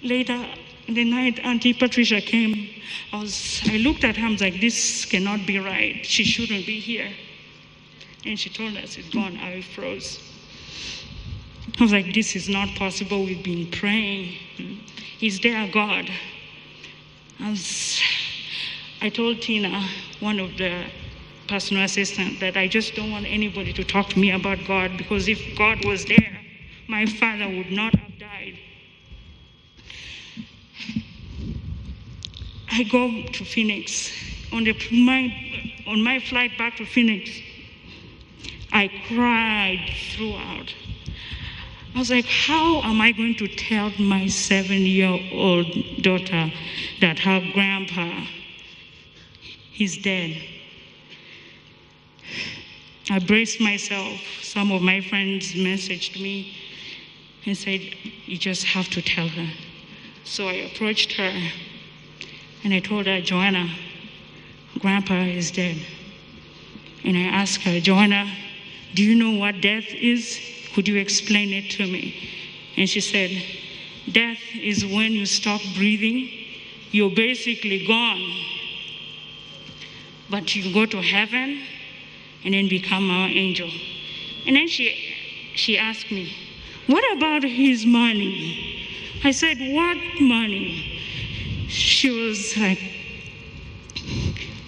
Later in the night, Auntie Patricia came. I looked at her, I was like, this cannot be right. She shouldn't be here. And she told us it's gone. I froze. I was like, this is not possible. We've been praying. Is there a God? I told Tina, one of the personal assistants, that I just don't want anybody to talk to me about God, because if God was there, my father would not have died. I go to Phoenix. On my flight back to Phoenix, I cried throughout. I was like, how am I going to tell my 7-year-old daughter that her grandpa is dead? I braced myself. Some of my friends messaged me and said, you just have to tell her. So I approached her and I told her, Joanna, Grandpa is dead. And I asked her, Joanna, do you know what death is? Could you explain it to me? And she said, death is when you stop breathing, you're basically gone. But you go to heaven and then become our angel. And then she asked me, what about his money? I said, what money? She was like,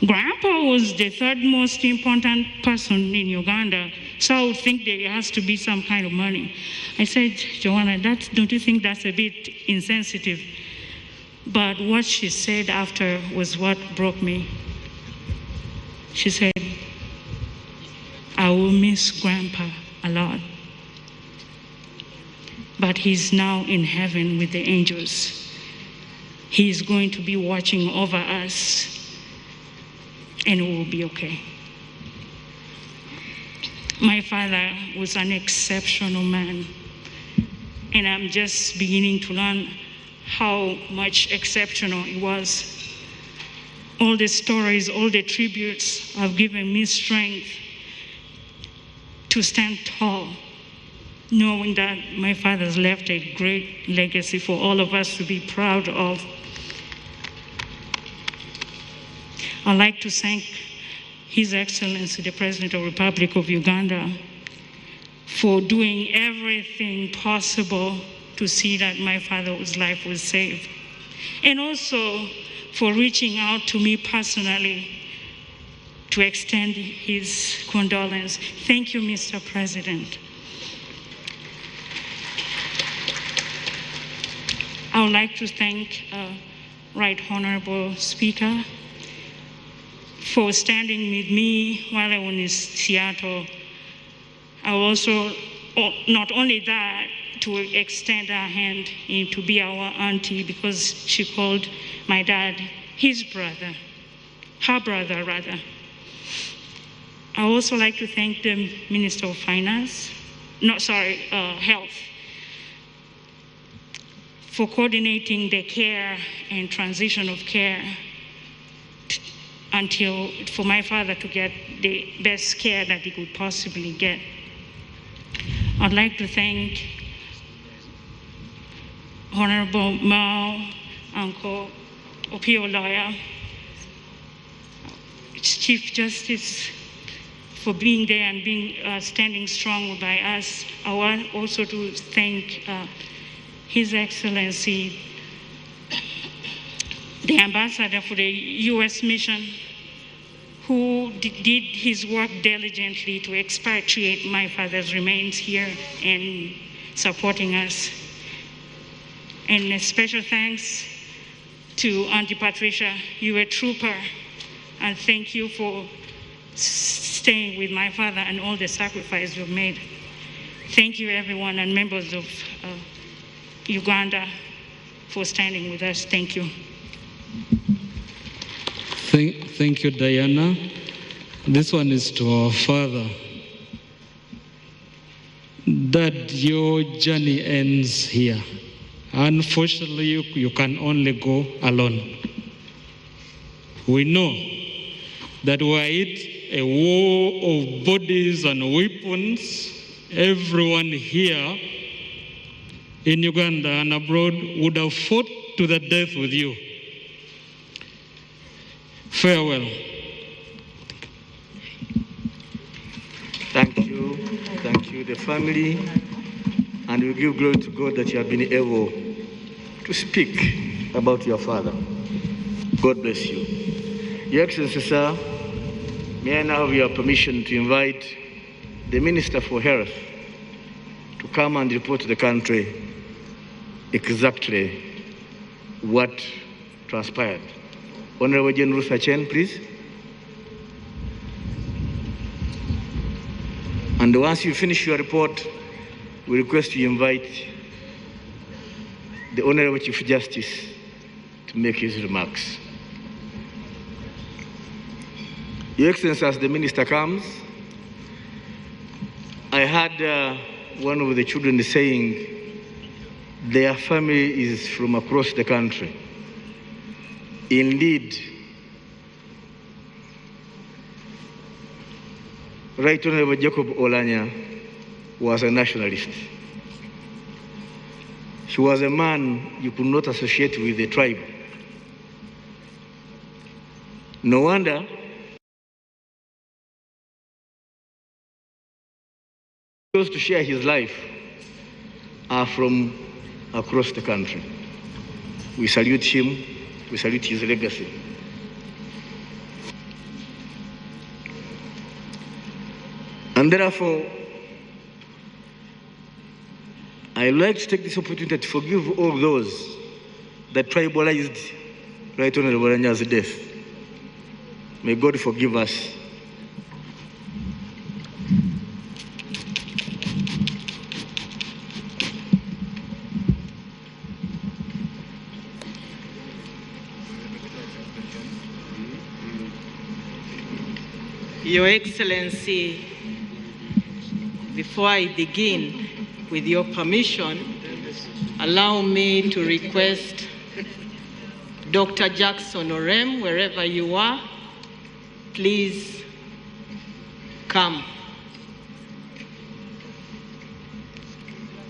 Grandpa was the third most important person in Uganda, so I would think there has to be some kind of money. I said, Joanna, don't you think that's a bit insensitive? But what she said after was what broke me. She said, I will miss Grandpa a lot, but he's now in heaven with the angels. He's going to be watching over us, and it will be okay. My father was an exceptional man, and I'm just beginning to learn how much exceptional he was. All the stories, all the tributes have given me strength to stand tall, knowing that my father's left a great legacy for all of us to be proud of. I'd like to thank His Excellency, the President of the Republic of Uganda, for doing everything possible to see that my father's life was saved. And also for reaching out to me personally to extend his condolence. Thank you, Mr. President. I would like to thank Right Honorable Speaker for standing with me while I was in Seattle. I also, not only that, to extend our hand and to be our auntie, because she called my dad his brother, her brother rather. I also like to thank the Minister of Health, for coordinating the care and transition of care for my father to get the best care that he could possibly get. I'd like to thank Honorable Mao, Uncle Opio Lawyer, Chief Justice, for being there and standing strong by us. I want also to thank His Excellency, the Ambassador for the U.S. Mission, who did his work diligently to expatriate my father's remains here and supporting us. And a special thanks to Auntie Patricia. You were a trooper, and thank you for staying with my father and all the sacrifice you've made. Thank you, everyone, and members of Uganda for standing with us. Thank you. Thank you, Diana. This one is to our father. That your journey ends here. Unfortunately, you can only go alone. We know that we're in a war of bodies and weapons. Everyone here in Uganda and abroad would have fought to the death with you. Farewell. Thank you, the family, and we give glory to God that you have been able to speak about your father. God bless you. Your Excellency, sir, may I now have your permission to invite the Minister for Health to come and report to the country exactly what transpired. Honorable General Sachen, please. And once you finish your report, we request you invite the Honorable Chief Justice to make his remarks. Your Excellency, as the Minister comes, I heard one of the children saying their family is from across the country. Indeed, Right Honorable Jacob Oulanyah was a nationalist. He was a man you could not associate with the tribe. No wonder those to share his life are from across the country. We salute him, we salute his legacy. And therefore, I'd like to take this opportunity to forgive all those that tribalized Right Honorable Oulanyah's death. May God forgive us. Your Excellency, before I begin, with your permission, allow me to request Dr. Jackson Orem, wherever you are, please come.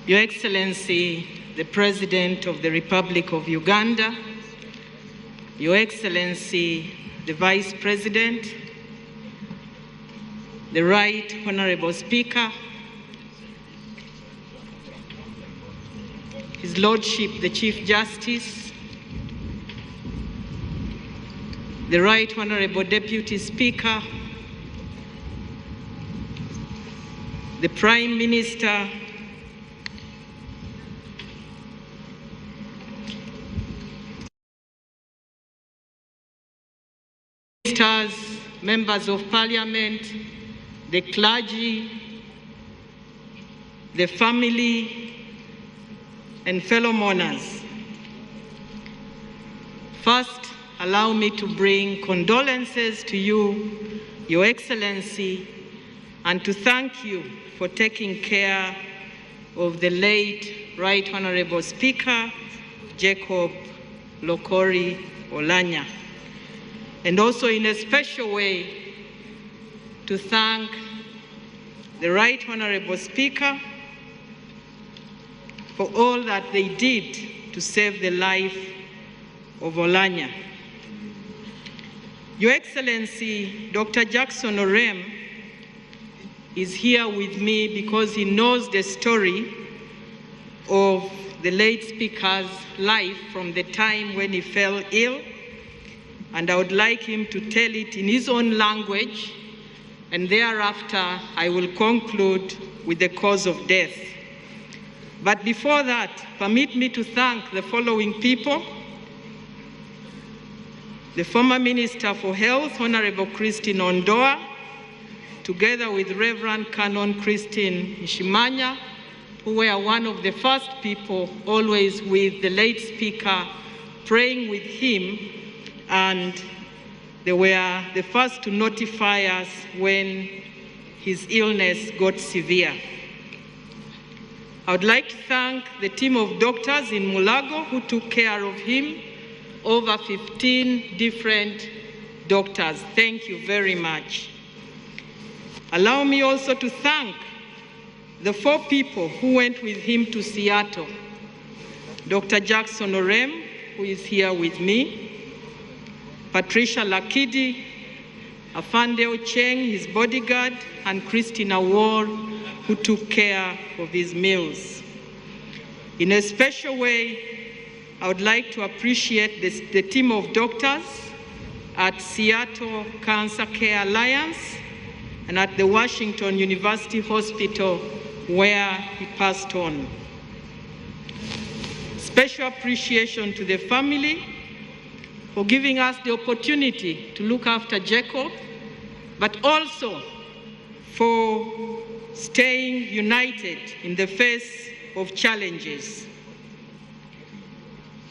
Your Excellency, the President of the Republic of Uganda, Your Excellency, the Vice President, the Right Honorable Speaker, His Lordship, the Chief Justice, the Right Honorable Deputy Speaker, the Prime Minister, ministers, members of Parliament, the clergy, the family, and fellow mourners. First, allow me to bring condolences to you, Your Excellency, and to thank you for taking care of the late Right Honorable Speaker, Jacob Lokori Oulanyah. And also in a special way, to thank the Right Honorable Speaker for all that they did to save the life of Oulanyah. Your Excellency, Dr. Jackson Orem is here with me because he knows the story of the late Speaker's life from the time when he fell ill, and I would like him to tell it in his own language, and thereafter I will conclude with the cause of death. But before that, permit me to thank the following people: the former Minister for Health, Honorable Christine Ondoa, together with Reverend Canon Christine Nshimanya, who were one of the first people always with the late Speaker, praying with him, and they were the first to notify us when his illness got severe. I would like to thank the team of doctors in Mulago who took care of him, over 15 different doctors. Thank you very much. Allow me also to thank the 4 people who went with him to Seattle, Dr. Jackson Orem, who is here with me, Patricia Lakidi, Afande Ocheng, his bodyguard, and Christina Ward, who took care of his meals. In a special way, I would like to appreciate the team of doctors at Seattle Cancer Care Alliance and at the Washington University Hospital where he passed on. Special appreciation to the family for giving us the opportunity to look after Jacob, but also for staying united in the face of challenges.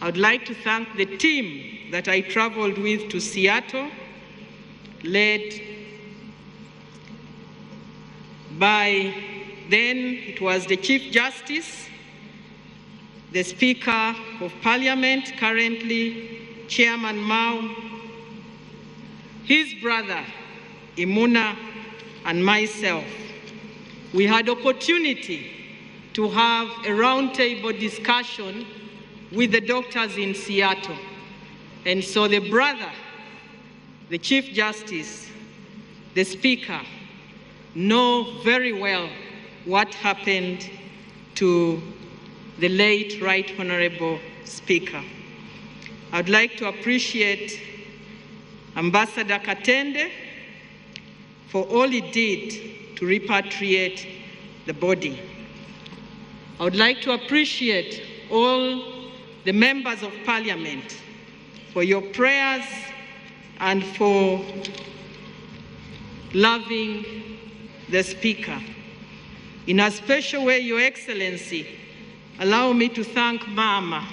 I would like to thank the team that I traveled with to Seattle, led by then it was the Chief Justice, the Speaker of Parliament, currently Chairman Mao, his brother Imuna, and myself. We had opportunity to have a roundtable discussion with the doctors in Seattle. And so the brother, the Chief Justice, the Speaker, know very well what happened to the late Right Honorable Speaker. I'd like to appreciate Ambassador Katende for all he did to repatriate the body. I would like to appreciate all the members of Parliament for your prayers and for loving the Speaker. In a special way, Your Excellency, allow me to thank Mama.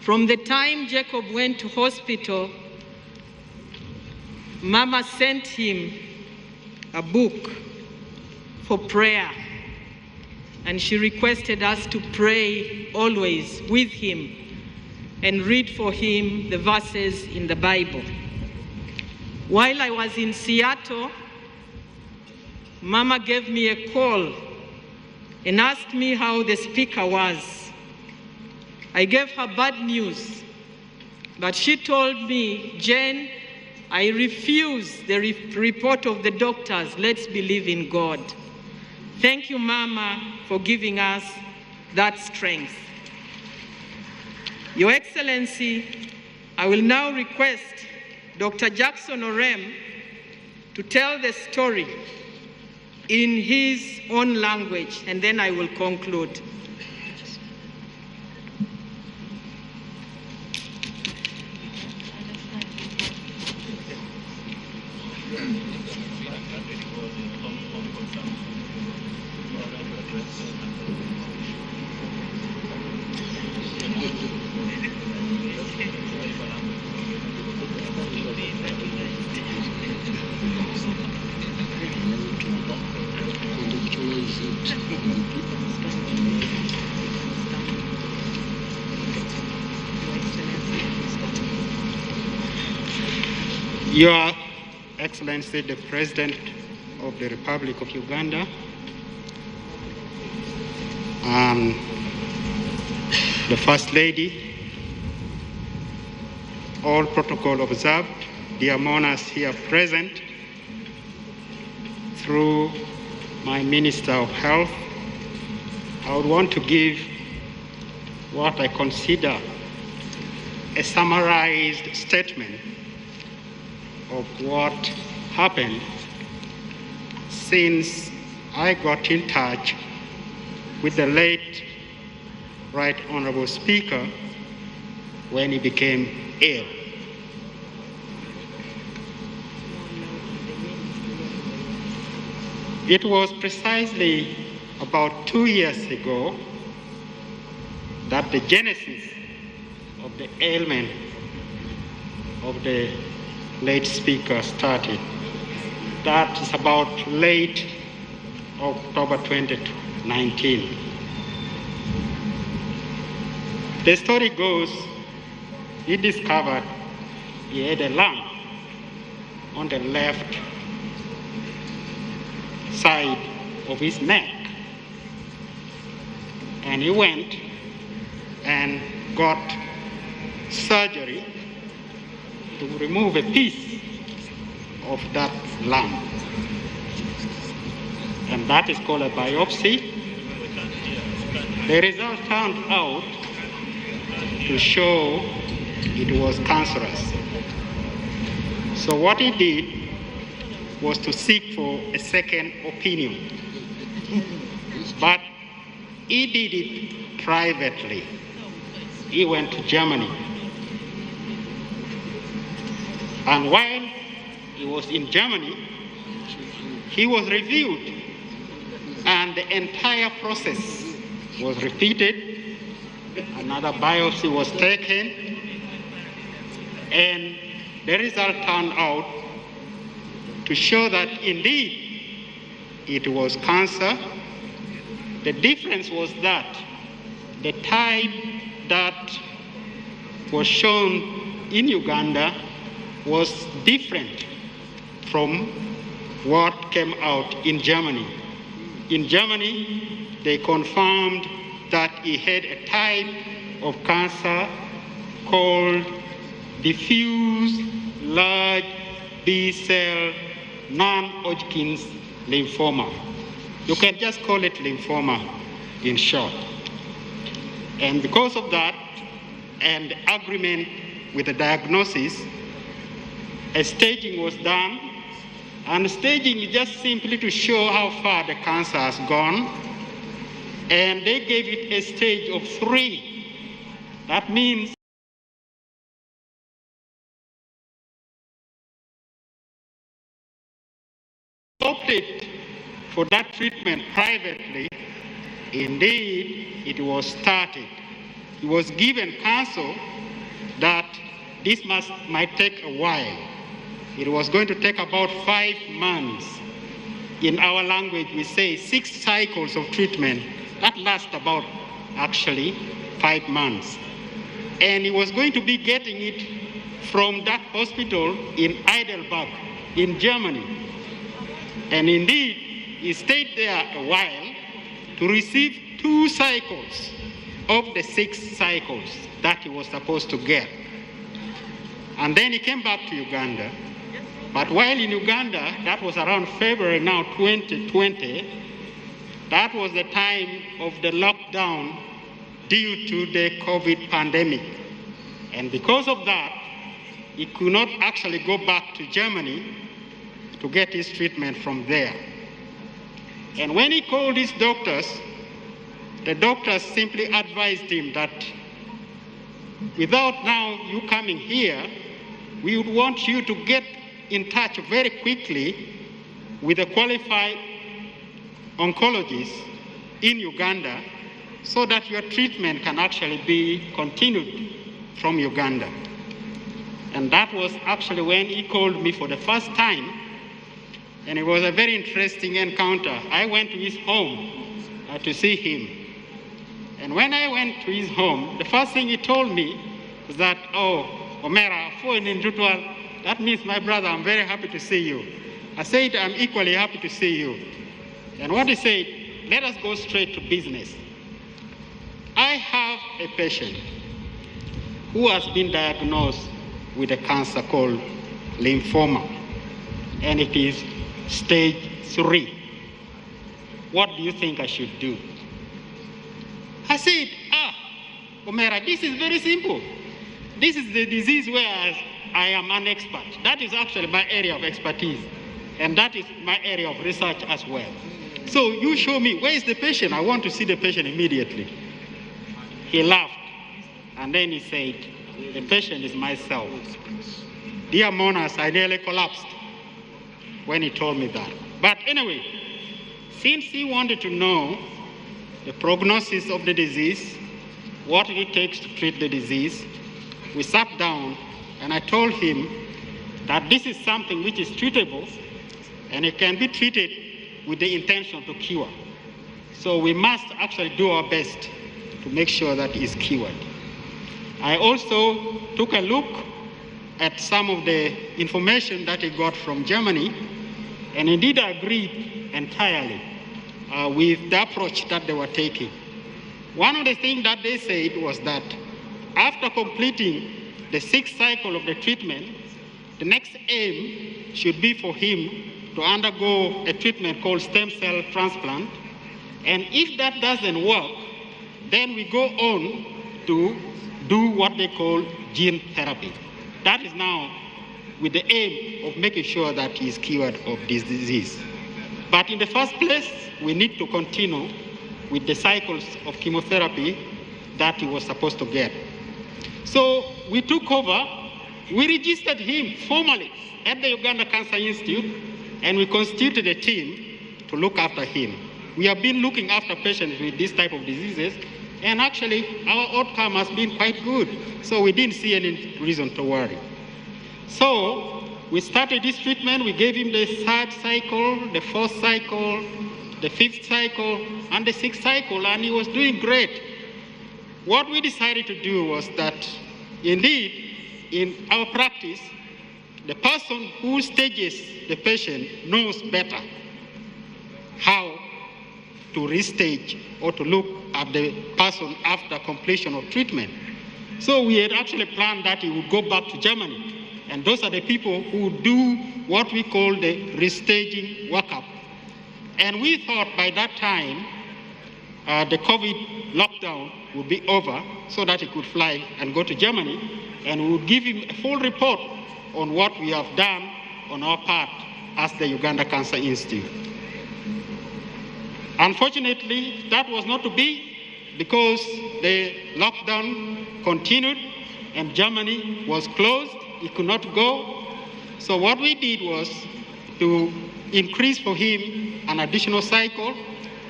From the time Jacob went to hospital, Mama sent him a book for prayer, and she requested us to pray always with him and read for him the verses in the Bible. While I was in Seattle, Mama gave me a call and asked me how the Speaker was. I gave her bad news, but she told me, Jane, I refuse the report of the doctors. Let's believe in God. Thank you, Mama, for giving us that strength. Your Excellency, I will now request Dr. Jackson Orem to tell the story in his own language, and then I will conclude. Your Excellency, the President of the Republic of Uganda, and the First Lady, all protocol observed, dear monarchs here present, through my Minister of Health, I would want to give what I consider a summarized statement of what happened since I got in touch with the late Right Honorable Speaker when he became ill. It was precisely about 2 years ago that the genesis of the ailment of the late Speaker started. That is about late October 2019. The story goes, he discovered he had a lump on the left side of his neck. And he went and got surgery to remove a piece of that lump. And that is called a biopsy. The result turned out to show it was cancerous. So what he did was to seek for a second opinion. But he did it privately. He went to Germany. And while he was in Germany, he was reviewed, and the entire process was repeated. Another biopsy was taken, and the result turned out to show that indeed it was cancer. The difference was that the type that was shown in Uganda was different from what came out in Germany. In Germany, they confirmed that he had a type of cancer called diffuse large B-cell non-Hodgkin's lymphoma. You can just call it lymphoma in short. And because of that, and agreement with the diagnosis, a staging was done, and staging is just simply to show how far the cancer has gone, and they gave it a stage of 3. That means opted for that treatment privately. Indeed, it was started. He was given counsel that this might take a while. It was going to take about 5 months. In our language, we say 6 cycles of treatment. That lasts about, actually, 5 months. And he was going to be getting it from that hospital in Heidelberg, in Germany. And indeed, he stayed there a while to receive 2 cycles of the 6 cycles that he was supposed to get. And then he came back to Uganda. But while in Uganda, that was around February now 2020, that was the time of the lockdown due to the COVID pandemic. And because of that, he could not actually go back to Germany to get his treatment from there. And when he called his doctors, the doctors simply advised him that without now you coming here, we would want you to get in touch very quickly with a qualified oncologist in Uganda so that your treatment can actually be continued from Uganda. And that was actually when he called me for the first time, and it was a very interesting encounter. I went to his home to see him. And when I went to his home, the first thing he told me was that, "Oh, Omera, that means my brother, I'm very happy to see you." I said, "I'm equally happy to see you." And what he said, "Let us go straight to business. I have a patient who has been diagnosed with a cancer called lymphoma, and it is stage 3. What do you think I should do?" I said, Omera, this is very simple. This is the disease where I am an expert. That is actually my area of expertise. And that is my area of research as well. So you show me, where is the patient? I want to see the patient immediately. He laughed. And then he said, "The patient is myself." Dear mourners, I nearly collapsed when he told me that. But anyway, since he wanted to know the prognosis of the disease, what it takes to treat the disease, we sat down and I told him that this is something which is treatable and it can be treated with the intention to cure. So we must actually do our best to make sure that it's cured. I also took a look at some of the information that he got from Germany, and indeed I agreed entirely with the approach that they were taking. One of the things that they said was that after completing the 6th cycle of the treatment, the next aim should be for him to undergo a treatment called stem cell transplant. And if that doesn't work, then we go on to do what they call gene therapy. That is now with the aim of making sure that he is cured of this disease. But in the first place, we need to continue with the cycles of chemotherapy that he was supposed to get. So we took over, we registered him formally at the Uganda Cancer Institute, and we constituted a team to look after him. We have been looking after patients with this type of diseases, and actually our outcome has been quite good, so we didn't see any reason to worry. So we started this treatment. We gave him the 3rd cycle, the 4th cycle, the 5th cycle, and the 6th cycle, and he was doing great. What we decided to do was that, indeed, in our practice, the person who stages the patient knows better how to restage or to look at the person after completion of treatment. So we had actually planned that he would go back to Germany. And those are the people who do what we call the restaging workup. And we thought by that time, the COVID lockdown would be over so that he could fly and go to Germany, and we would give him a full report on what we have done on our part as the Uganda Cancer Institute. Unfortunately, that was not to be, because the lockdown continued and Germany was closed. He could not go. So what we did was to increase for him an additional cycle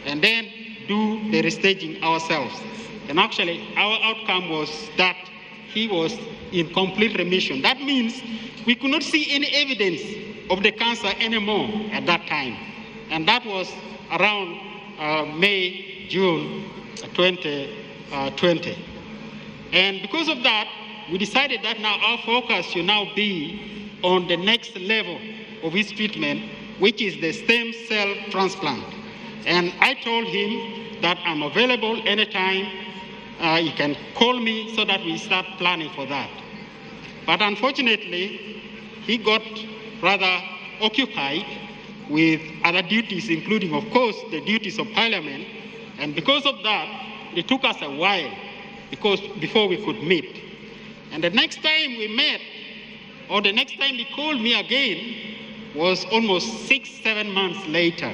and then do the restaging ourselves. And actually, our outcome was that he was in complete remission. That means we could not see any evidence of the cancer anymore at that time. And that was around May, June 2020. And because of that, we decided that now our focus should now be on the next level of his treatment, which is the stem cell transplant. And I told him that I'm available anytime. He can call me so that we start planning for that. But unfortunately, he got rather occupied with other duties, including, of course, the duties of Parliament. And because of that, it took us a while before we could meet. And the next time we met, or the next time he called me again, was almost 6-7 months later.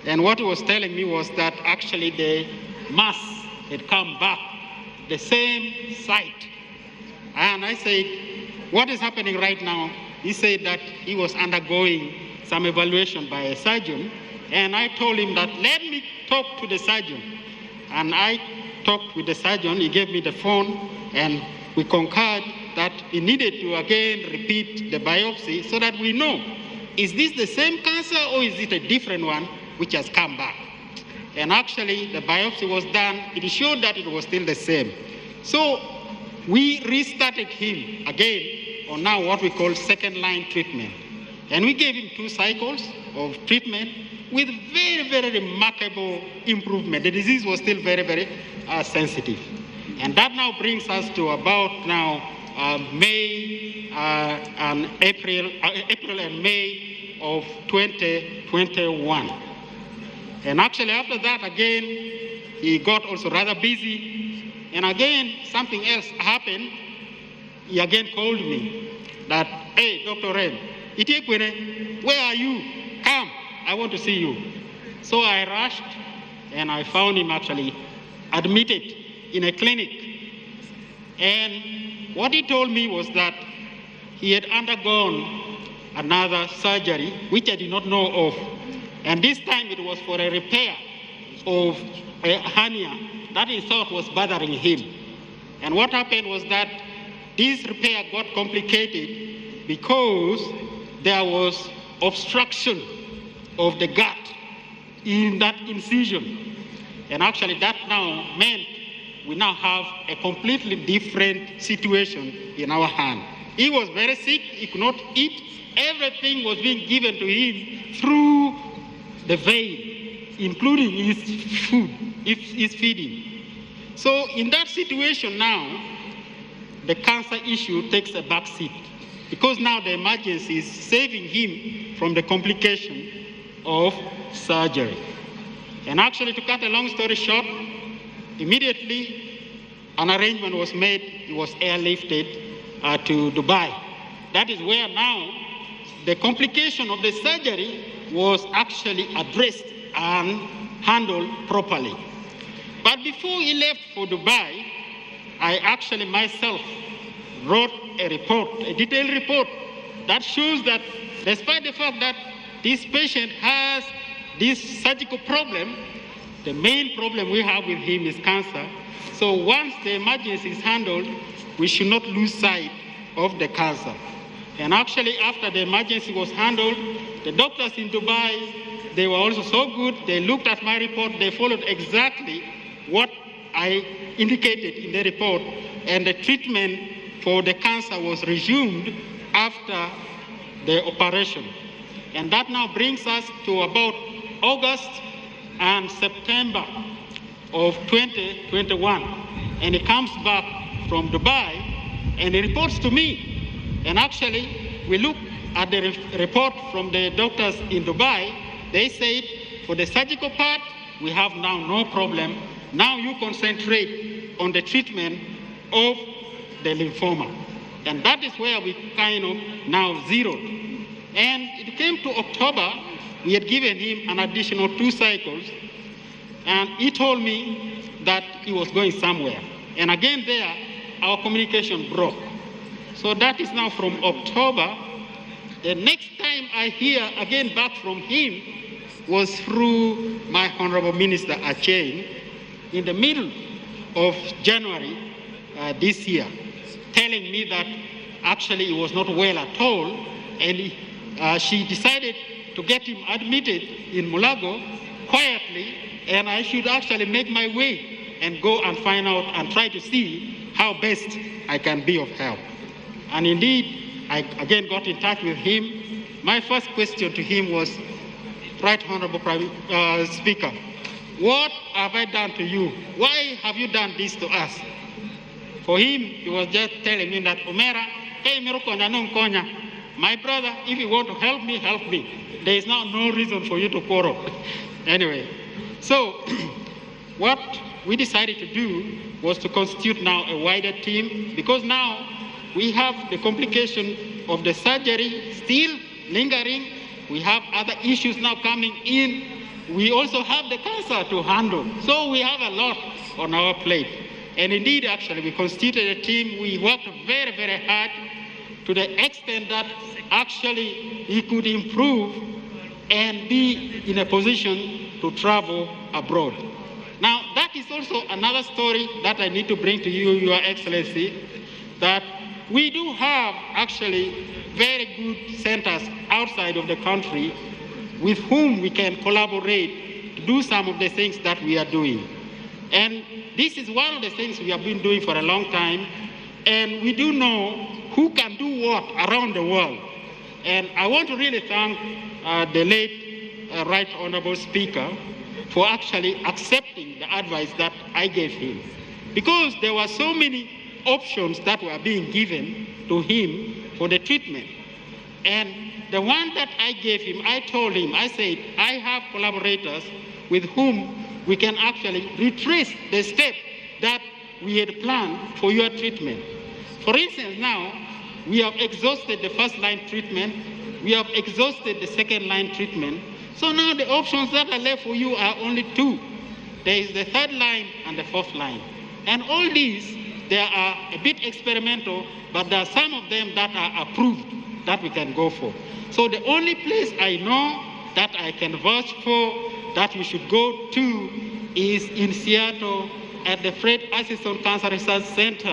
And what he was telling me was that actually the mass had come back, the same site. And I said, what is happening right now? He said that he was undergoing some evaluation by a surgeon. And I told him that, let me talk to the surgeon. And I talked with the surgeon. He gave me the phone, and we concurred that he needed to again repeat the biopsy so that we know, is this the same cancer or is it a different one which has come back? And actually, the biopsy was done. It showed that it was still the same. So we restarted him again on now what we call second-line treatment. And we gave him 2 cycles of treatment with very, very remarkable improvement. The disease was still very, very sensitive. And that now brings us to about now May and April and May of 2021. And actually after that, again, he got also rather busy. And again, something else happened. He again called me that, hey, Dr. Ren, where are you? Come, I want to see you. So I rushed, and I found him actually admitted in a clinic. And what he told me was that he had undergone another surgery, which I did not know of. And this time it was for a repair of a hernia that he thought was bothering him. And what happened was that this repair got complicated because there was obstruction of the gut in that incision. And actually that now meant we now have a completely different situation in our hand. He was very sick, he could not eat. Everything was being given to him through the vein, including his food, his feeding. So in that situation now, the cancer issue takes a back seat because now the emergency is saving him from the complication of surgery. And actually, to cut a long story short, immediately an arrangement was made. He was airlifted to Dubai. That is where now the complication of the surgery was actually addressed and handled properly. But before he left for Dubai, I actually myself wrote a report, a detailed report that shows that despite the fact that this patient has this surgical problem, the main problem we have with him is cancer. So once the emergency is handled, we should not lose sight of the cancer. And actually, after the emergency was handled, the doctors in Dubai, they were also so good. They looked at my report. They followed exactly what I indicated in the report. And the treatment for the cancer was resumed after the operation. And that now brings us to about August and September of 2021. And he comes back from Dubai and he reports to me. And actually, we look at the report from the doctors in Dubai. They said, for the surgical part, we have now no problem. Now you concentrate on the treatment of the lymphoma. And that is where we kind of now zeroed. And it came to October, we had given him an additional 2 cycles. And he told me that he was going somewhere. And again there, our communication broke. So that is now from October. The next time I hear again back from him was through my Honorable Minister Achain in the middle of January this year, telling me that actually he was not well at all, and she decided to get him admitted in Mulago quietly, and I should actually make my way and go and find out and try to see how best I can be of help. And indeed, I again got in touch with him. My first question to him was, Right Honorable Speaker, what have I done to you? Why have you done this to us? For him, he was just telling me that, Omera, my brother, if you want to help me, help me. There is now no reason for you to quarrel. Anyway, so what we decided to do was to constitute now a wider team, because now we have the complication of the surgery still lingering. We have other issues now coming in. We also have the cancer to handle. So we have a lot on our plate. And indeed, actually, we constituted a team. We worked very, very hard to the extent that actually he could improve and be in a position to travel abroad. Now, that is also another story that I need to bring to you, Your Excellency, that we do have actually very good centers outside of the country with whom we can collaborate to do some of the things that we are doing. And this is one of the things we have been doing for a long time, and we do know who can do what around the world. And I want to really thank the late Right Honorable Speaker for actually accepting the advice that I gave him, because there were so many options that were being given to him for the treatment. And the one that I gave him, I told him, I said, I have collaborators with whom we can actually retrace the step that we had planned for your treatment. For instance, now, we have exhausted the first-line treatment, we have exhausted the second-line treatment, so now the options that are left for you are only 2. There is the 3rd line and the 4th line. And all these, they are a bit experimental, but there are some of them that are approved that we can go for. So the only place I know that I can vouch for that we should go to is in Seattle at the Fred Assiston Cancer Research Center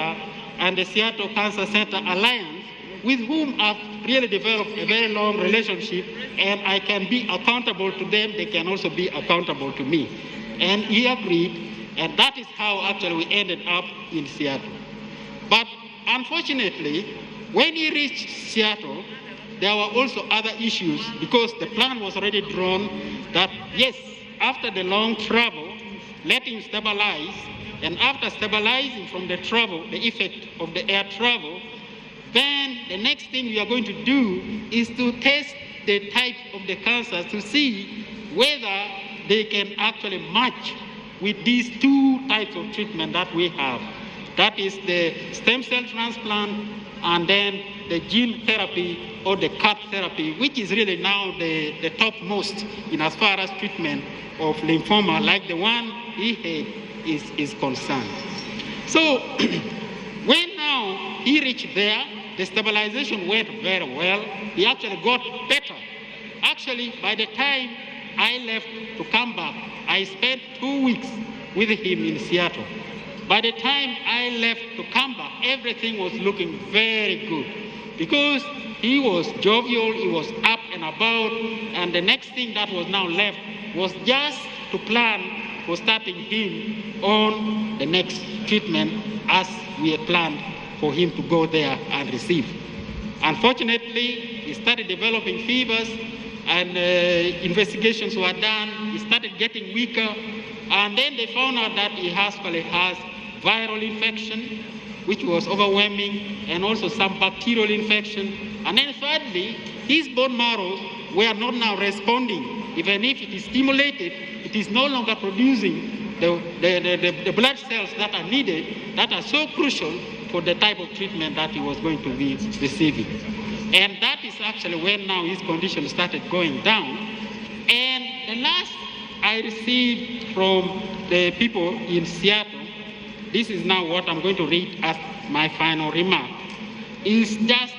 and the Seattle Cancer Center Alliance, with whom I've really developed a very long relationship, and I can be accountable to them. They can also be accountable to me. And he agreed, and that is how actually we ended up in Seattle. But unfortunately, when he reached Seattle, there were also other issues, because the plan was already drawn that, yes, after the long travel, let him stabilize, and after stabilizing from the travel, the effect of the air travel, then the next thing we are going to do is to test the type of the cancers to see whether they can actually match with these two types of treatment that we have. That is the stem cell transplant and then the gene therapy or the CAR therapy, which is really now the topmost in as far as treatment of lymphoma, like the one he had, is concerned. So when now he reached there, the stabilization went very well. He actually got better. Actually, by the time I left to come back, I spent 2 weeks with him in Seattle. By the time I left to come back, everything was looking very good because he was jovial, he was up and about, and the next thing that was now left was just to plan for starting him on the next treatment as we had planned for him to go there and receive. Unfortunately, he started developing fevers and investigations were done. He started getting weaker, and then they found out that he actually has viral infection, which was overwhelming, and also some bacterial infection. And then thirdly, his bone marrow were not now responding. Even if it is stimulated, it is no longer producing the blood cells that are needed, that are so crucial for the type of treatment that he was going to be receiving. And that is actually when now his condition started going down. And the last I received from the people in Seattle, this is now what I'm going to read as my final remark, is just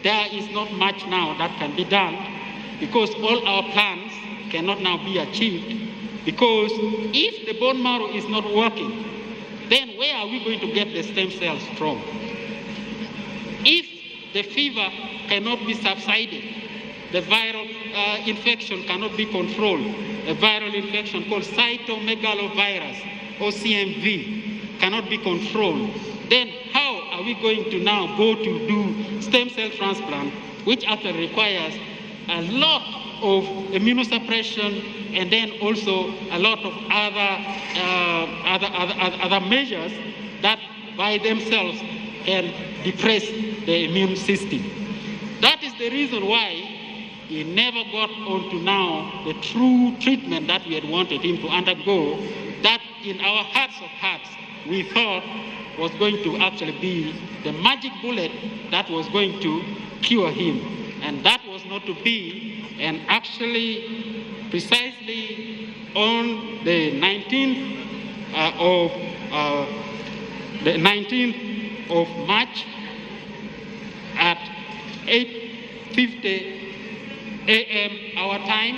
there is not much now that can be done because all our plans cannot now be achieved, because if the bone marrow is not working, then where are we going to get the stem cells from? If the fever cannot be subsided, the viral infection cannot be controlled, a viral infection called cytomegalovirus or CMV cannot be controlled, then how are we going to now go to do stem cell transplant, which actually requires a lot of immunosuppression and then also a lot of other measures that by themselves can depress the immune system. That is the reason why he never got on to now the true treatment that we had wanted him to undergo, that in our hearts of hearts we thought was going to actually be the magic bullet that was going to cure him. And that was not to be. And actually, precisely on the 19th of March at 8:50 a.m. our time,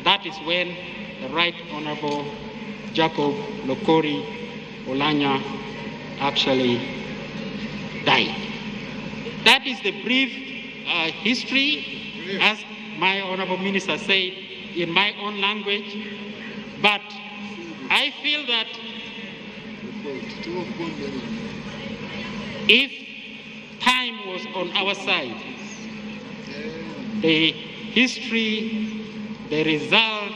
that is when the Right Honorable Jacob Lokori Oulanyah actually died. That is the brief history, as my Honorable Minister said, in my own language. But I feel that if time was on our side, the history, the result,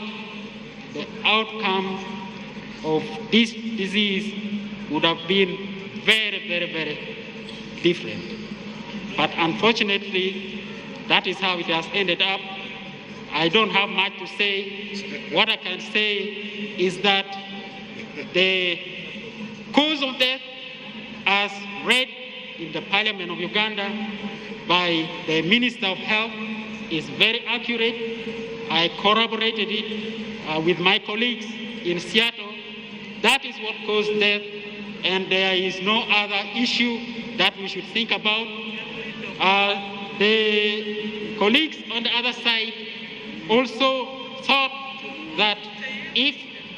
the outcome of this disease would have been very, very, very different. But unfortunately, that is how it has ended up. I don't have much to say. What I can say is that the cause of death, as read in the Parliament of Uganda by the Minister of Health, is very accurate. I corroborated it with my colleagues in Seattle. That is what caused death, and there is no other issue that we should think about. The colleagues on the other side also thought that if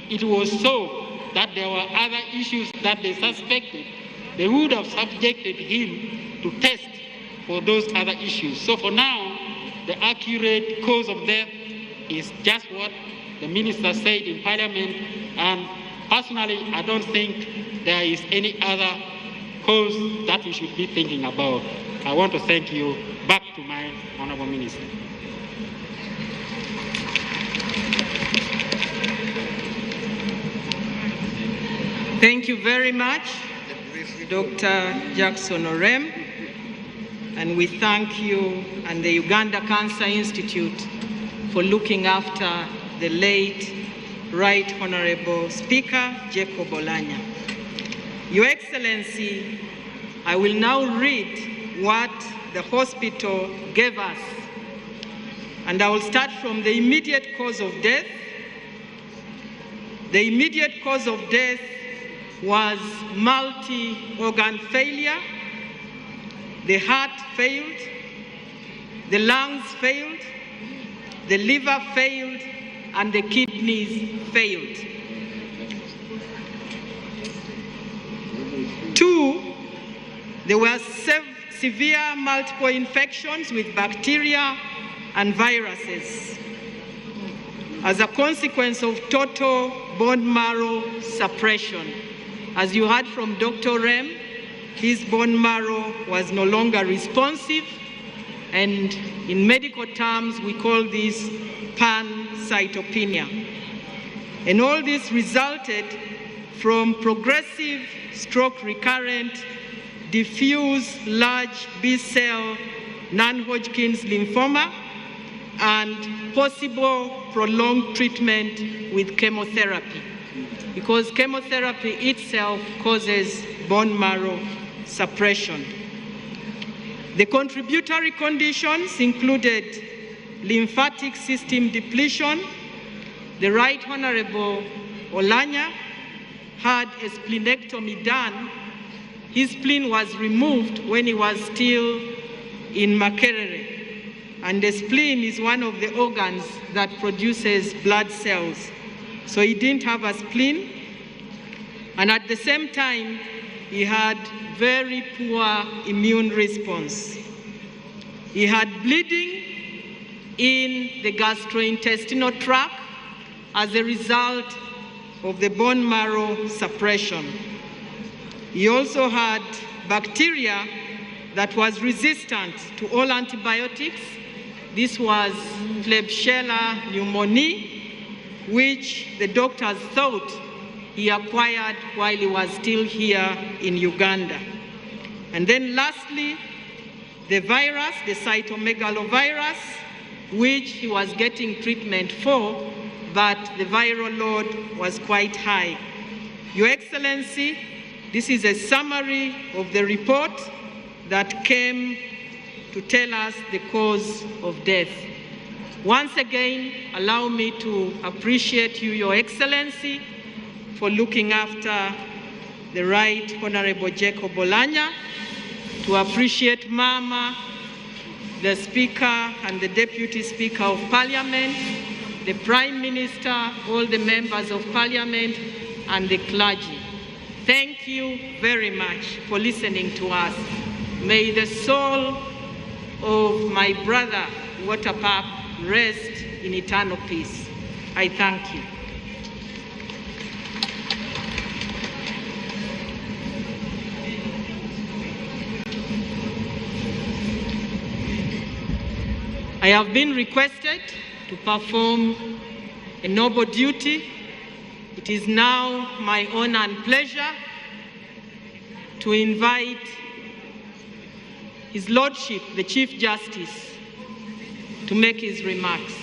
it was so that there were other issues that they suspected, they would have subjected him to test for those other issues. So for now, the accurate cause of death is just what the minister said in Parliament, and personally, I don't think there is any other cause that we should be thinking about. I want to thank you. Back to my Honorable Minister. Thank you very much, Dr. Jackson Orem, and we thank you and the Uganda Cancer Institute for looking after the late Right Honorable Speaker Jacob Oulanyah. Your Excellency, I will now read what the hospital gave us, and I will start from the immediate cause of death. The immediate cause of death was multi-organ failure. The heart failed, the lungs failed, the liver failed, and the kidneys failed. 2, there were severe multiple infections with bacteria and viruses as a consequence of total bone marrow suppression. As you heard from Dr. Rem, his bone marrow was no longer responsive, and in medical terms, we call this pancytopenia. And all this resulted from progressive stroke recurrent, diffuse large B-cell non-Hodgkin's lymphoma, and possible prolonged treatment with chemotherapy, because chemotherapy itself causes bone marrow suppression. The contributory conditions included lymphatic system depletion. The Right Honorable Oulanyah had a splenectomy done. His spleen was removed when he was still in Makerere. And the spleen is one of the organs that produces blood cells. So he didn't have a spleen. And at the same time, he had very poor immune response. He had bleeding in the gastrointestinal tract as a result of the bone marrow suppression. He also had bacteria that was resistant to all antibiotics. This was Klebsiella pneumoniae, which the doctors thought he acquired while he was still here in Uganda. And then lastly, the virus, the cytomegalovirus, which he was getting treatment for, but the viral load was quite high. Your Excellency, this is a summary of the report that came to tell us the cause of death. Once again, allow me to appreciate you, Your Excellency, for looking after the Right Honorable Jacob Oulanyah, to appreciate Mama, the Speaker and the Deputy Speaker of Parliament, the Prime Minister, all the members of Parliament, and the clergy. Thank you very much for listening to us. May the soul of my brother, Waterpap, rest in eternal peace. I thank you. I have been requested to perform a noble duty. It is now my honor and pleasure to invite His Lordship, the Chief Justice, to make his remarks.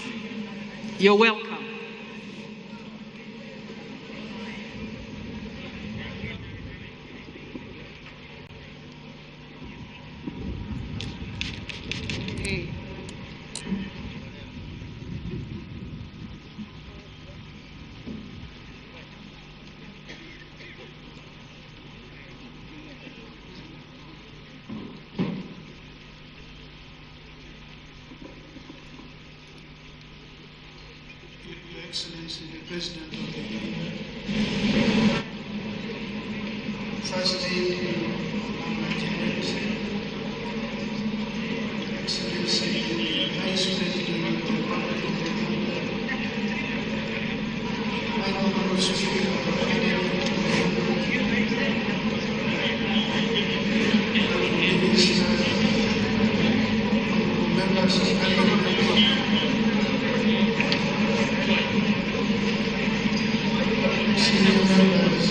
You're welcome. Excellency, the President of the Union, Firstly, among my generals, Excellency, the Vice President of the Republic of Uganda, Honorable Speaker of Parliament, members of Parliament, senior members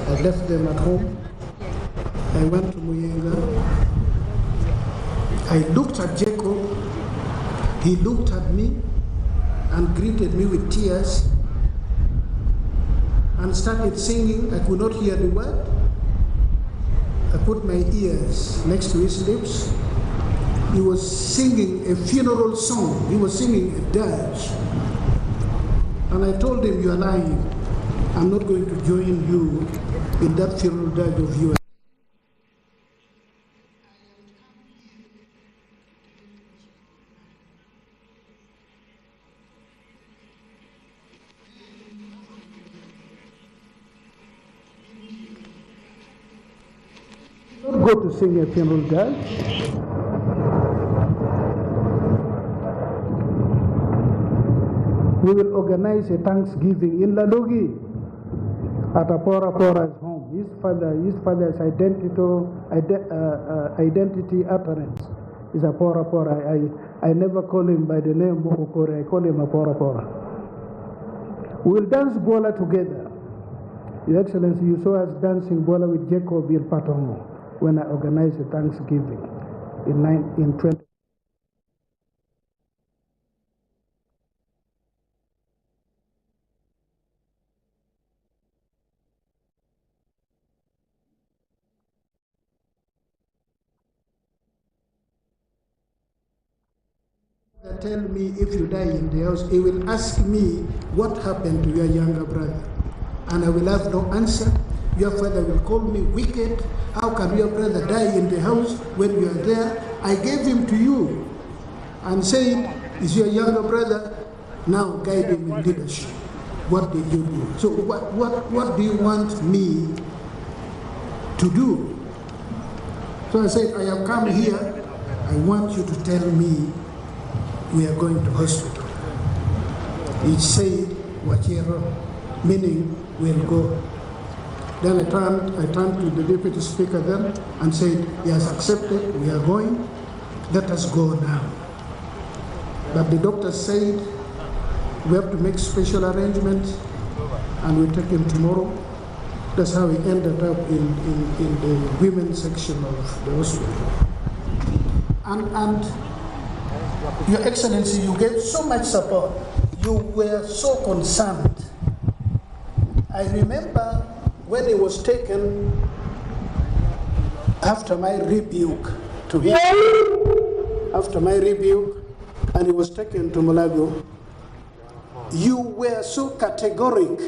I left them at home. I went to Muyenga. I looked at Jacob. He looked at me and greeted me with tears and started singing. I could not hear the word. I put my ears next to his lips. He was singing a funeral song. He was singing a dirge. And I told him, "You are lying. I'm not going to join you in that funeral dirge of yours." Don't go to sing a funeral dirge. We will organize a Thanksgiving in Lalugi at Pora's home. His father's identity utterance is a Pora. I never call him by the name Mokokore. I call him a Pora. We will dance Bola together. Your Excellency, you saw us dancing Bola with Jacob in Patongo when I organized a Thanksgiving in 20. Tell me if you die in the house, he will ask me what happened to your younger brother. And I will have no answer. Your father will call me wicked. How can your brother die in the house when you are there? I gave him to you and said, is your younger brother, now guide him in leadership. What did you do? So what do you want me to do? So I said, I have come here. I want you to tell me we are going to hospital. He said, Wachero, meaning we'll go. Then I turned to the Deputy Speaker then and said, he has accepted, we are going, let us go now. But the doctor said, we have to make special arrangements and we take him tomorrow. That's how we ended up in the women's section of the hospital. And Your Excellency, you gave so much support. You were so concerned. I remember when he was taken after my rebuke to him, and he was taken to Mulago, you were so categoric.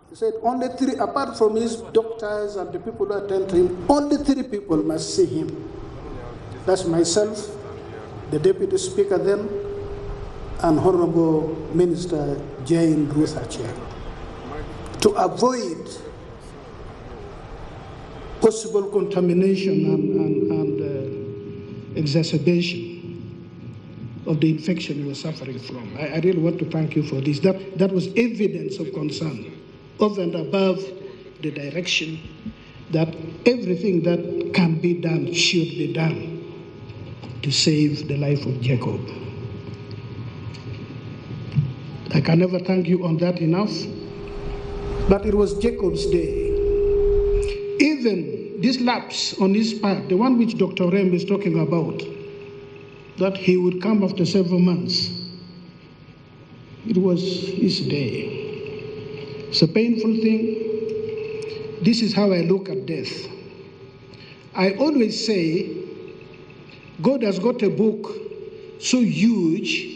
He said only 3, apart from his doctors and the people who attend to him, only 3 people must see him. That's myself, the Deputy Speaker then, and Honorable Minister Jane Ruth Aceh, to avoid possible contamination and exacerbation of the infection you were suffering from. I really want to thank you for this. That was evidence of concern, over and above the direction that everything that can be done should be done to save the life of Jacob. I can never thank you on that enough, but it was Jacob's day. Even this lapse on his part, the one which Dr. Rem is talking about, that he would come after several months, it was his day. It's a painful thing. This is how I look at death. I always say, God has got a book so huge,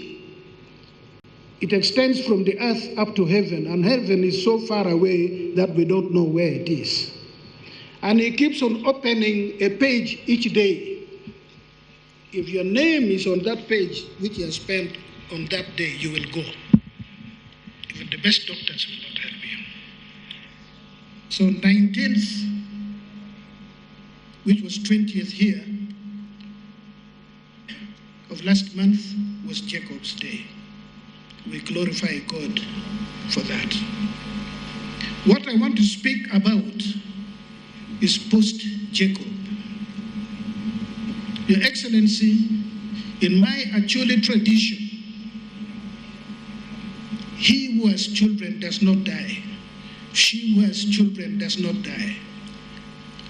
it extends from the earth up to heaven, and heaven is so far away that we don't know where it is. And he keeps on opening a page each day. If your name is on that page, which you have spent on that day, you will go. Even the best doctors will not help you. So 19th, which was 20th here, of last month was Jacob's day. We glorify God for that. What I want to speak about is post-Jacob. Your Excellency, in my Acholi tradition, he who has children does not die. She who has children does not die.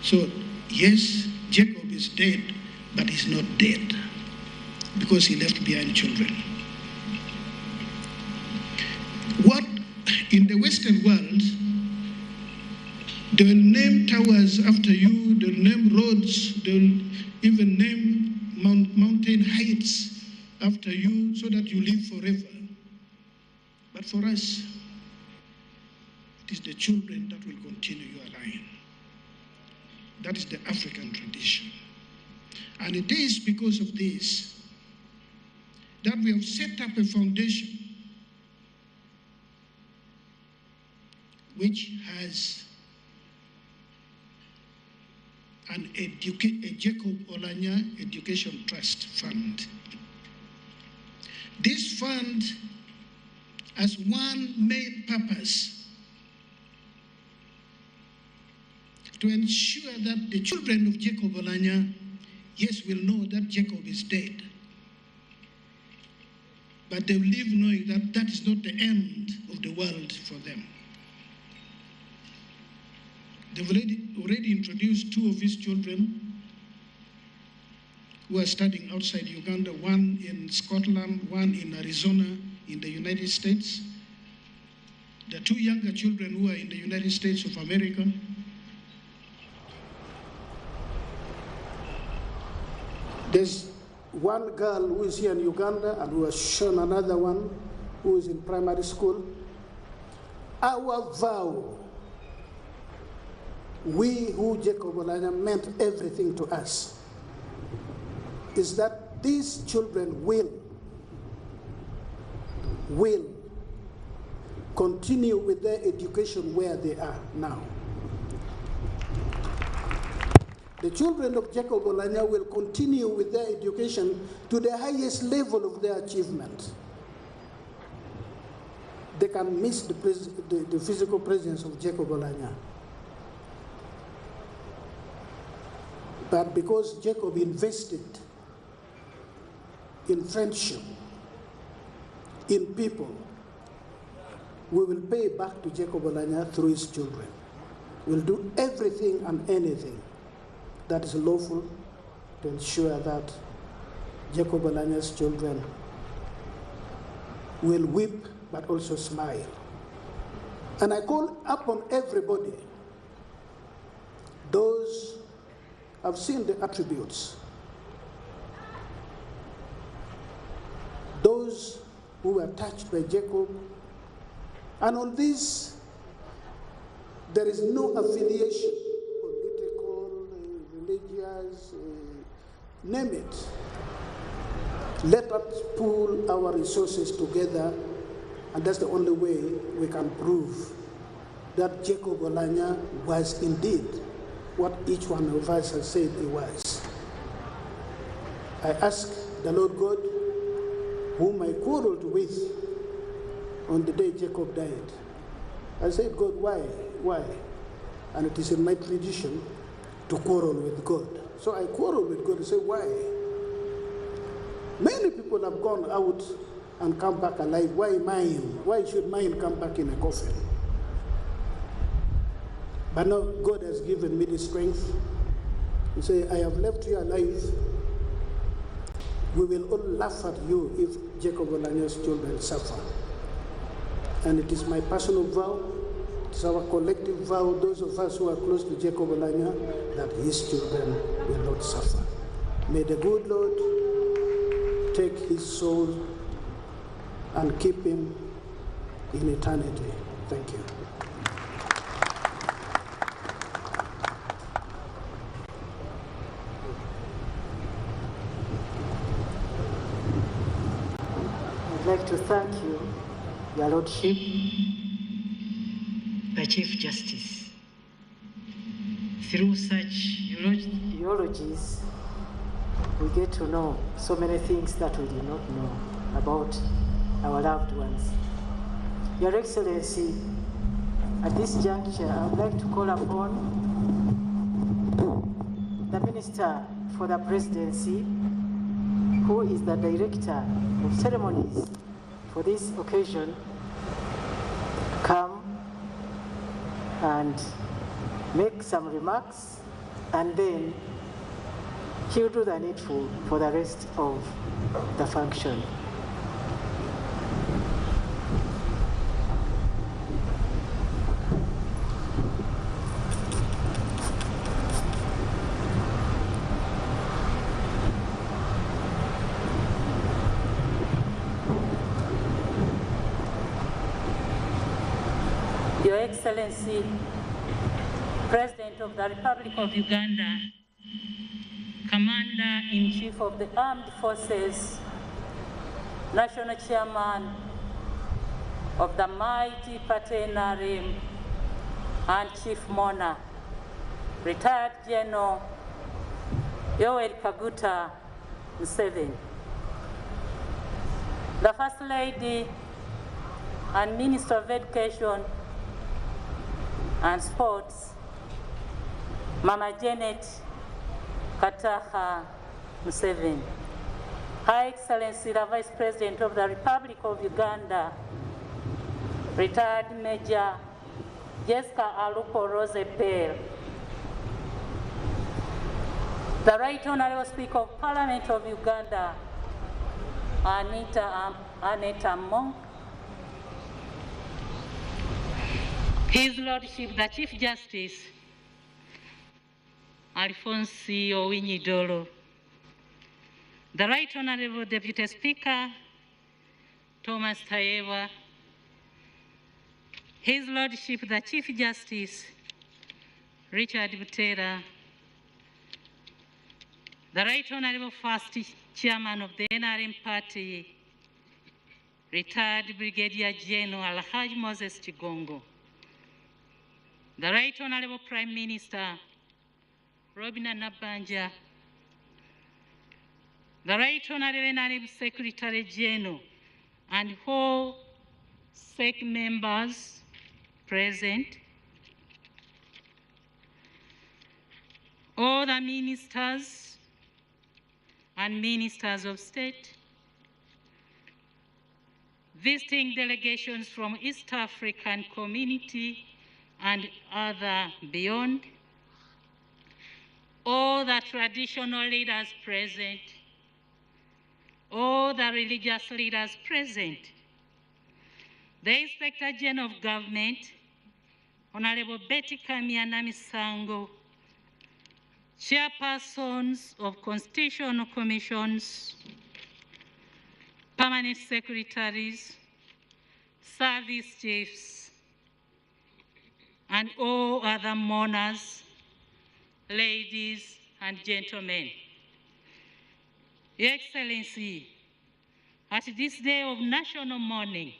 So, yes, Jacob is dead, but he's not dead because he left behind children. What in the Western world, they will name towers after you, they'll name roads, they'll even name mountain heights after you so that you live forever. But for us, it is the children that will continue your line. That is the African tradition. And it is because of this that we have set up a foundation which has a Jacob Oulanyah Education Trust Fund. This fund has one main purpose: to ensure that the children of Jacob Oulanyah, yes, will know that Jacob is dead, but they will live knowing that that is not the end of the world for them. They've already introduced 2 of his children who are studying outside Uganda, one in Scotland, one in Arizona in the United States. The 2 younger children who are in the United States of America. There's one girl who is here in Uganda and who has shown another one who is in primary school. Our vow, we who Jacob Oulanyah meant everything to us, is that these children will continue with their education where they are now. The children of Jacob Oulanyah will continue with their education to the highest level of their achievement. The can miss the physical presence of Jacob Oulanyah. But because Jacob invested in friendship, in people, we will pay back to Jacob Oulanyah through his children. We'll do everything and anything that is lawful to ensure that Jacob Oulanyah's children will weep but also smile. And I call upon everybody, those have seen the attributes, those who were touched by Jacob, and on this, there is no affiliation, political, religious, name it. Let us pool our resources together, and that's the only way we can prove that Jacob Oulanyah was indeed what each one of us has said he was. I ask the Lord God, whom I quarreled with on the day Jacob died. I said, God, why? Why? And it is in my tradition to quarrel with God. So I quarreled with God and said, why? Many people have gone out and come back alive. Why mine? Why should mine come back in a coffin? But now God has given me the strength to say, I have left you alive. We will all laugh at you if Jacob Oulanyah's children suffer. And it is my personal vow, it's our collective vow, those of us who are close to Jacob Oulanyah, that his children will not suffer. May the good Lord take his soul and keep him in eternity. Thank you. I'd like to thank you, Your Lordship, the Chief Justice. Through such eulogies, we get to know so many things that we did not know about our loved ones. Your Excellency, at this juncture, I would like to call upon the Minister for the Presidency, who is the Director of Ceremonies for this occasion, come and make some remarks, and then he'll do the needful for the rest of the function. Your Excellency, President of the Republic of Uganda, Commander-in-Chief of the Armed Forces, National Chairman of the mighty Party NRM, and Chief Mourner, Retired General Yoweri Kaguta Museveni, the First Lady and Minister of Education and Sports, Mama Janet Kataha Museveni, Her Excellency the Vice President of the Republic of Uganda, Retired Major Jessica Aluko Rose Pell, the Right Honorable Speaker of Parliament of Uganda, Anita Monk, His Lordship the Chief Justice, Alphonse Owiny-Dollo, the Right Honorable Deputy Speaker, Thomas Tayewa, His Lordship the Chief Justice, Richard Butera, the Right Honorable First Chairman of the NRM Party, Retired Brigadier General Alhaji Moses Chigongo, the Right Honorable Prime Minister, Robina Nabanja, the Right Honorable NRM Secretary General, and all SEC members present, all the ministers and ministers of state, visiting delegations from East African community and other beyond, all the traditional leaders present, all the religious leaders present, the Inspector General of Government, Honorable Betty Kamiana Misango, chairpersons of constitutional commissions, permanent secretaries, service chiefs, and all other mourners, ladies and gentlemen. Your Excellency, at this day of national mourning,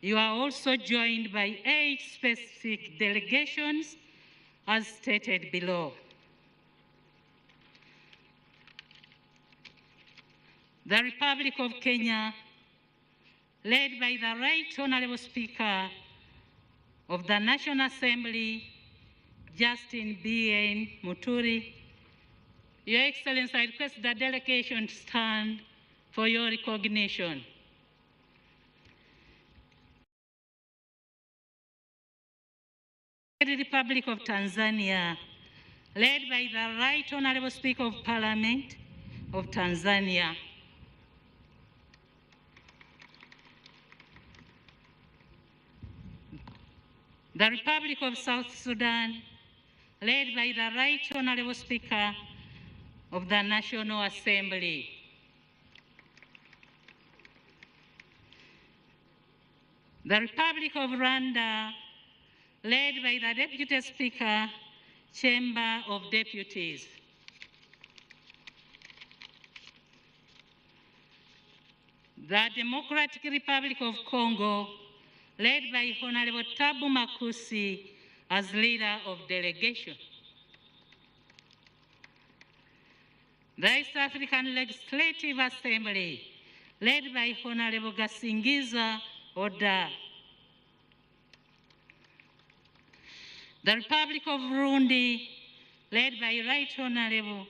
you are also joined by 8 specific delegations as stated below. The Republic of Kenya, led by the Right Honorable Speaker of the National Assembly, Justin B.N. Muturi. Your Excellency, I request the delegation to stand for your recognition. The Republic of Tanzania, led by the Right Honorable Speaker of Parliament of Tanzania. The Republic of South Sudan, led by the Right Honorable Speaker of the National Assembly. The Republic of Rwanda, led by the Deputy Speaker, Chamber of Deputies. The Democratic Republic of Congo, led by Honorable Tabu Makusi as leader of delegation. The East African Legislative Assembly, led by Honorable Gasingiza Oda. The Republic of Burundi, led by Right Honorable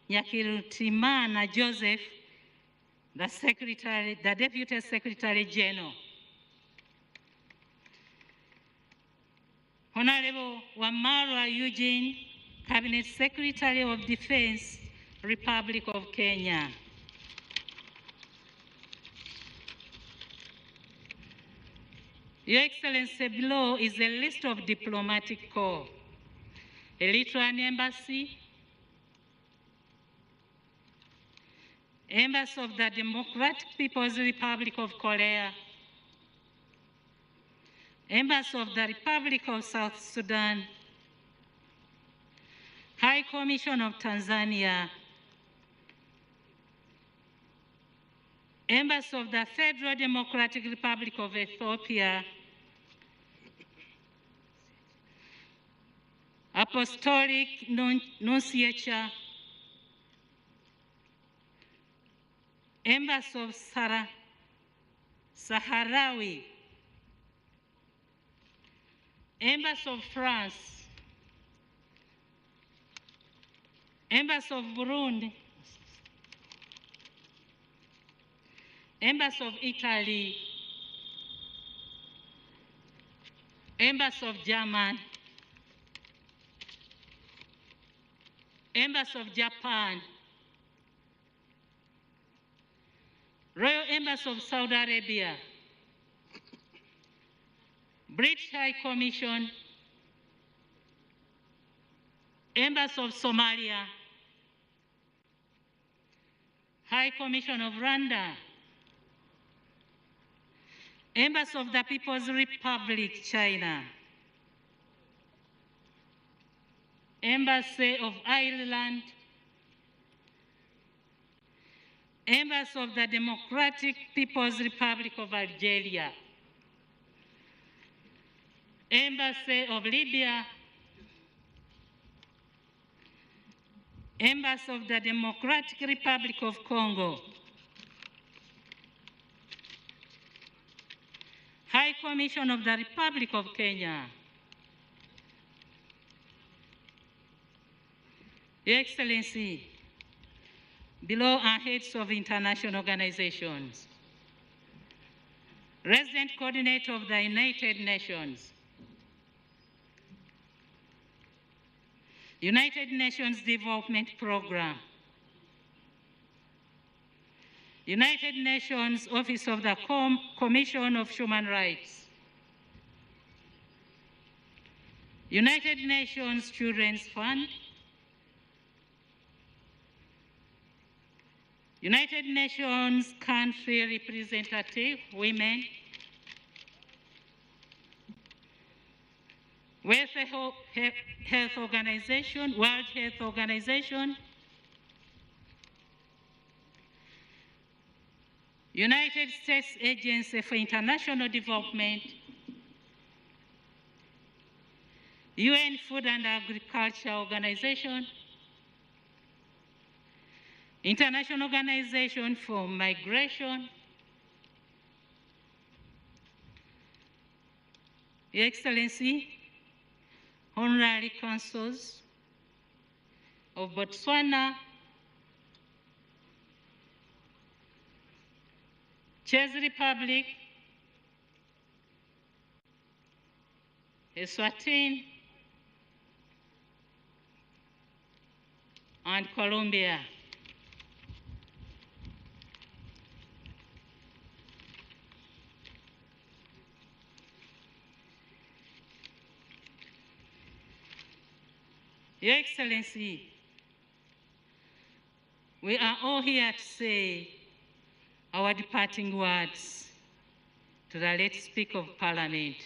Nyakirutimana Joseph, the Deputy Secretary General. Honorable Wamalwa Eugene, Cabinet Secretary of Defense, Republic of Kenya. Your Excellency, below is a list of diplomatic corps: Eritrean Embassy, Embassy of the Democratic People's Republic of Korea, Embassy of the Republic of South Sudan, High Commission of Tanzania, Embassy of the Federal Democratic Republic of Ethiopia, Apostolic Nunciature, Embassy of Sahrawi, Embassy of France, Embassy of Burundi, Embassy of Italy, Embassy of Germany, Embassy of Japan, Royal Embassy of Saudi Arabia, British High Commission, Embassy of Somalia, High Commission of Rwanda, Embassy of the People's Republic, China, Embassy of Ireland, Embassy of the Democratic People's Republic of Algeria, Embassy of Libya, Embassy of the Democratic Republic of Congo, High Commission of the Republic of Kenya, Your Excellency, below are heads of international organizations, Resident Coordinator of the United Nations, United Nations Development Program, United Nations Office of the Commission of Human Rights, United Nations Children's Fund, United Nations Country Representative Women, World Health Organization, World Health Organization, United States Agency for International Development, UN Food and Agriculture Organization, International Organization for Migration, Your Excellency, Honorary Consuls of Botswana, Czech Republic, Eswatini, and Colombia. Your Excellency, we are all here to say our departing words to the late Speaker of Parliament,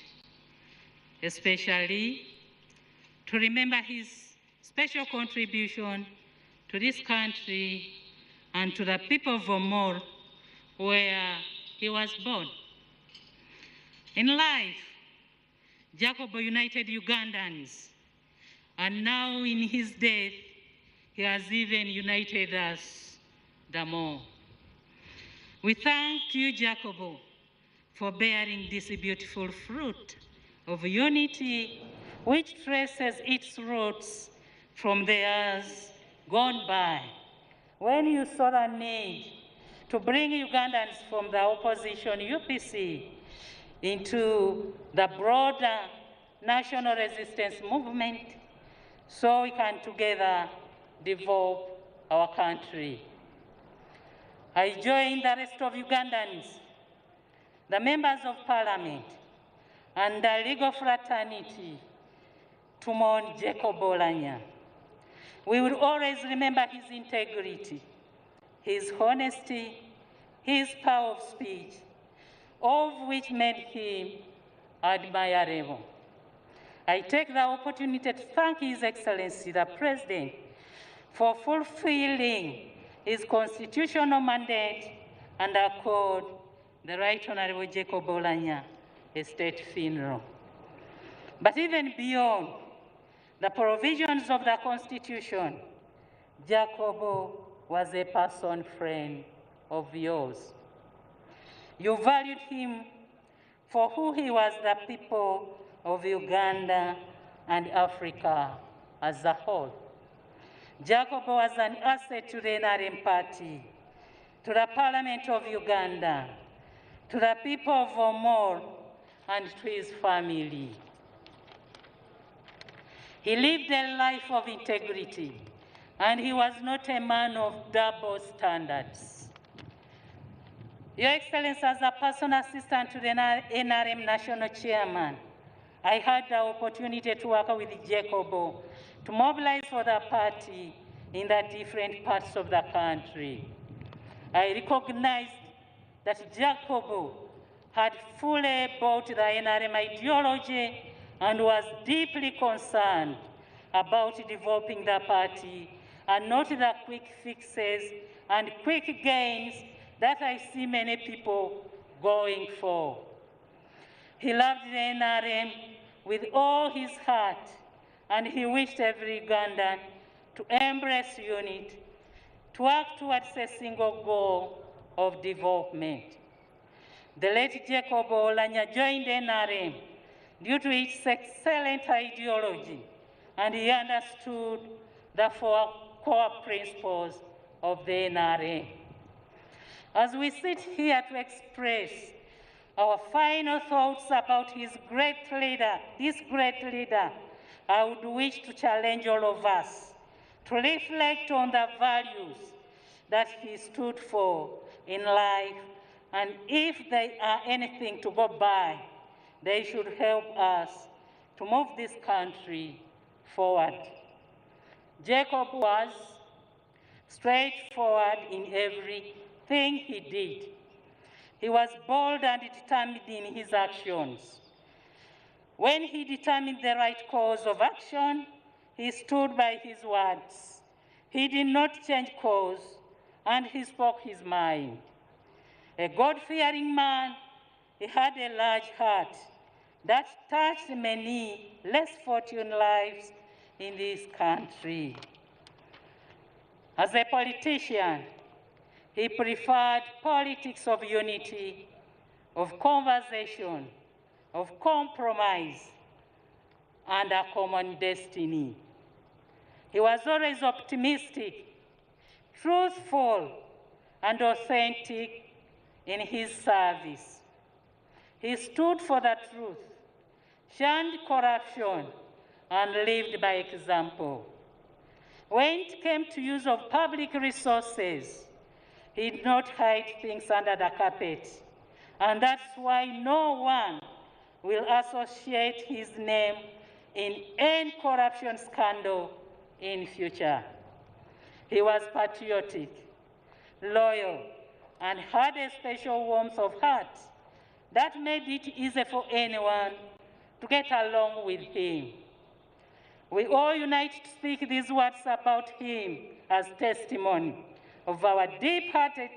especially to remember his special contribution to this country and to the people of Vermont, where he was born. In life, Jacobo united Ugandans, and now in his death, he has even united us the more. We thank you, Jacobo, for bearing this beautiful fruit of unity, which traces its roots from the years gone by, when you saw the need to bring Ugandans from the opposition UPC into the broader national resistance movement, so we can together develop our country. I join the rest of Ugandans, the members of Parliament, and the legal fraternity to mourn Jacob Oulanyah. We will always remember his integrity, his honesty, his power of speech, all of which made him admirable. I take the opportunity to thank His Excellency, the President, for fulfilling his constitutional mandate and accord the Right Honorable Jacob Oulanyah a state funeral. But even beyond the provisions of the Constitution, Jacobo was a person friend of yours. You valued him for who he was, the people of Uganda and Africa as a whole. Jacobo was an asset to the NRM party, to the Parliament of Uganda, to the people of Vermont, and to his family. He lived a life of integrity, and he was not a man of double standards. Your Excellency, as a personal assistant to the NRM National Chairman, I had the opportunity to work with Jacobo to mobilize for the party in the different parts of the country. I recognized that Jacobo had fully bought the NRM ideology and was deeply concerned about developing the party and not the quick fixes and quick gains that I see many people going for. He loved the NRM with all his heart, and he wished every Ugandan to embrace unity, to work towards a single goal of development. The late Jacob Oulanyah joined NRM due to its excellent ideology, and he understood the four core principles of the NRM. As we sit here to express our final thoughts about this great leader, I would wish to challenge all of us to reflect on the values that he stood for in life, and if they are anything to go by, they should help us to move this country forward. Jacob was straightforward in everything he did. He was bold and determined in his actions. When he determined the right course of action, he stood by his words. He did not change course, and he spoke his mind. A God-fearing man, he had a large heart that touched many less fortunate lives in this country. As a politician, he preferred politics of unity, of conversation, of compromise, and a common destiny. He was always optimistic, truthful, and authentic in his service. He stood for the truth, shunned corruption, and lived by example. When it came to use of public resources, he did not hide things under the carpet, and that's why no one will associate his name in any corruption scandal in future. He was patriotic, loyal, and had a special warmth of heart that made it easy for anyone to get along with him. We all unite to speak these words about him as testimony of our deep-hearted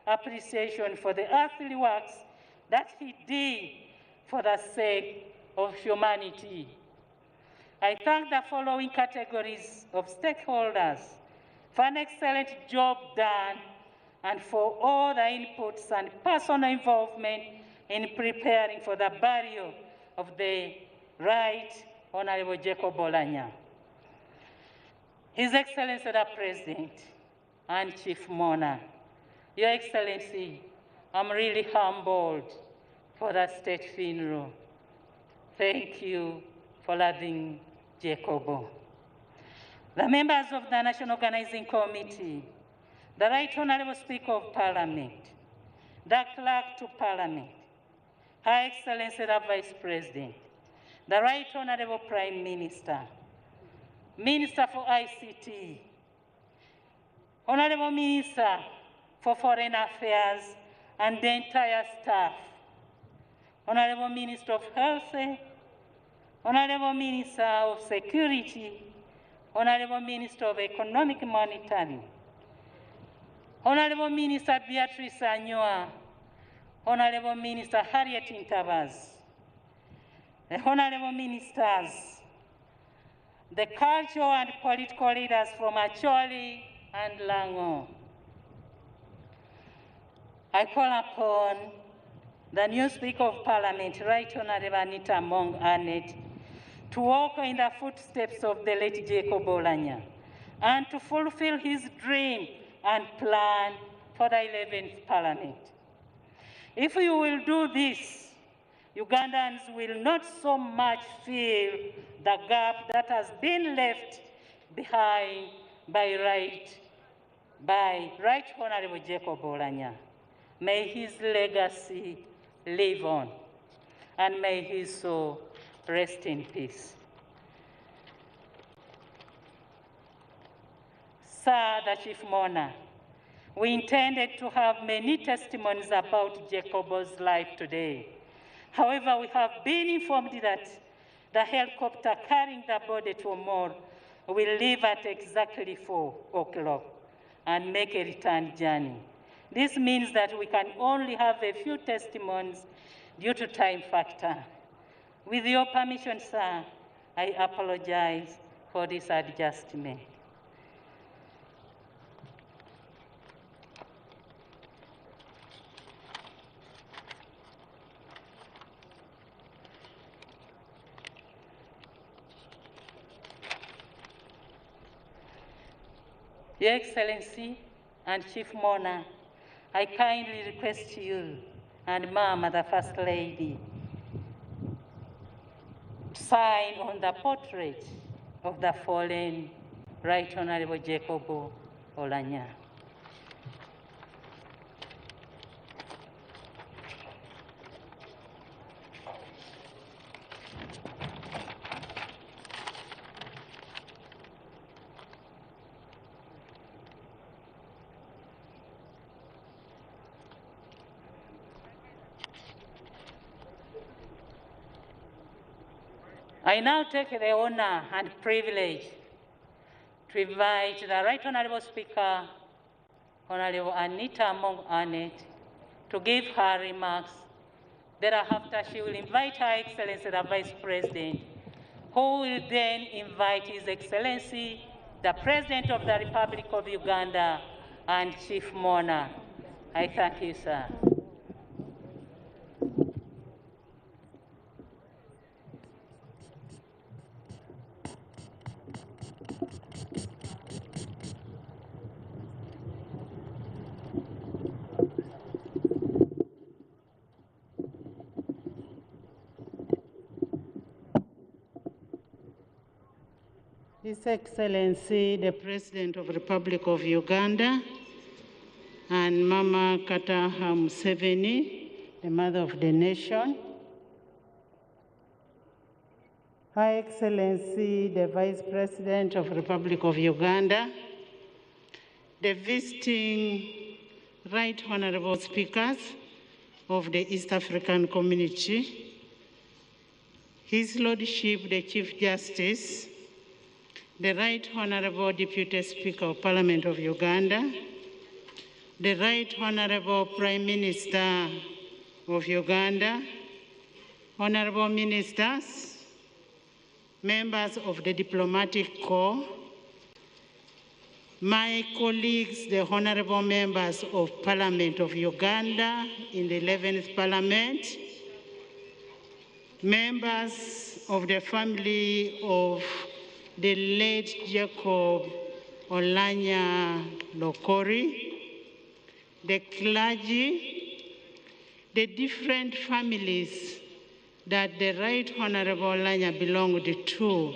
appreciation for the earthly works that he did for the sake of humanity. I thank the following categories of stakeholders for an excellent job done and for all the inputs and personal involvement in preparing for the burial of the Right Honorable Jacob Oulanyah. His Excellency the President and Chief Mourner, Your Excellency, I'm really humbled for the state funeral. Thank you for loving Jacob. The members of the National Organizing Committee, the Right Honorable Speaker of Parliament, the Clerk to Parliament, Her Excellency the Vice President, the Right Honorable Prime Minister, Minister for ICT, Honorable Minister for Foreign Affairs, and the entire staff, Honorable Minister of Health, Honorable Minister of Security, Honorable Minister of Economic Monitoring, Honorable Minister Beatrice Anyoa, Honorable Minister Harriet Intabaz, the Honorable Ministers, the cultural and political leaders from Acholi and Lango. I call upon the new Speaker of Parliament, Right Honorable Anita Mong Arnett, to walk in the footsteps of the late Jacob Oulanyah and to fulfill his dream and plan for the 11th Parliament. If you will do this, Ugandans will not so much feel the gap that has been left behind by Right Honorable Jacob Oulanyah. May his legacy live on, and may his soul rest in peace. Sir, the Chief Mourner, we intended to have many testimonies about Jacob's life today. However, we have been informed that the helicopter carrying the body to Mor will leave at exactly 4 o'clock and make a return journey. This means that we can only have a few testimonies due to time factor. With your permission, sir, I apologize for this adjustment. Your Excellency and Chief Mourner, I kindly request you and Mama, the First Lady, to sign on the portrait of the fallen Right Honorable Jacob Oulanyah. I now take the honor and privilege to invite the Right Honorable Speaker, Honorable Anita Among Arnett, to give her remarks. Thereafter, she will invite Her Excellency the Vice President, who will then invite His Excellency, the President of the Republic of Uganda, and Chief Mourner. I thank you, sir. His Excellency, the President of the Republic of Uganda, and Mama Kataha Museveni, the Mother of the Nation, Her Excellency, the Vice President of the Republic of Uganda, the visiting Right Honorable Speakers of the East African Community, His Lordship, the Chief Justice, the Right Honorable Deputy Speaker of Parliament of Uganda, the Right Honorable Prime Minister of Uganda, Honorable Ministers, members of the Diplomatic Corps, my colleagues, the Honorable Members of Parliament of Uganda in the 11th Parliament, members of the family of the late Jacob Oulanyah Lokori, the clergy, the different families that the Right Honorable Oulanyah belonged to,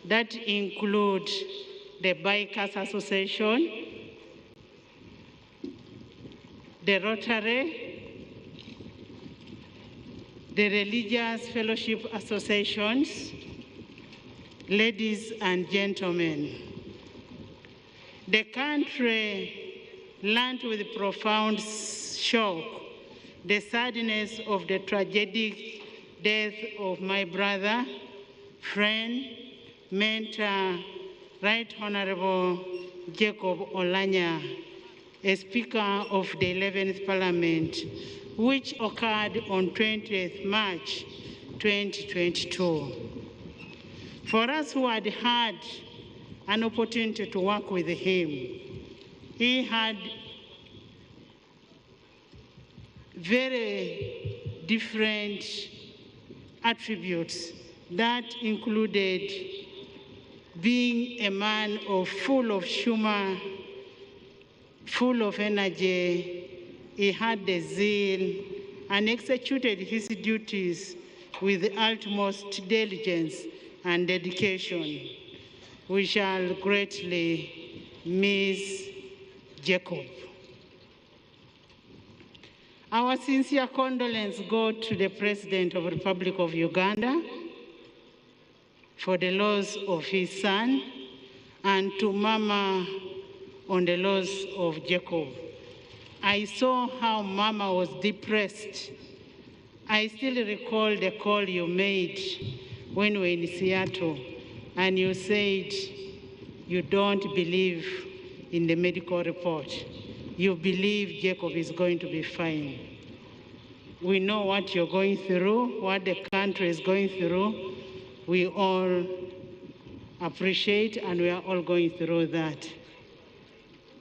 that include the Bikers Association, the Rotary, the Religious Fellowship Associations, ladies and gentlemen. The country learned with profound shock the sadness of the tragic death of my brother, friend, mentor, Right Honorable Jacob Oulanyah, a Speaker of the 11th Parliament, which occurred on 20th March 2022. For us who had had an opportunity to work with him, he had very different attributes that included being a man full of humor, full of energy. He had the zeal and executed his duties with the utmost diligence and dedication. We shall greatly miss Jacob. Our sincere condolences go to the President of the Republic of Uganda for the loss of his son, and to Mama on the loss of Jacob. I saw how Mama was depressed. I still recall the call you made when we were in Seattle, and you said you don't believe in the medical report. You believe Jacob is going to be fine. We know what you're going through, what the country is going through. We all appreciate, and we are all going through that.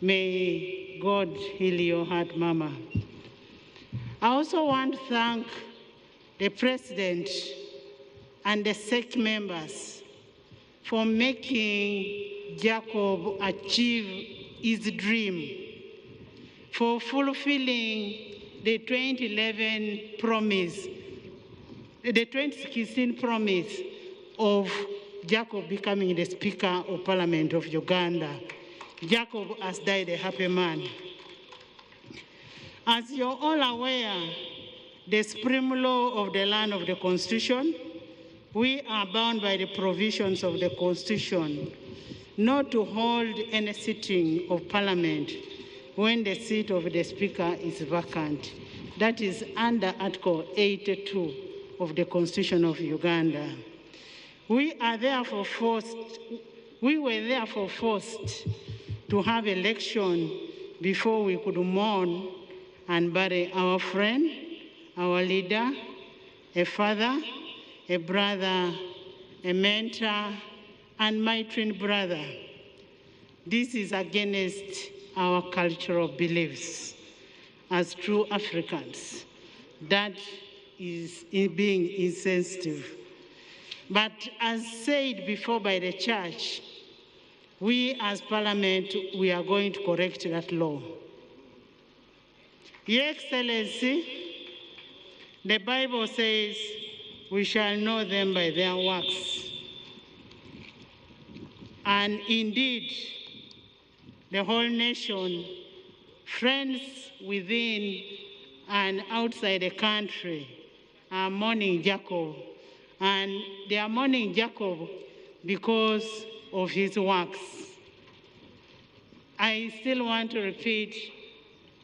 May God heal your heart, Mama. I also want to thank the President and the SEC members for making Jacob achieve his dream for fulfilling the 2011 promise, the 2016 promise of Jacob becoming the Speaker of Parliament of Uganda. Jacob has died a happy man. As you're all aware, the supreme law of the land of the Constitution, we are bound by the provisions of the Constitution not to hold any sitting of Parliament when the seat of the Speaker is vacant. That is under Article 82 of the Constitution of Uganda. We were therefore forced to have election before we could mourn and bury our friend, our leader, a father, a brother, a mentor, and my twin brother. This is against our cultural beliefs as true Africans. That is being insensitive. But as said before by the church, we as Parliament, we are going to correct that law. Your Excellency, the Bible says, we shall know them by their works. And indeed, the whole nation, friends within and outside the country, are mourning Jacob. And they are mourning Jacob because of his works. I still want to repeat,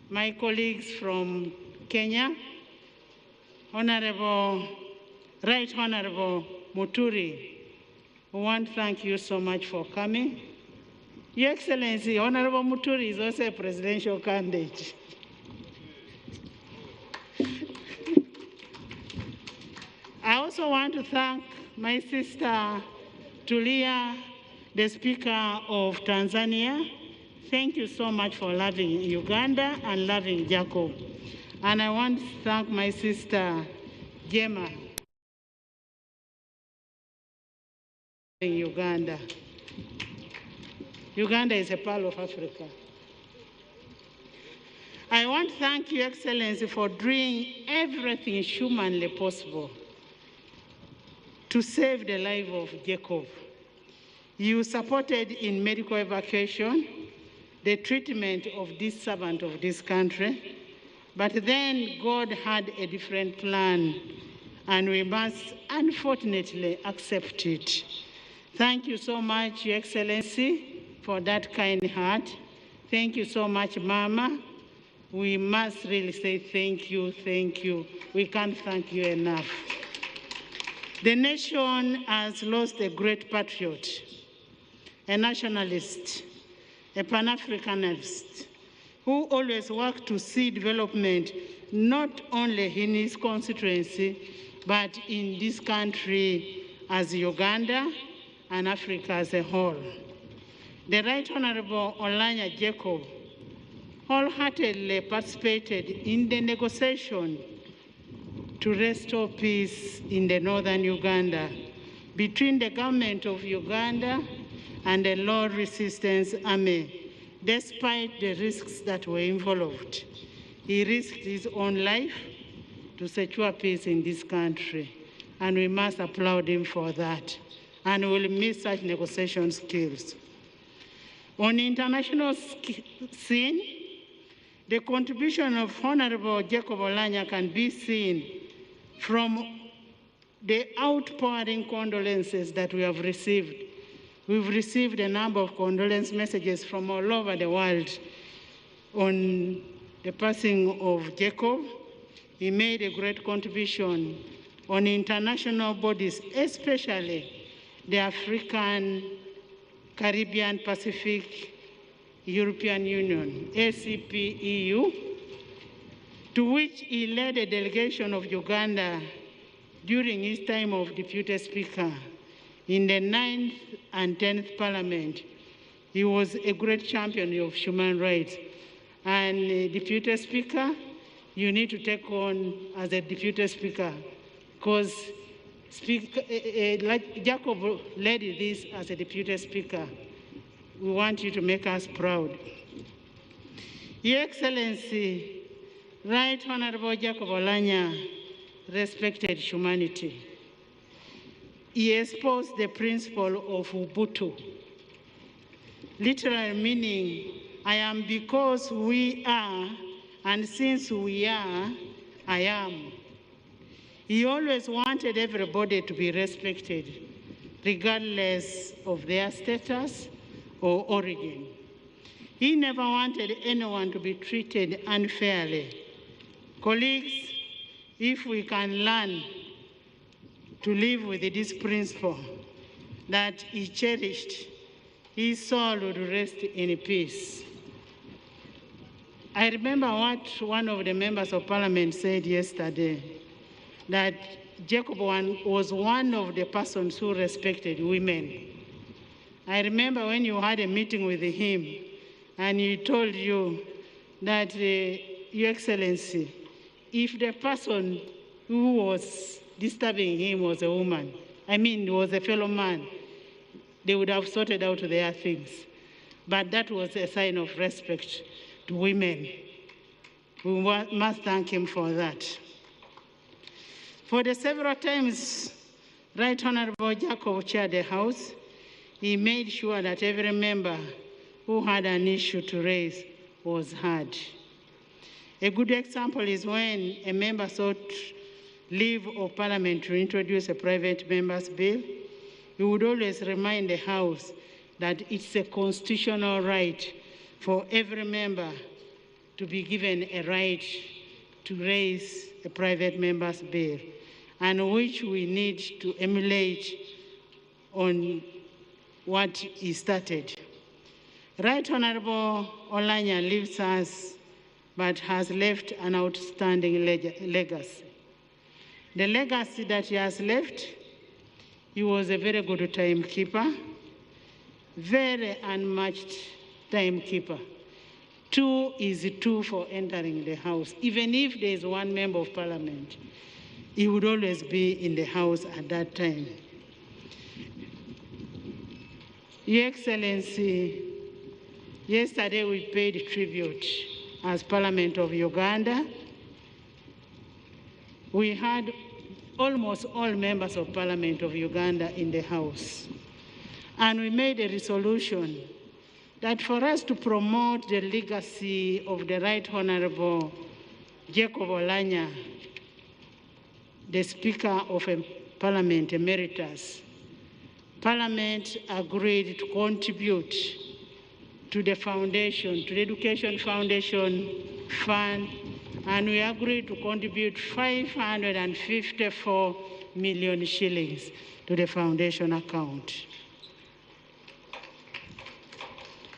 my colleagues from Kenya, Right Honorable Muturi, we want to thank you so much for coming. Your Excellency, Honorable Muturi is also a presidential candidate. I also want to thank my sister Tulia, the Speaker of Tanzania. Thank you so much for loving Uganda and loving Jacob. And I want to thank my sister Gemma in Uganda. Uganda is a pearl of Africa. I want to thank Your Excellency for doing everything humanly possible to save the life of Jacob. You supported in medical evacuation the treatment of this servant of this country, but then God had a different plan, and we must unfortunately accept it. Thank you so much, Your Excellency, for that kind heart. Thank you so much, Mama. We must really say thank you, thank you. We can't thank you enough. The nation has lost a great patriot, a nationalist, a Pan-Africanist, who always worked to see development not only in his constituency, but in this country as Uganda and Africa as a whole. The Right Honorable Oulanyah Jacob wholeheartedly participated in the negotiation to restore peace in the northern Uganda between the government of Uganda and the Lord Resistance Army, despite the risks that were involved. He risked his own life to secure peace in this country, and we must applaud him for that, and we'll miss such negotiation skills. On the international scene, the contribution of Honorable Jacob Oulanyah can be seen from the outpouring condolences that we have received. We've received a number of condolence messages from all over the world on the passing of Jacob. He made a great contribution on international bodies, especially the African, Caribbean, Pacific, European Union, ACP-EU, to which he led a delegation of Uganda during his time of Deputy Speaker in the 9th and 10th Parliament. He was a great champion of human rights. And Deputy Speaker, you need to take on as a Deputy Speaker, because Jacob led this as a Deputy Speaker. we want you to make us proud. Your Excellency, Right Honorable Jacob Oulanyah respected humanity. He espoused the principle of Ubuntu, literal meaning, I am because we are, and since we are, I am. He always wanted everybody to be respected, regardless of their status or origin. He never wanted anyone to be treated unfairly. Colleagues, if we can learn to live with this principle that he cherished, his soul would rest in peace. I remember what one of the members of parliament said yesterday, that Jacob was one of the persons who respected women. I remember when you had a meeting with him and he told you that, Your Excellency, if the person who was disturbing him was a woman, was a fellow man, they would have sorted out their things. But that was a sign of respect to women. We must thank him for that. For the several times Right Honorable Jacob chaired the House, he made sure that every member who had an issue to raise was heard. A good example is when a member sought leave of Parliament to introduce a private member's bill. He would always remind the House that it's a constitutional right for every member to be given a right to raise a private member's bill, and which we need to emulate on what he started. Right Honorable Oulanyah leaves us, but has left an outstanding legacy. The legacy that he has left, he was a very good timekeeper, very unmatched timekeeper. 2 is 2 for entering the House. Even if there is one member of Parliament, he would always be in the House at that time. Your Excellency, yesterday we paid tribute as Parliament of Uganda. We had almost all members of Parliament of Uganda in the House. And we made a resolution that for us to promote the legacy of the Right Honorable Jacob Oulanyah, the Speaker of Parliament Emeritus, Parliament agreed to contribute to the foundation, to the Education Foundation Fund, and we agreed to contribute 554 million shillings to the foundation account,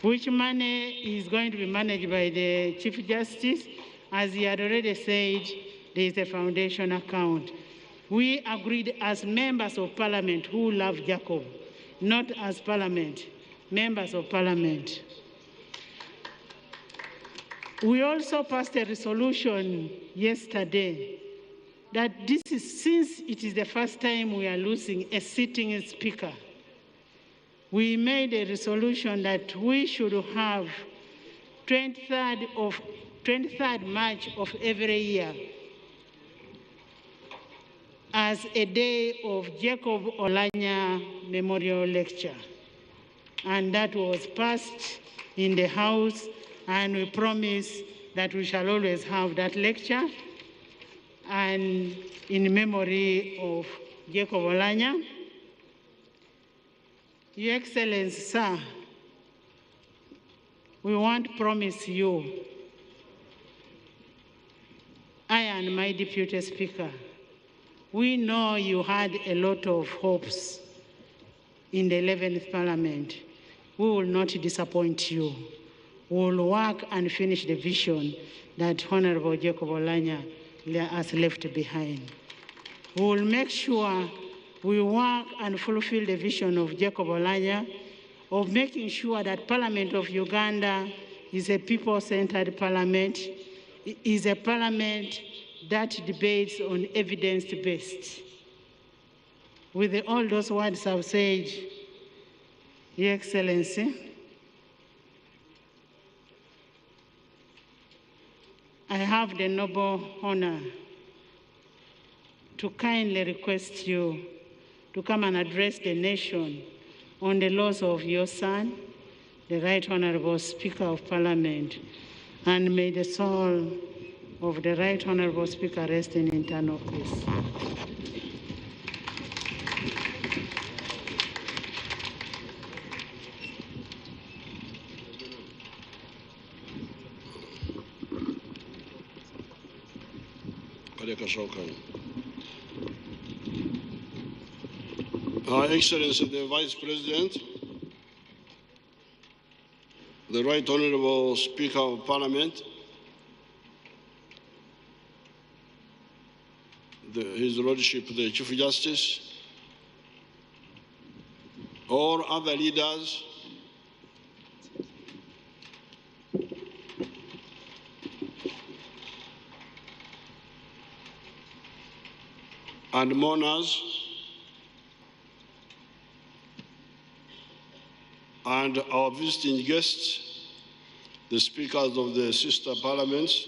which money is going to be managed by the Chief Justice. As he had already said, there is a foundation account. We agreed as members of Parliament who love Jacob, not as Parliament, members of Parliament. We also passed a resolution yesterday that since it is the first time we are losing a sitting speaker, we made a resolution that we should have 23rd March of every year as a day of Jacob Oulanyah Memorial Lecture. And that was passed in the House, and we promise that we shall always have that lecture and in memory of Jacob Oulanyah. Your Excellency, sir, we want to promise you, I and my Deputy Speaker, we know you had a lot of hopes in the 11th Parliament. We will not disappoint you. We will work and finish the vision that Honorable Jacob Oulanyah has left behind. We will make sure we work and fulfill the vision of Jacob Oulanyah of making sure that Parliament of Uganda is a people-centered parliament, is a parliament that debates on evidence-based. With all those words I've said, Your Excellency, have the noble honor to kindly request you to come and address the nation on the loss of your son, the Right Honorable Speaker of Parliament, and may the soul of the Right Honorable Speaker rest in eternal peace. Excellency the Vice President, the Right Honorable Speaker of Parliament, His Lordship the Chief Justice, all other leaders, and mourners, and our visiting guests, the speakers of the sister parliaments,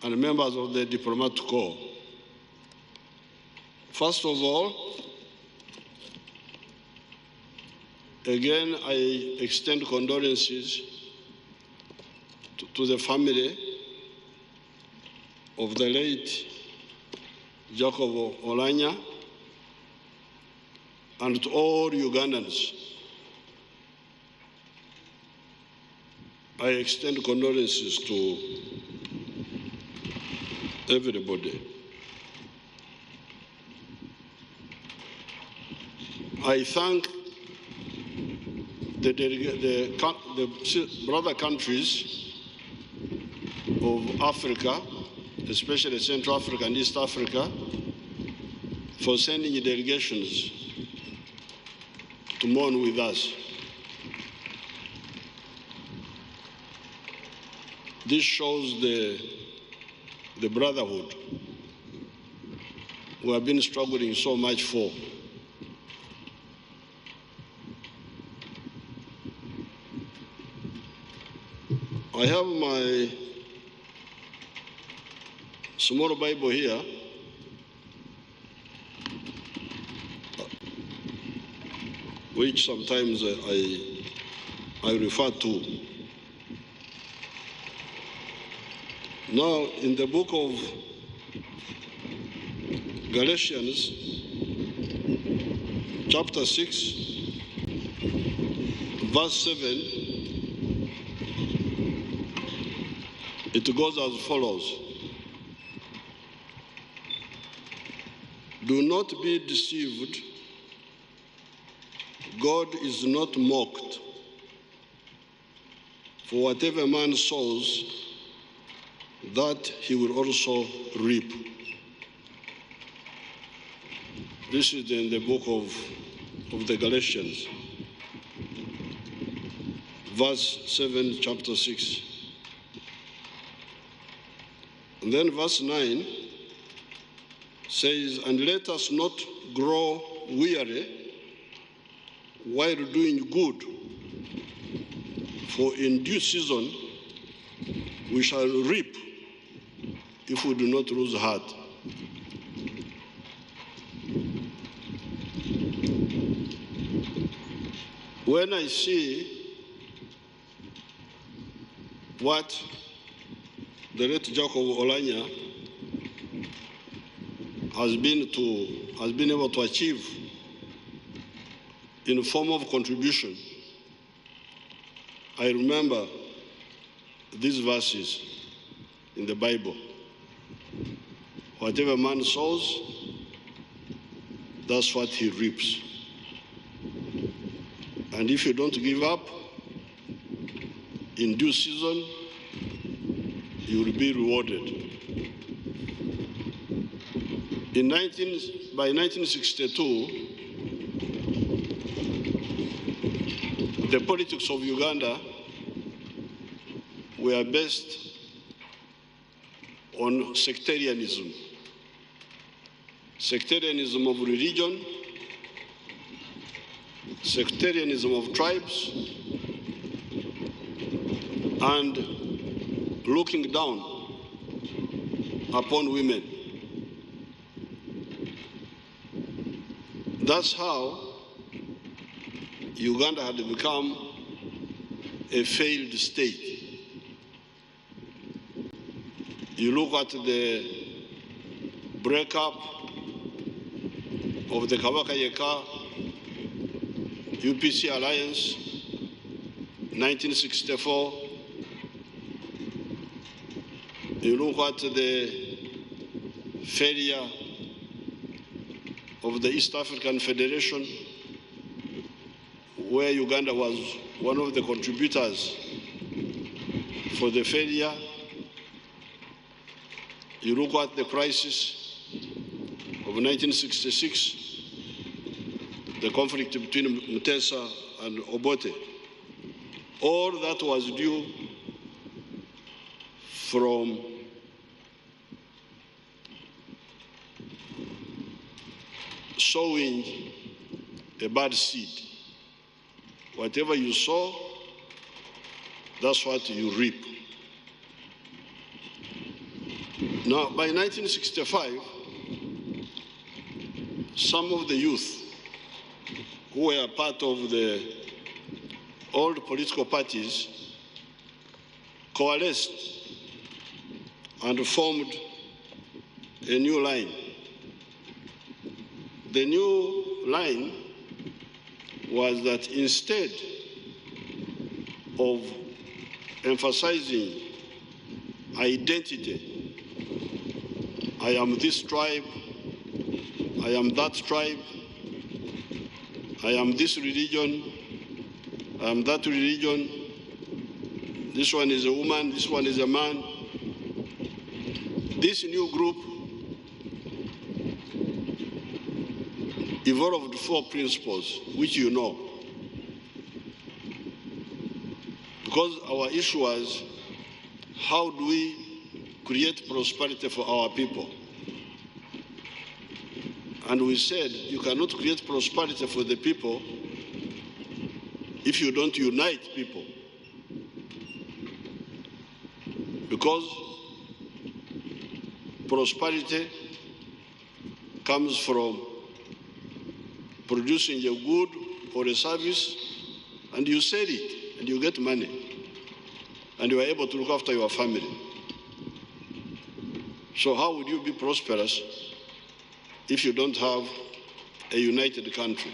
and members of the diplomatic corps. First of all, again, I extend condolences to the family of the late Jacob Oulanyah and to all Ugandans. I extend condolences to everybody. I thank the brother countries of Africa, especially Central Africa and East Africa, for sending delegations to mourn with us. This shows the brotherhood we have been struggling so much for. I have my small Bible here, which sometimes I refer to. Now, in the book of Galatians, chapter 6, verse 7, it goes as follows. Do not be deceived. God is not mocked. For whatever man sows, that he will also reap. This is in the book of the Galatians, verse 7, chapter 6. And then verse 9 says, and let us not grow weary while doing good, for in due season we shall reap if we do not lose heart. When I see what the late Jacob Oulanyah has been able to achieve in the form of contribution, I remember these verses in the Bible. Whatever man sows, that's what he reaps. And if you don't give up, in due season, you will be rewarded. By 1962, the politics of Uganda were based on sectarianism. Sectarianism of religion, sectarianism of tribes, and looking down upon women. That's how Uganda had become a failed state. You look at the breakup of the Kabaka-Yeka UPC alliance, 1964. You look at the failure of the East African Federation, where Uganda was one of the contributors for the failure. You look at the crisis of 1966, the conflict between Mutesa and Obote. All that was due from sowing a bad seed. Whatever you sow, that's what you reap. Now, by 1965, some of the youth who were part of the old political parties coalesced and formed a new line. The new line was that instead of emphasizing identity, I am this tribe, I am that tribe, I am this religion, I am that religion, this one is a woman, this one is a man. This new group evolved 4 principles, which you know. Because our issue was, how do we create prosperity for our people? And we said, you cannot create prosperity for the people if you don't unite people. Because prosperity comes from producing a good or a service, and you sell it, and you get money, and you are able to look after your family. So how would you be prosperous if you don't have a united country?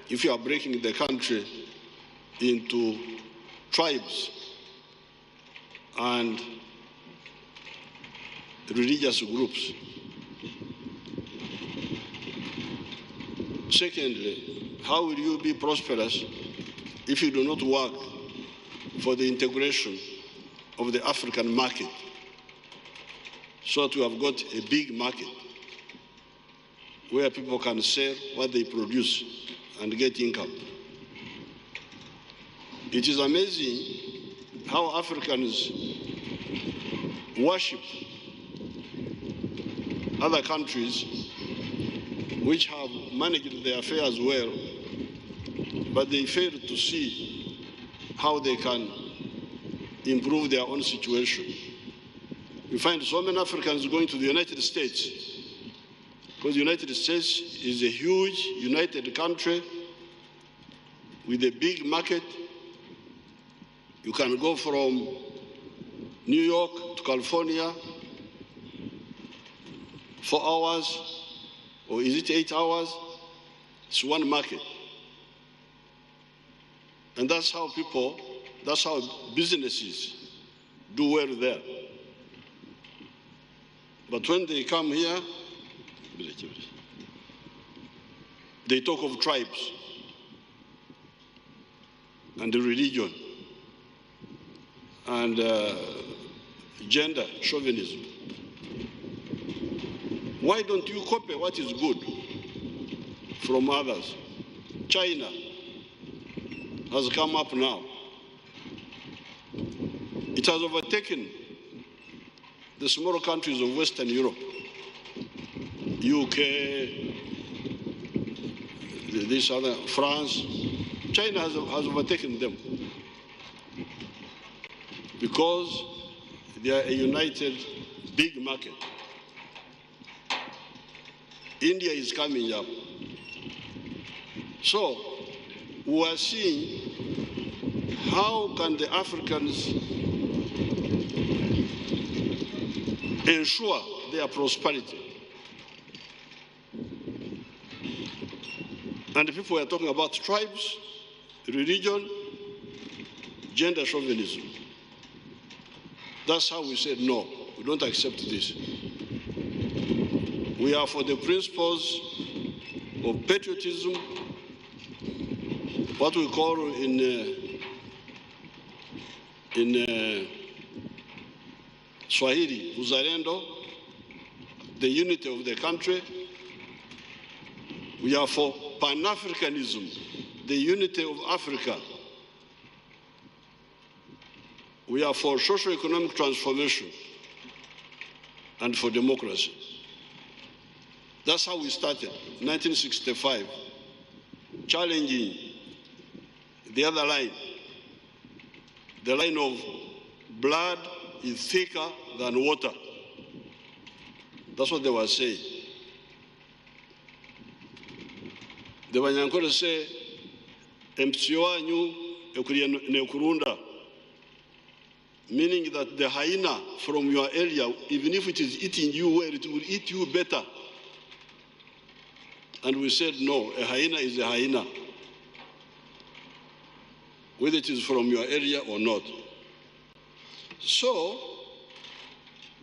If you are breaking the country into tribes and religious groups. Secondly, how will you be prosperous if you do not work for the integration of the African market, so that we have got a big market where people can sell what they produce and get income? It is amazing how Africans worship other countries which have managed their affairs well, but they fail to see how they can improve their own situation. We find so many Africans going to the United States, because the United States is a huge, united country with a big market. You can go from New York to California 4 hours, or is it 8 hours? It's one market. And that's how businesses do well there. But when they come here, they talk of tribes and religion and gender chauvinism. Why don't you copy what is good from others? China has come up now. It has overtaken the smaller countries of Western Europe, UK, this other, France. China has overtaken them. because they are a united big market. India is coming up. So we are seeing how can the Africans ensure their prosperity. And people were talking about tribes, religion, gender chauvinism. That's how we said, no, we don't accept this. We are for the principles of patriotism, what we call in Swahili, uzalendo, the unity of the country. We are for Pan-Africanism, the unity of Africa. We are for socio-economic transformation and for democracy. That's how we started, 1965, challenging the other line, the line of blood is thicker than water. That's what they were saying. The Banyankole say, Mtsiwanyu Nekurunda, meaning that the hyena from your area, even if it is eating you well, it will eat you better. And we said, no, a hyena is a hyena, whether it is from your area or not. So,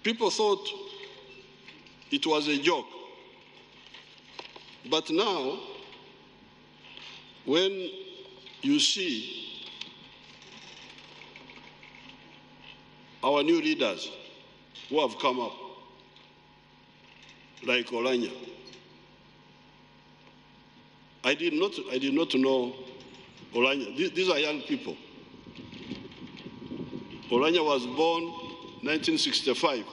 people thought it was a joke. But now, when you see our new leaders who have come up, like Oulanyah, I did not know Oulanyah. These are young people. Oulanyah was born 1965.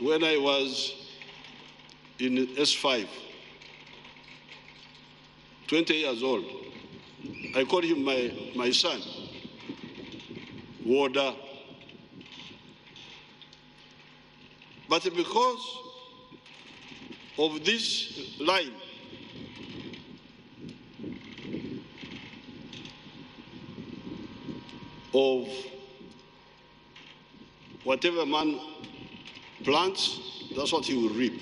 When I was in S5, 20 years old, I called him my son, Warder. But because of this line, of whatever man plants, that's what he will reap.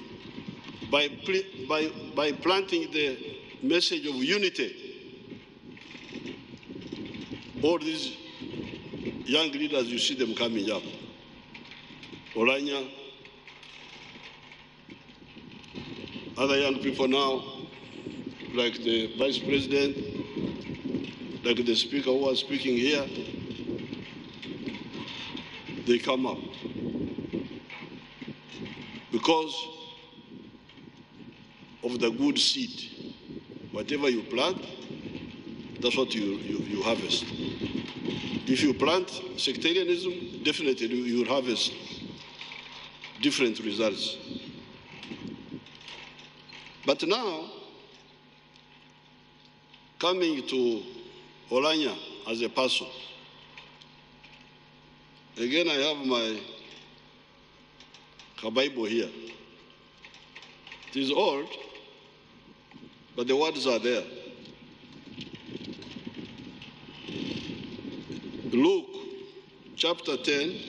By planting the message of unity, all these young leaders, you see them coming up. Oulanyah, other young people now, like the Vice President, like the Speaker who was speaking here, they come up. Because of the good seed. Whatever you plant, that's what you harvest. If you plant sectarianism, definitely you will harvest different results. But now, coming to Oulanyah as a person, again I have my Bible here. It is old, but the words are there. Luke chapter 10,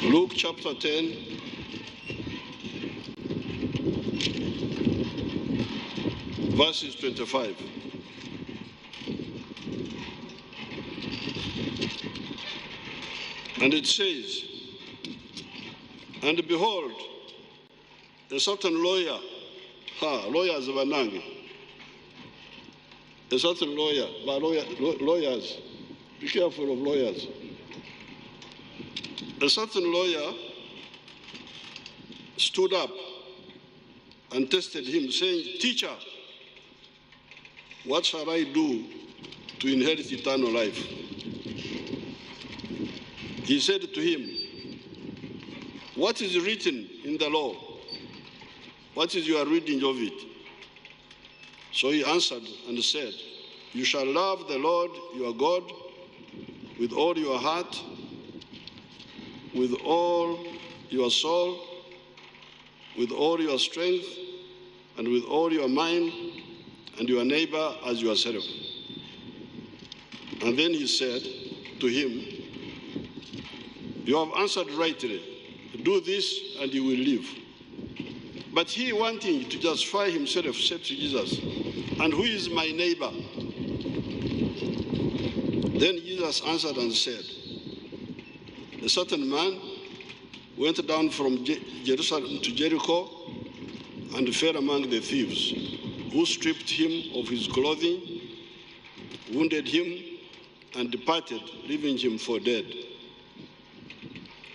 Luke chapter 10, verses 25. And it says, and behold, a certain lawyer, lawyers of Anangi, a certain lawyer, but lawyers, be careful of lawyers. A certain lawyer stood up and tested him, saying, Teacher, what shall I do to inherit eternal life? He said to him, "What is written in the law? What is your reading of it?" So he answered and said, "You shall love the Lord your God with all your heart, with all your soul, with all your strength, and with all your mind, and your neighbor as yourself." And then he said to him, "You have answered rightly. Do this and you will live." But he, wanting to justify himself, said to Jesus, "And who is my neighbor?" Then Jesus answered and said, "A certain man went down from Jerusalem to Jericho and fell among the thieves, who stripped him of his clothing, wounded him, and departed, leaving him for dead.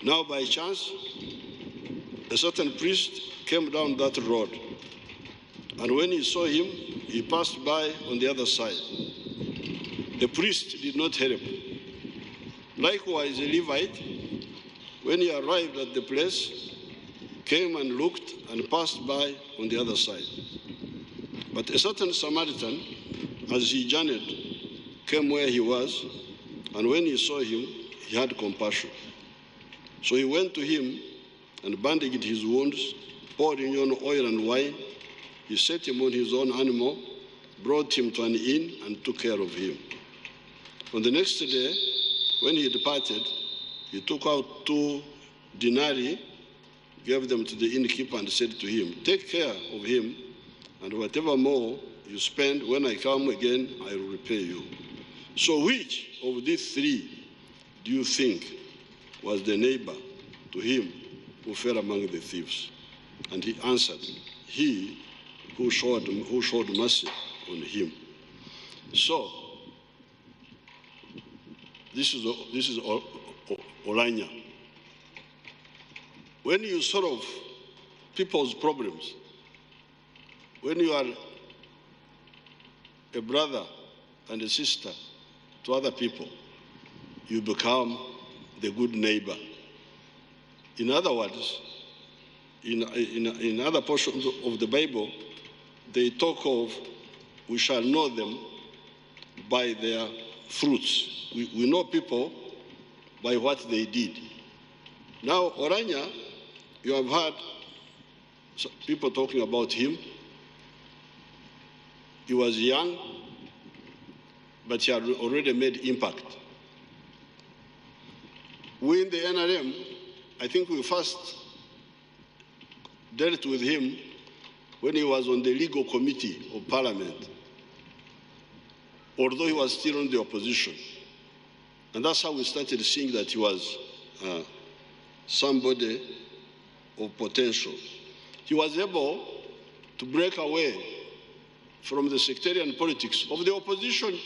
Now by chance, a certain priest came down that road, and when he saw him, he passed by on the other side. The priest did not help. Likewise, a Levite, when he arrived at the place, came and looked and passed by on the other side. But a certain Samaritan, as he journeyed, came where he was, and when he saw him, he had compassion. So he went to him and bandaged his wounds, poured in on oil and wine. He set him on his own animal, brought him to an inn, and took care of him. On the next day, when he departed, he took out 2 denarii, gave them to the innkeeper, and said to him, "Take care of him, and whatever more you spend, when I come again, I will repay you." So which of these 3 do you think was the neighbor to him who fell among the thieves? And he answered, "He who showed mercy on him." So this is Oulanyah. When you solve people's problems, when you are a brother and a sister to other people, you become the good neighbor. In other words, in other portions of the Bible, they talk of, we shall know them by their fruits. We know people by what they did. Now, Oulanyah, you have heard people talking about him. He was young, but he had already made impact. We in the NRM, I think we first dealt with him when he was on the legal committee of Parliament, although he was still in the opposition. And that's how we started seeing that he was somebody of potential. He was able to break away from the sectarian politics of the opposition,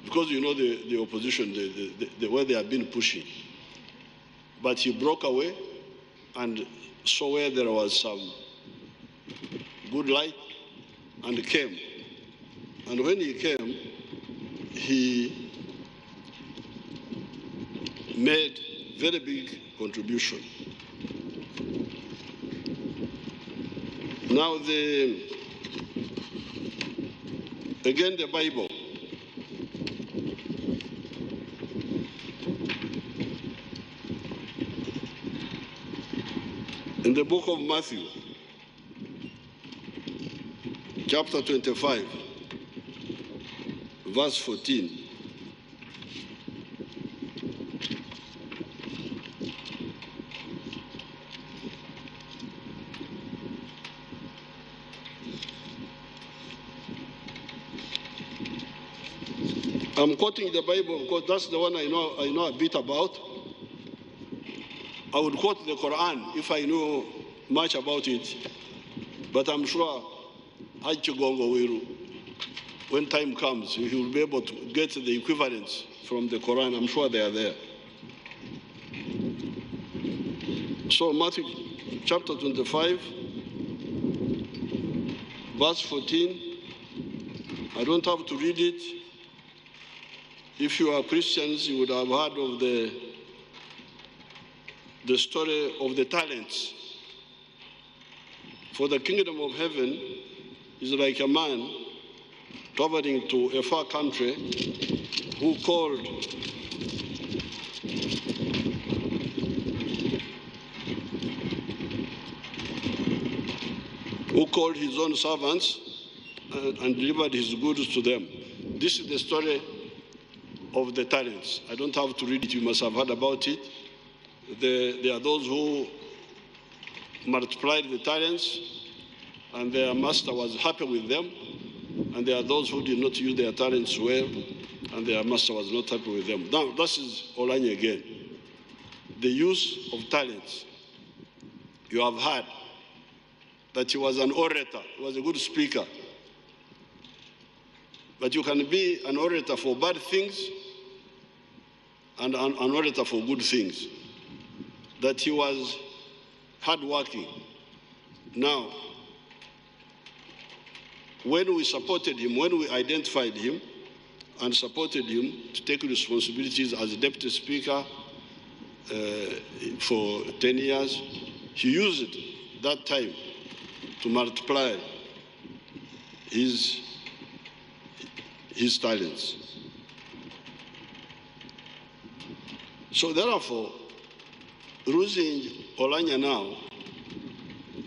because you know the opposition, the way they have been pushing. But he broke away and saw where there was some good light and came. And when he came, he made very big contribution. Now again the Bible. In the book of Matthew, chapter 25, verse 14. I'm quoting the Bible because that's the one I know a bit about. I would quote the Quran if I knew much about it, but I'm sure Aichigongo will, when time comes, he will be able to get the equivalents from the Quran. I'm sure they are there. So Matthew chapter 25, verse 14. I don't have to read it. If you are Christians, you would have heard of the story of the talents. For the kingdom of heaven is like a man traveling to a far country who called his own servants and delivered his goods to them. This is the story of the talents. I don't have to read it, you must have heard about it. There are those who multiplied the talents and their master was happy with them, and there are those who did not use their talents well and their master was not happy with them. Now, this is Oulanyah again. The use of talents. You have heard that he was an orator, he was a good speaker. But you can be an orator for bad things and an orator for good things. That he was hardworking. Now, when we supported him, when we identified him and supported him to take responsibilities as a deputy speaker for 10 years, he used that time to multiply his talents. So therefore, losing Oulanyah now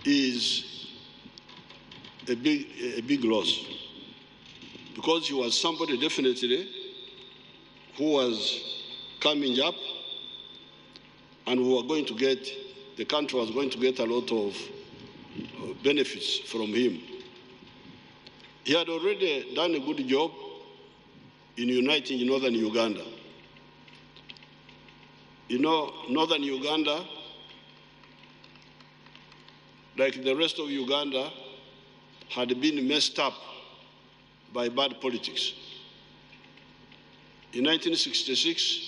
is a big loss, because he was somebody definitely who was coming up, and we were going to get, the country was going to get a lot of benefits from him. He had already done a good job in uniting northern Uganda. You know, northern Uganda, like the rest of Uganda, had been messed up by bad politics. In 1966,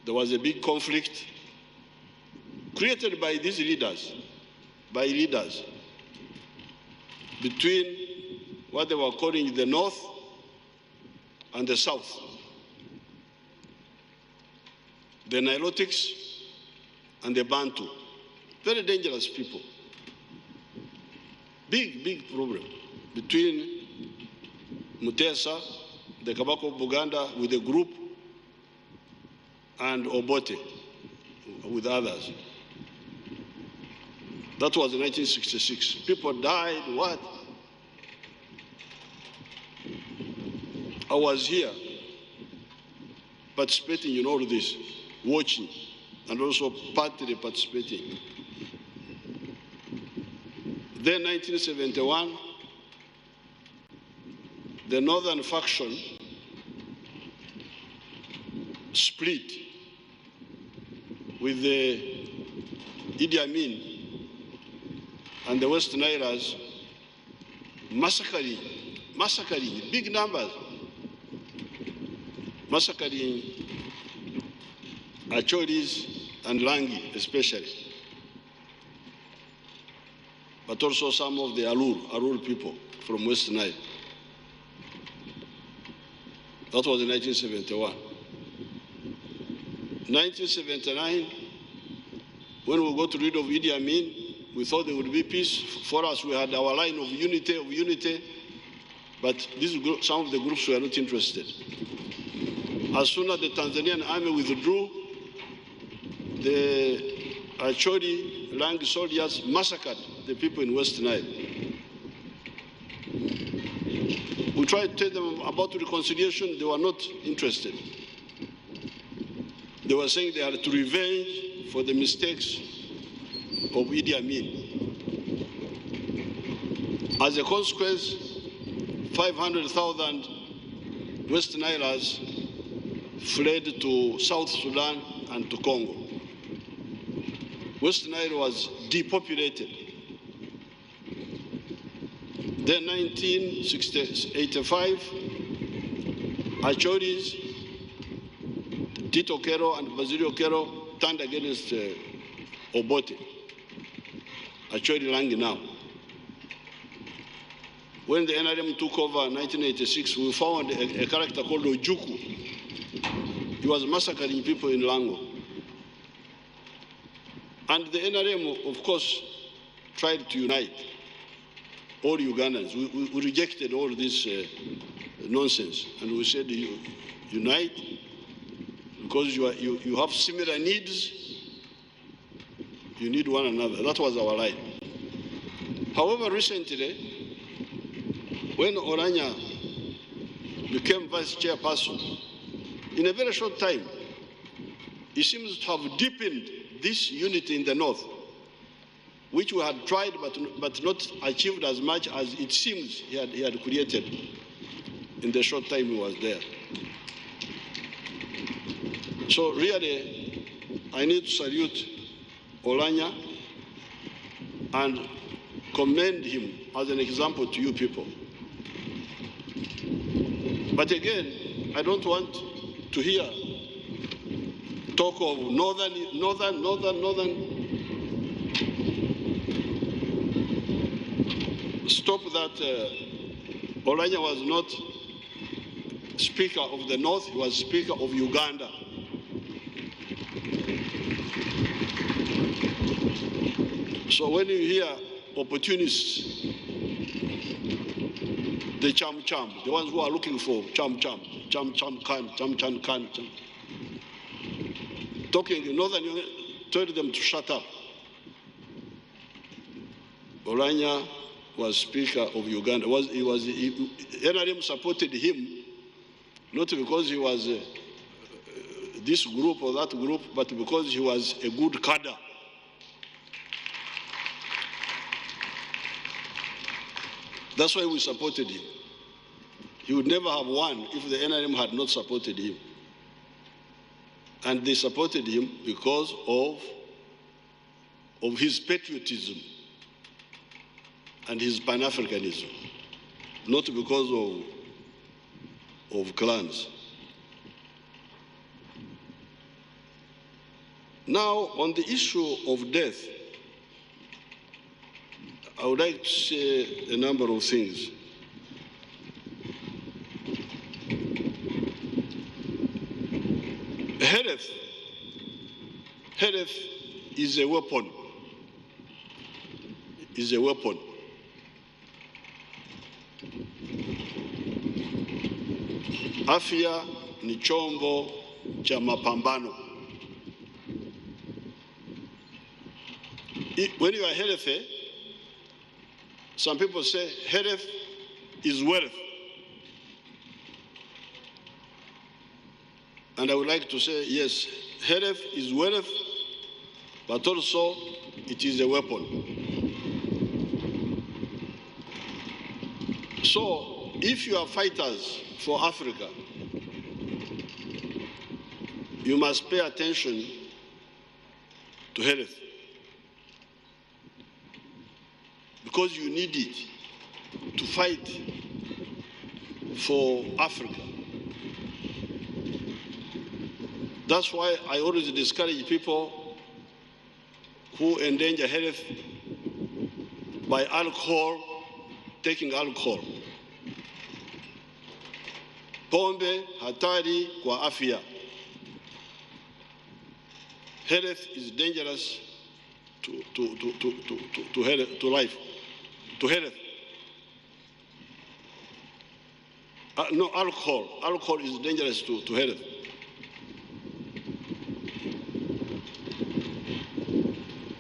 there was a big conflict created by these leaders, between what they were calling the North and the South. The Nilotics and the Bantu. Very dangerous people. Big problem between Mutesa, the Kabaka of Buganda with a group, and Obote with others. That was in 1966. People died, what? I was here participating in all this, watching, and also partly participating. Then 1971, the northern faction split with the Idi Amin and the West Nilas massacring, big numbers, massacring Achoris and Langi especially, but also some of the Alur people from West Nile. That was in 1971. 1979, when we got rid of Idi Amin, we thought there would be peace. For us, we had our line of unity, but some of the groups were not interested. As soon as the Tanzanian army withdrew, the Acholi Langi soldiers massacred the people in West Nile. We tried to tell them about reconciliation, they were not interested. They were saying they had to revenge for the mistakes of Idi Amin. As a consequence, 500,000 West Nilers fled to South Sudan and to Congo. West Nile was depopulated. Then 1985, Achoris, Tito Kero and Basilio Kero turned against Obote, Achori Langi now. When the NRM took over in 1986, we found a character called Ojuku He was massacring people in Lango. And the NRM, of course, tried to unite all Ugandans. We rejected all this nonsense, and we said, unite, because you have similar needs, you need one another. That was our line. However, recently, when Oulanyah became vice chairperson, in a very short time, he seems to have deepened this unity in the North, which we had tried but not achieved as much as it seems he had created in the short time he was there. So really, I need to salute Oulanyah and commend him as an example to you people. But again, I don't want to hear talk of northern. Stop that. Oulanyah was not Speaker of the North, he was Speaker of Uganda. So when you hear opportunists, the cham-cham, the ones who are looking for cham-cham, cham-cham-can, talking in Northern Uganda, tell them to shut up. Oulanyah was Speaker of Uganda. NRM supported him, not because he was this group or that group, but because he was a good cadre. That's why we supported him. He would never have won if the NRM had not supported him. And they supported him because of his patriotism and his Pan-Africanism, not because of clans. Now, on the issue of death, I would like to say a number of things. Health is a weapon. Is a weapon. Afya ni chombo cha mapambano. When you are healthy, some people say health is wealth. And I would like to say, yes, health is wealth, but also it is a weapon. So, if you are fighters for Africa, you must pay attention to health, because you need it to fight for Africa. That's why I always discourage people who endanger health by taking alcohol. Pombe hatari kwa afya. Health is dangerous to life, to health. No, alcohol. Alcohol is dangerous to health.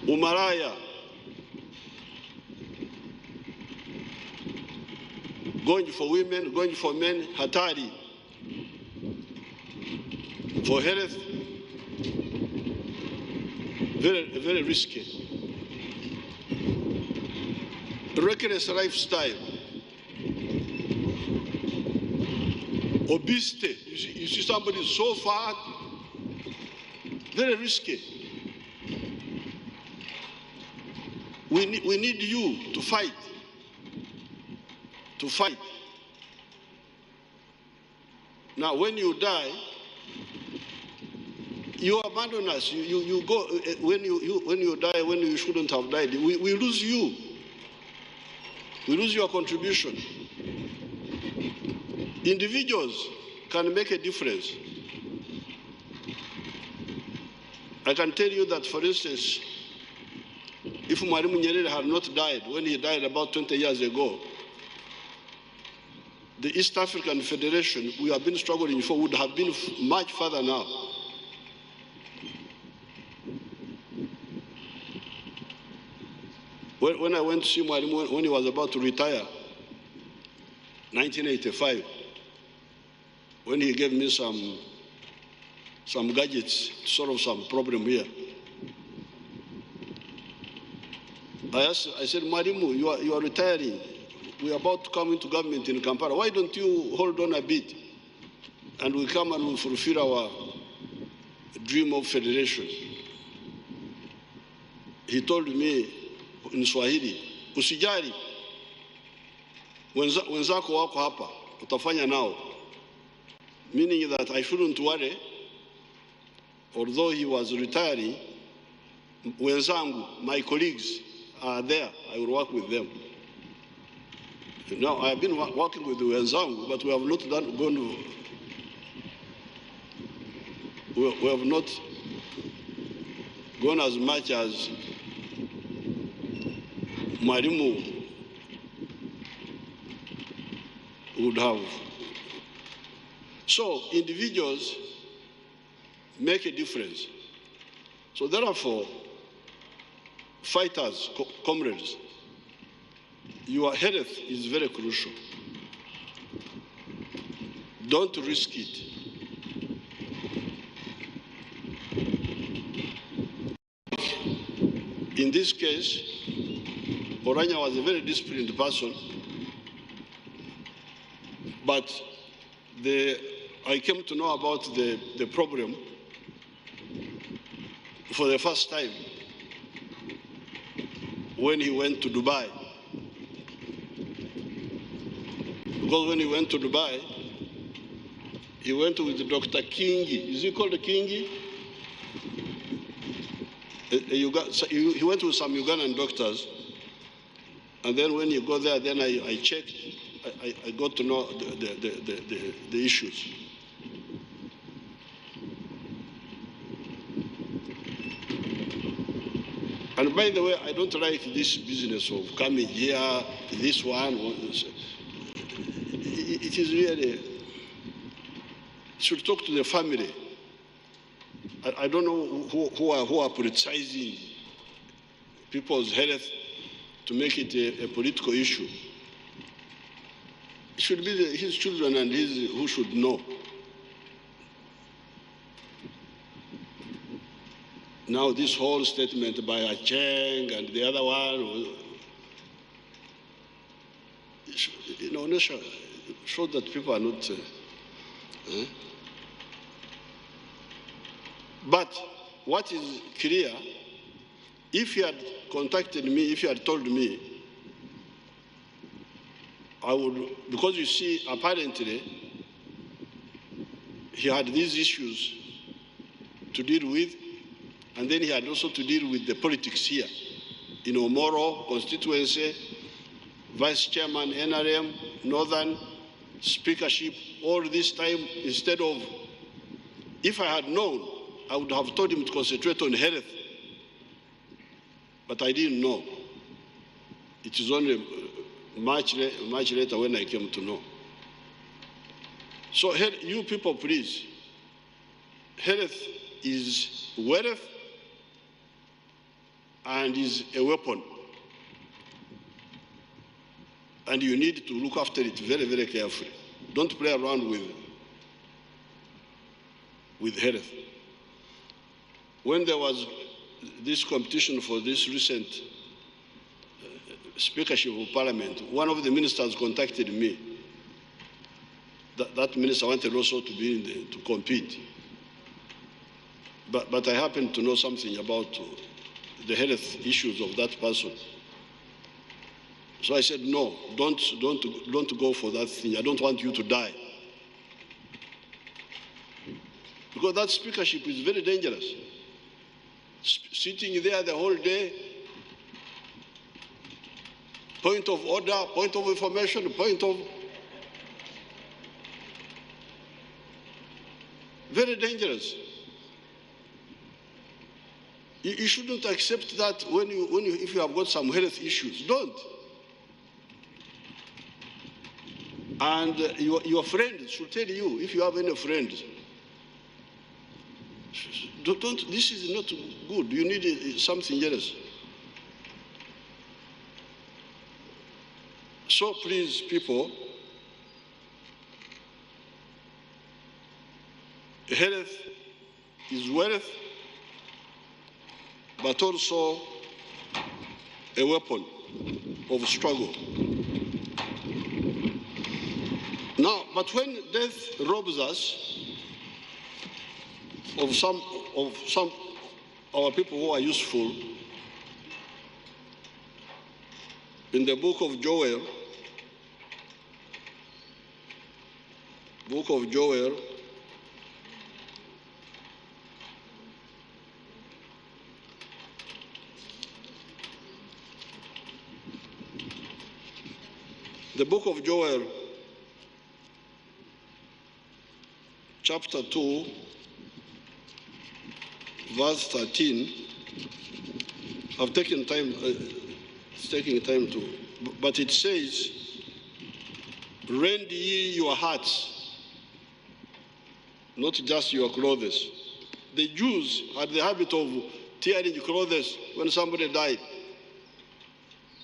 Umaraya, going for women, going for men, hatari. For health, very, very risky. Reckless lifestyle, obesity. You see somebody so fat, very risky. We need you to fight. To fight. Now, when you die, you abandon us. You go when you die when you shouldn't have died. We lose you. We lose your contribution. Individuals can make a difference. I can tell you that, for instance, if Mwalimu Nyerere had not died, when he died about 20 years ago, the East African Federation we have been struggling for would have been much further now. When I went to see Mwalimu when he was about to retire, 1985, when he gave me some gadgets to solve some problem here, I said, Mwalimu, you are retiring. We are about to come into government in Kampala. Why don't you hold on a bit and we come and we fulfill our dream of federation? He told me in Swahili, usijali, wenzako wako hapa, utafanya nao. Meaning that I shouldn't worry, although he was retiring, wenzangu, my colleagues are there, I will work with them. Now, I have been working with the wenzangu, but we have not we have not gone as much as Mwalimu would have. So individuals make a difference. So therefore, fighters, comrades, your health is very crucial. Don't risk it. In this case, Oulanyah was a very disciplined person, but I came to know about the problem for the first time when he went to Dubai. Because when he went to Dubai, he went with Dr. Kingi. Is he called Kingi? He went with some Ugandan doctors, and then when you go there, then I checked, I got to know the issues. And by the way, I don't like this business of coming here, this one. It is really, should talk to the family. I don't know who are politicizing people's health to make it a political issue. It should be his children and his who should know. Now this whole statement by Acheng and the other one, show that people are not. But what is clear, if he had contacted me, if he had told me, I would, because you see, apparently, he had these issues to deal with, and then he had also to deal with the politics here. In Omoro constituency, vice chairman, NRM, Northern, speakership, all this time, instead of, if I had known, I would have told him to concentrate on health. But I didn't know. It is only much later when I came to know. So you people, please, health is wealth and is a weapon. And you need to look after it very, very carefully. Don't play around with health. When there was this competition for this recent speakership of parliament, one of the ministers contacted me. That minister wanted also to be to compete. But I happen to know something about the health issues of that person. So I said, no, don't go for that thing. I don't want you to die. Because that speakership is very dangerous. Sitting there the whole day, point of order, point of information, point of... Very dangerous. You shouldn't accept that if you have got some health issues. Don't. And your friends should tell you, if you have any friends, don't, this is not good. You need something else. So please, people, health is wealth, but also a weapon of struggle. Now, but when death robs us of some our people who are useful, in the book of Joel, chapter 2, verse 13. I've taken time, it's taking time to, but it says, rend ye your hearts, not just your clothes. The Jews had the habit of tearing clothes when somebody died.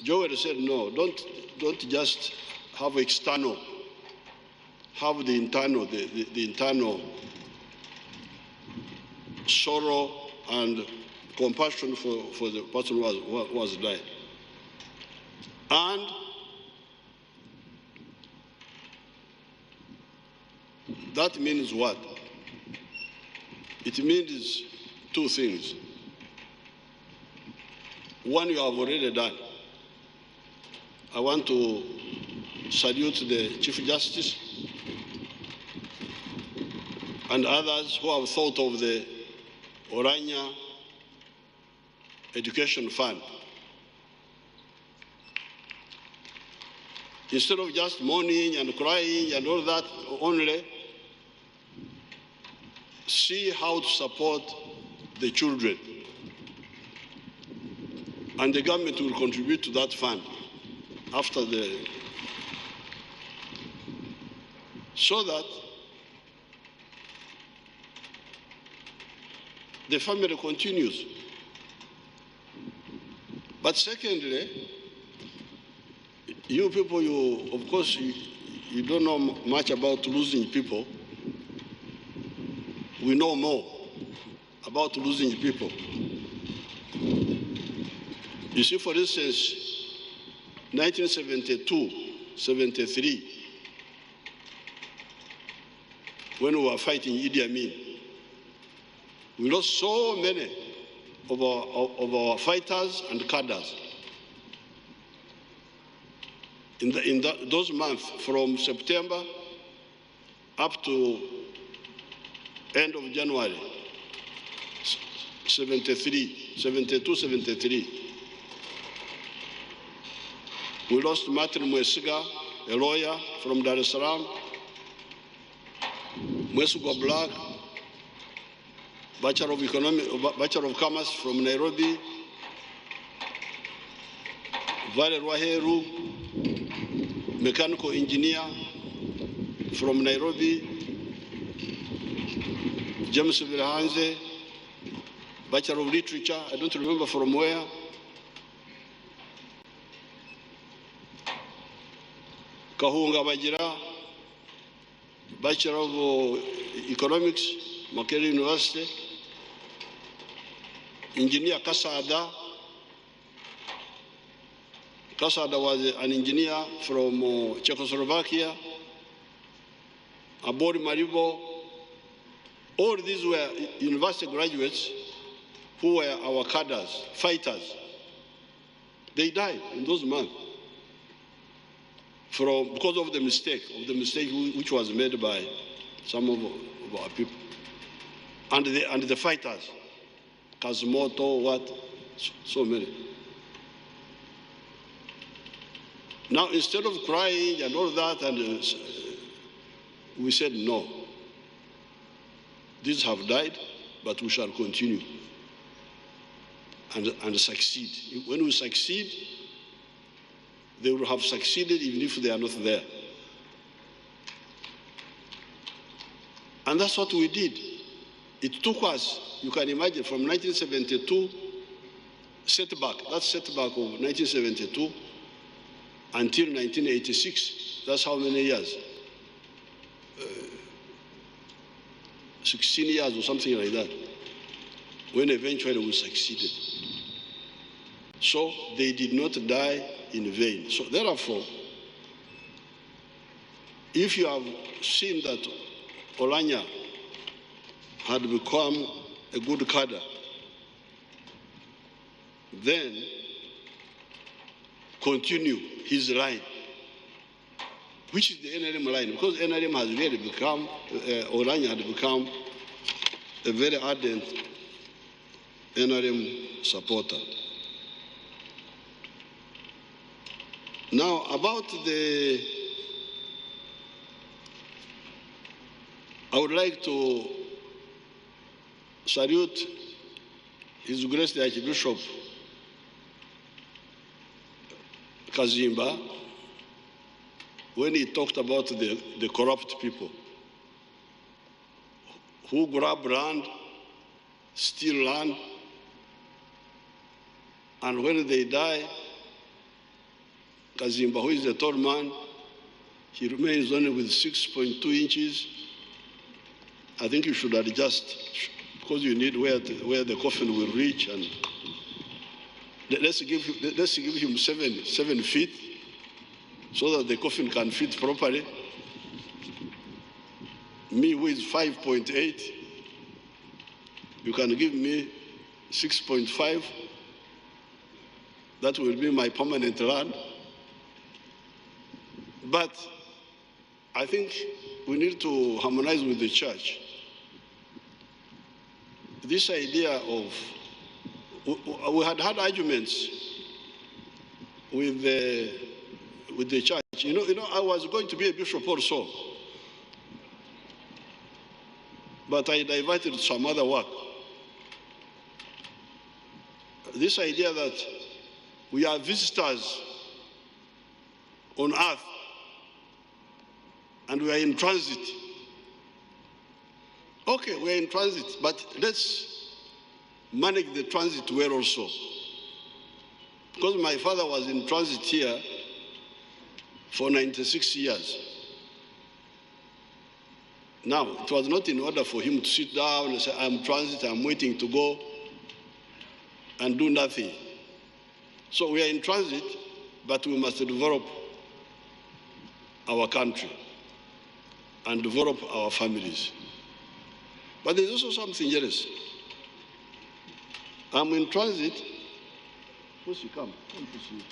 Joel said, no, don't just have external, have the internal, the internal sorrow and compassion for the person who was died. And that means what? It means two things. One, you have already done. I want to salute the Chief Justice and others who have thought of the Oulanyah Education Fund. Instead of just mourning and crying and all that only, see how to support the children. And the government will contribute to that fund after so that the family continues. But secondly, you people, of course, you don't know much about losing people. We know more about losing people. You see, for instance, 1972, 73, when we were fighting Idi Amin, we lost so many of our fighters and cadres. In those months, from September up to end of January, 72, 73. We lost Martin Mwesiga, a lawyer from Dar es Salaam, Mwesiga Black, Bachelor of Commerce from Nairobi, Vale Waheru, mechanical engineer from Nairobi, James Vilhanze, Bachelor of Literature, I don't remember from where. Kahunga Bajira, Bachelor of Economics, Makerere University, Engineer Kasada. Kasada was an engineer from Czechoslovakia, Abori Maribo. All these were university graduates who were our cadres, fighters. They died in those months because of the mistake which was made by some of our people. And the fighters, Kazimoto, so many. Now, instead of crying and all that, and we said, no, these have died, but we shall continue. and succeed. When we succeed, they will have succeeded even if they are not there. And that's what we did. It took us, you can imagine, from 1972, that setback of 1972, until 1986. That's how many years? 16 years or something like that, when eventually we succeeded. So they did not die in vain. So therefore, if you have seen that Oulanyah had become a good cadre, then continue his line, which is the NRM line, because NRM has really become, Oulanyah had become a very ardent NRM supporter. Now, about I would like to salute His Grace the Archbishop Kazimba when he talked about the corrupt people who grab land, steal land, and when they die, Kazimba, who is a tall man, he remains only with 6.2 inches. I think you should adjust, because you need where the coffin will reach, and let's give him 7 feet, so that the coffin can fit properly. Me, who is 5.8, you can give me 6.5. That will be my permanent land. But I think we need to harmonize with the church. This idea of, we had arguments with the church. You know, I was going to be a bishop also, but I diverted to some other work. This idea that we are visitors on earth and we are in transit. Okay, we are in transit, but let's manage the transit well also. Because my father was in transit here for 96 years. Now, it was not in order for him to sit down and say, I'm transit, I'm waiting to go, and do nothing. So we are in transit, but we must develop our country and develop our families. But there's also something else. I'm in transit. Who's you come? Come to see.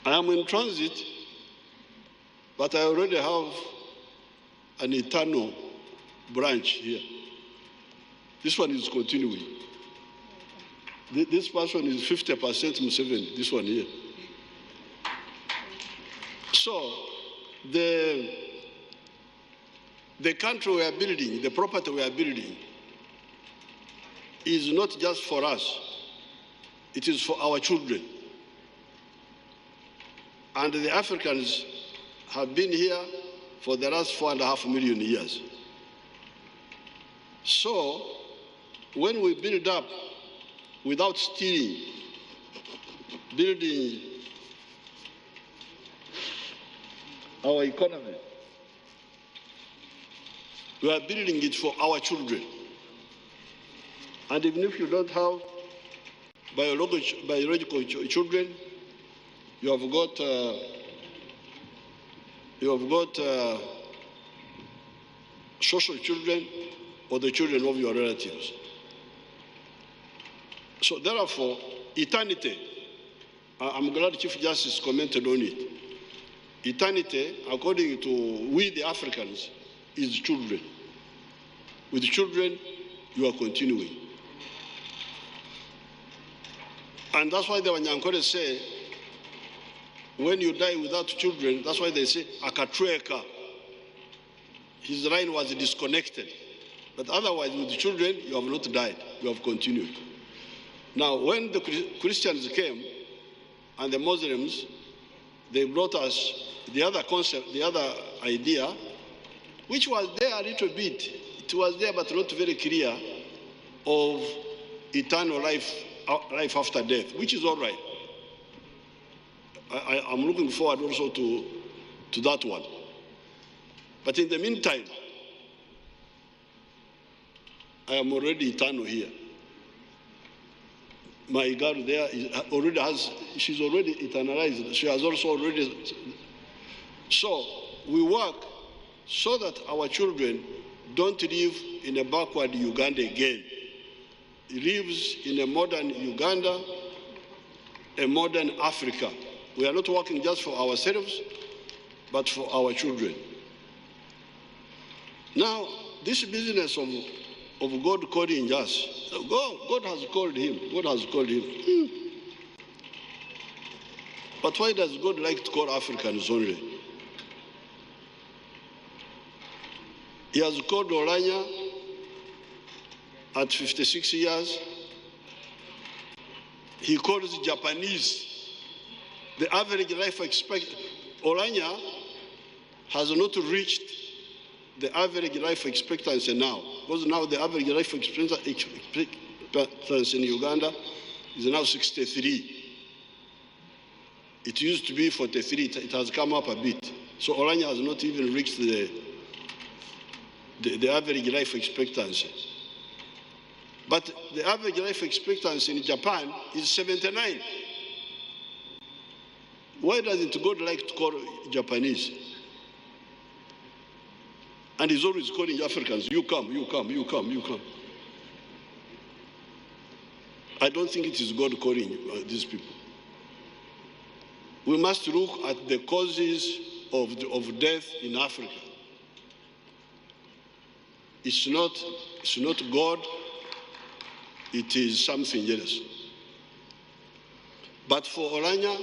I am in transit, but I already have an eternal branch here. This one is continuing. This person is 50% Museveni, this one here. So, the country we are building, the property we are building, is not just for us, it is for our children. And the Africans have been here for the last 4.5 million years. So, when we build up without stealing, building our economy, we are building it for our children. And even if you don't have biological children, you have got social children or the children of your relatives. So therefore, eternity, I'm glad Chief Justice commented on it. Eternity, according to we the Africans, is children. With children, you are continuing. And that's why the Wanyankore say, when you die without children, that's why they say akatweka. His line was disconnected. But otherwise, with the children, you have not died. You have continued. Now, when the Christians came and the Muslims, they brought us the other concept, the other idea, which was there a little bit. It was there, but not very clear, of eternal life after death, which is all right. I'm looking forward also to that one. But in the meantime, I am already eternal here. My girl there she's already eternalized. She has also already. So we work so that our children don't live in a backward Uganda again. It lives in a modern Uganda, a modern Africa. We are not working just for ourselves, but for our children. Now, this business of God calling us, God has called him. God has called him. But why does God like to call Africans only? He has called Oulanyah at 56 years. He calls Japanese. The average life expectancy, Oulanyah has not reached the average life expectancy now, because now the average life expectancy in Uganda is now 63. It used to be 43. It has come up a bit. So Oulanyah has not even reached the average life expectancy. But the average life expectancy in Japan is 79. Why doesn't God like to call Japanese? And he's always calling Africans, you come, you come, you come, you come. I don't think it is God calling these people. We must look at the causes of death in Africa. It's not God, it is something else. But for Oulanyah,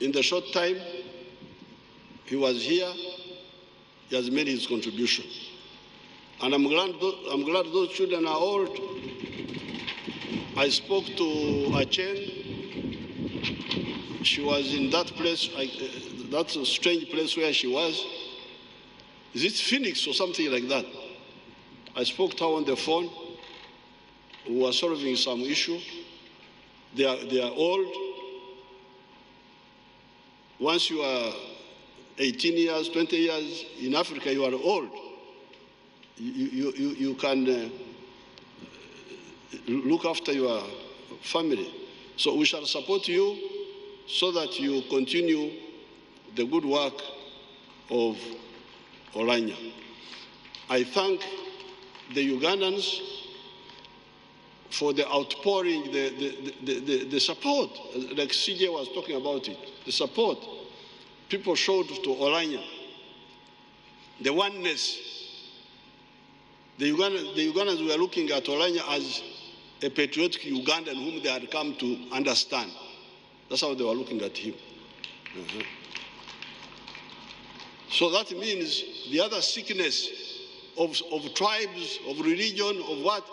in the short time he was here, he has made his contribution. And I'm glad those children are old. I spoke to Acheng. She was in that place, that's a strange place where she was. Is it Phoenix or something like that? I spoke to her on the phone. We were solving some issue. They are old. Once you are 18 years, 20 years in Africa, you are old. You can look after your family. So we shall support you so that you continue the good work of Oulanyah. I thank the Ugandans for the outpouring, the support, like CJ was talking about it, the support people showed to Oulanyah, the oneness. The Ugandans were looking at Oulanyah as a patriotic Ugandan whom they had come to understand. That's how they were looking at him. So that means the other sickness of tribes, of religion, of what?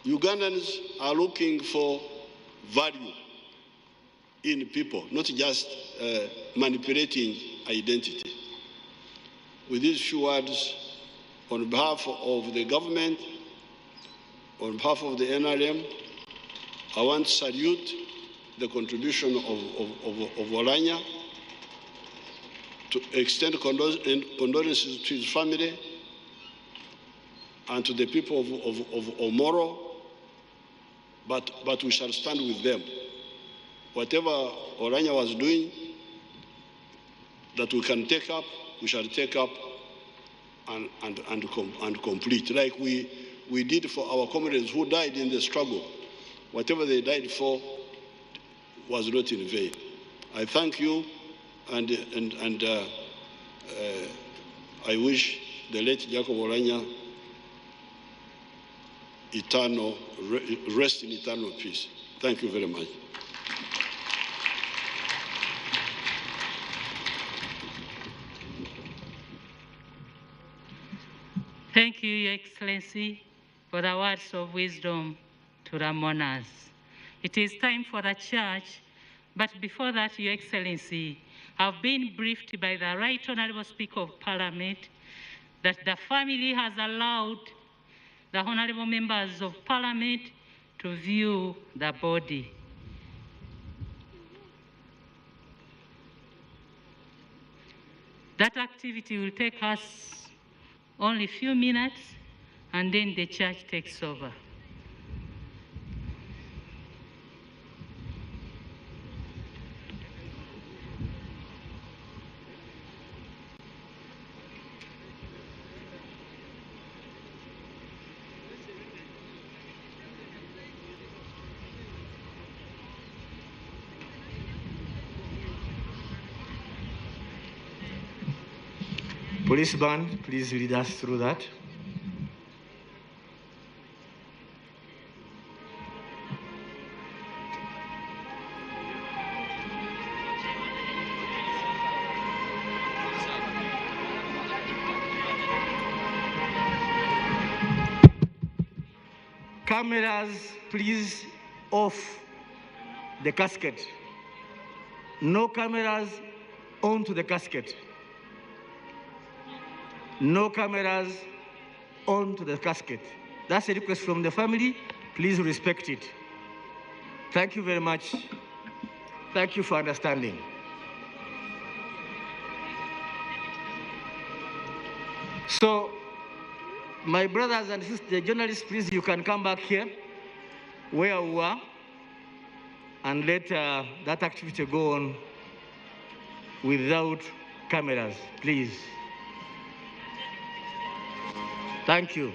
Ugandans are looking for value in people, not just manipulating identity. With these few words, on behalf of the government, on behalf of the NRM, I want to salute the contribution of Oulanyah, to extend condolences to his family and to the people of Omoro, but we shall stand with them. Whatever Oulanyah was doing that we can take up, we shall take up and complete, like we did for our comrades who died in the struggle. Whatever they died for was not in vain. I thank you, and I wish the late Jacob Oulanyah rest in eternal peace. Thank you very much. Thank you, Your Excellency, for the words of wisdom to the mourners. It is time for the church, but before that, Your Excellency, I've been briefed by the Right Honourable Speaker of Parliament that the family has allowed the Honourable Members of Parliament to view the body. That activity will take us only a few minutes, and then the church takes over. Police band, please lead us through that. Cameras, please off the casket. No cameras onto the casket. No cameras onto the casket. That's a request from the family. Please respect it. Thank you very much. Thank you for understanding. So, my brothers and sisters, the journalists, please, you can come back here where we are and let that activity go on without cameras, please. Thank you.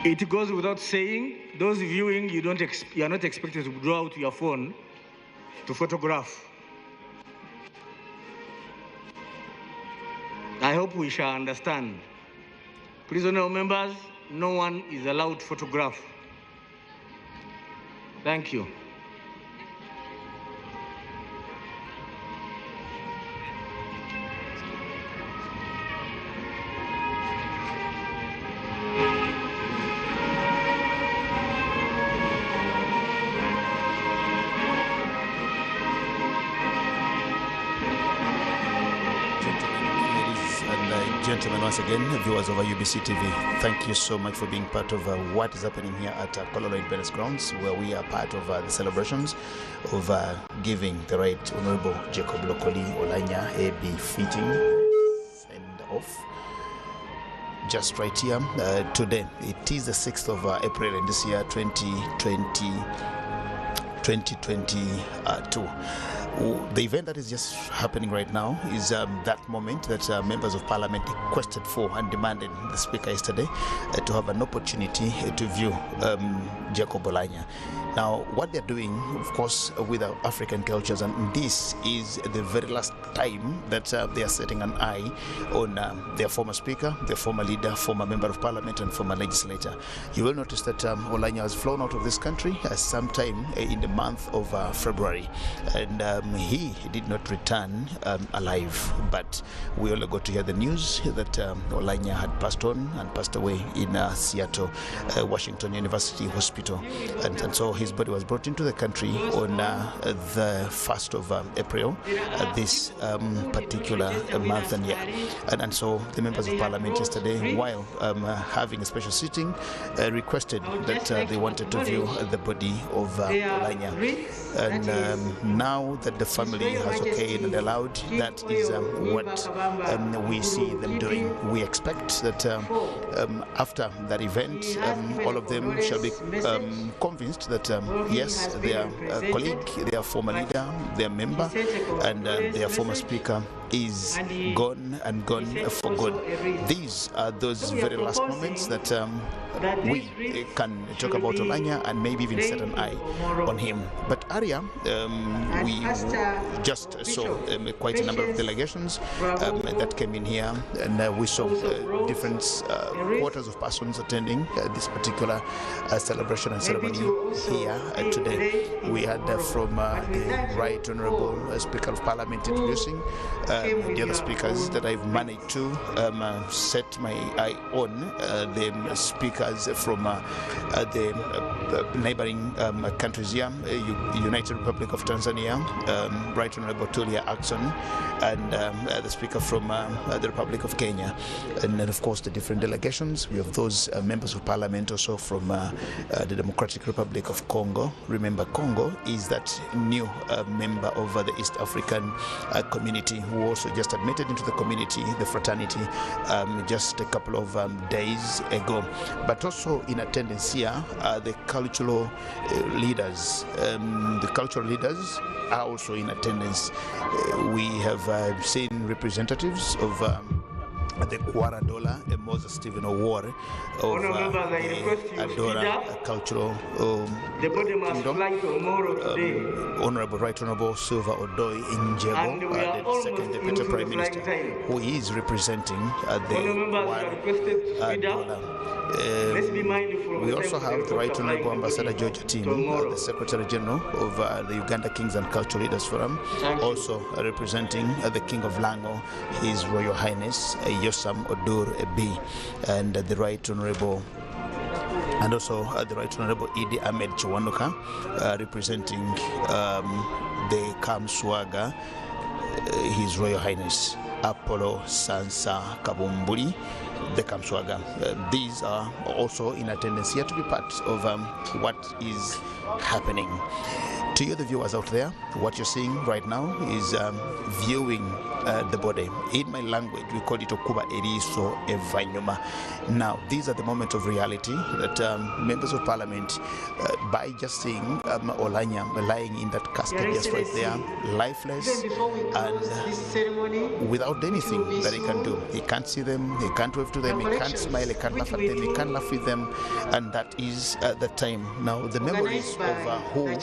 It goes without saying, those viewing, you are not expected to draw out your phone to photograph. I hope we shall understand. Please, honorable members, no one is allowed to photograph. Thank you. Gentlemen, once again, viewers of UBC TV, thank you so much for being part of what is happening here at Kololo Independence Grounds, where we are part of the celebrations of giving the Right Honorable Jacob Lokoli Oulanyah a befitting send-off. Just right here today. It is the 6th of April in this year, 2022. The event that is just happening right now is that moment that members of parliament requested for and demanded the speaker yesterday to have an opportunity to view Jacob Oulanyah. Now, what they're doing, of course, with our African cultures, and this is the very last time that they are setting an eye on their former speaker, their former leader, former member of parliament, and former legislator. You will notice that Oulanyah has flown out of this country sometime in the month of February, and he did not return alive. But we only got to hear the news that Oulanyah had passed on and passed away in Seattle, Washington University Hospital, and so his body was brought into the country on the 1st of April, this particular month and year. And so the members of parliament yesterday, while having a special sitting, requested that they wanted to view the body of Oulanyah. And now that that the family has okayed and allowed, that is what we see them doing. We expect that after that event, all of them shall be convinced that yes, their colleague, their former leader, their member, and their former speaker is gone and gone for good. These are those very last moments that we can talk about Oulanyah and maybe even set an eye on him. But earlier, we just saw quite a number of delegations that came in here, and we saw different quarters of persons attending this particular celebration and ceremony here today. We had from the Right Honourable Speaker of Parliament introducing the other speakers that I've managed to set my eye on, the speakers from the neighboring countries here, United Republic of Tanzania, Right Honourable Tulia Ackson, and the speaker from the Republic of Kenya, and then of course the different delegations. We have those members of parliament also from the Democratic Republic of Congo. Remember, Congo is that new member of the East African community who also just admitted into the community, the fraternity, just a couple of days ago. But also in attendance here are the cultural leaders. The cultural leaders are also in attendance. We have seen representatives of the Kwara Dola and Moses Stephen Award of the Adora Cultural Kingdom. Honorable Right Honorable Silva Odoi Injebo, the second Deputy Prime Minister, who is representing the Kwara Dola. We also have the Right Honorable Ambassador George Tim, the Secretary General of the Uganda Kings and Cultural Leaders Forum, also representing the King of Lango, His Royal Highness Yosam Odur Ebi, and the Right Honorable and also the Right Honorable Idi Ahmed Chiwanuka, representing the Kamswaga, His Royal Highness Apollo Sansa Kabumbuli, the Kamswaga. These are also in attendance here to be part of what is happening. To you, the viewers out there, what you're seeing right now is viewing the body. In my language, we call it Okuba Eriso Evanyuma. Now, these are the moments of reality that members of parliament, by just seeing Oulanyah lying in that casket just right there, lifeless, and without anything that he can do. He can't see them, he can't wave to them, he can't smile, he can't laugh at them, he can't laugh with them, and that is the time. Now, the memories of who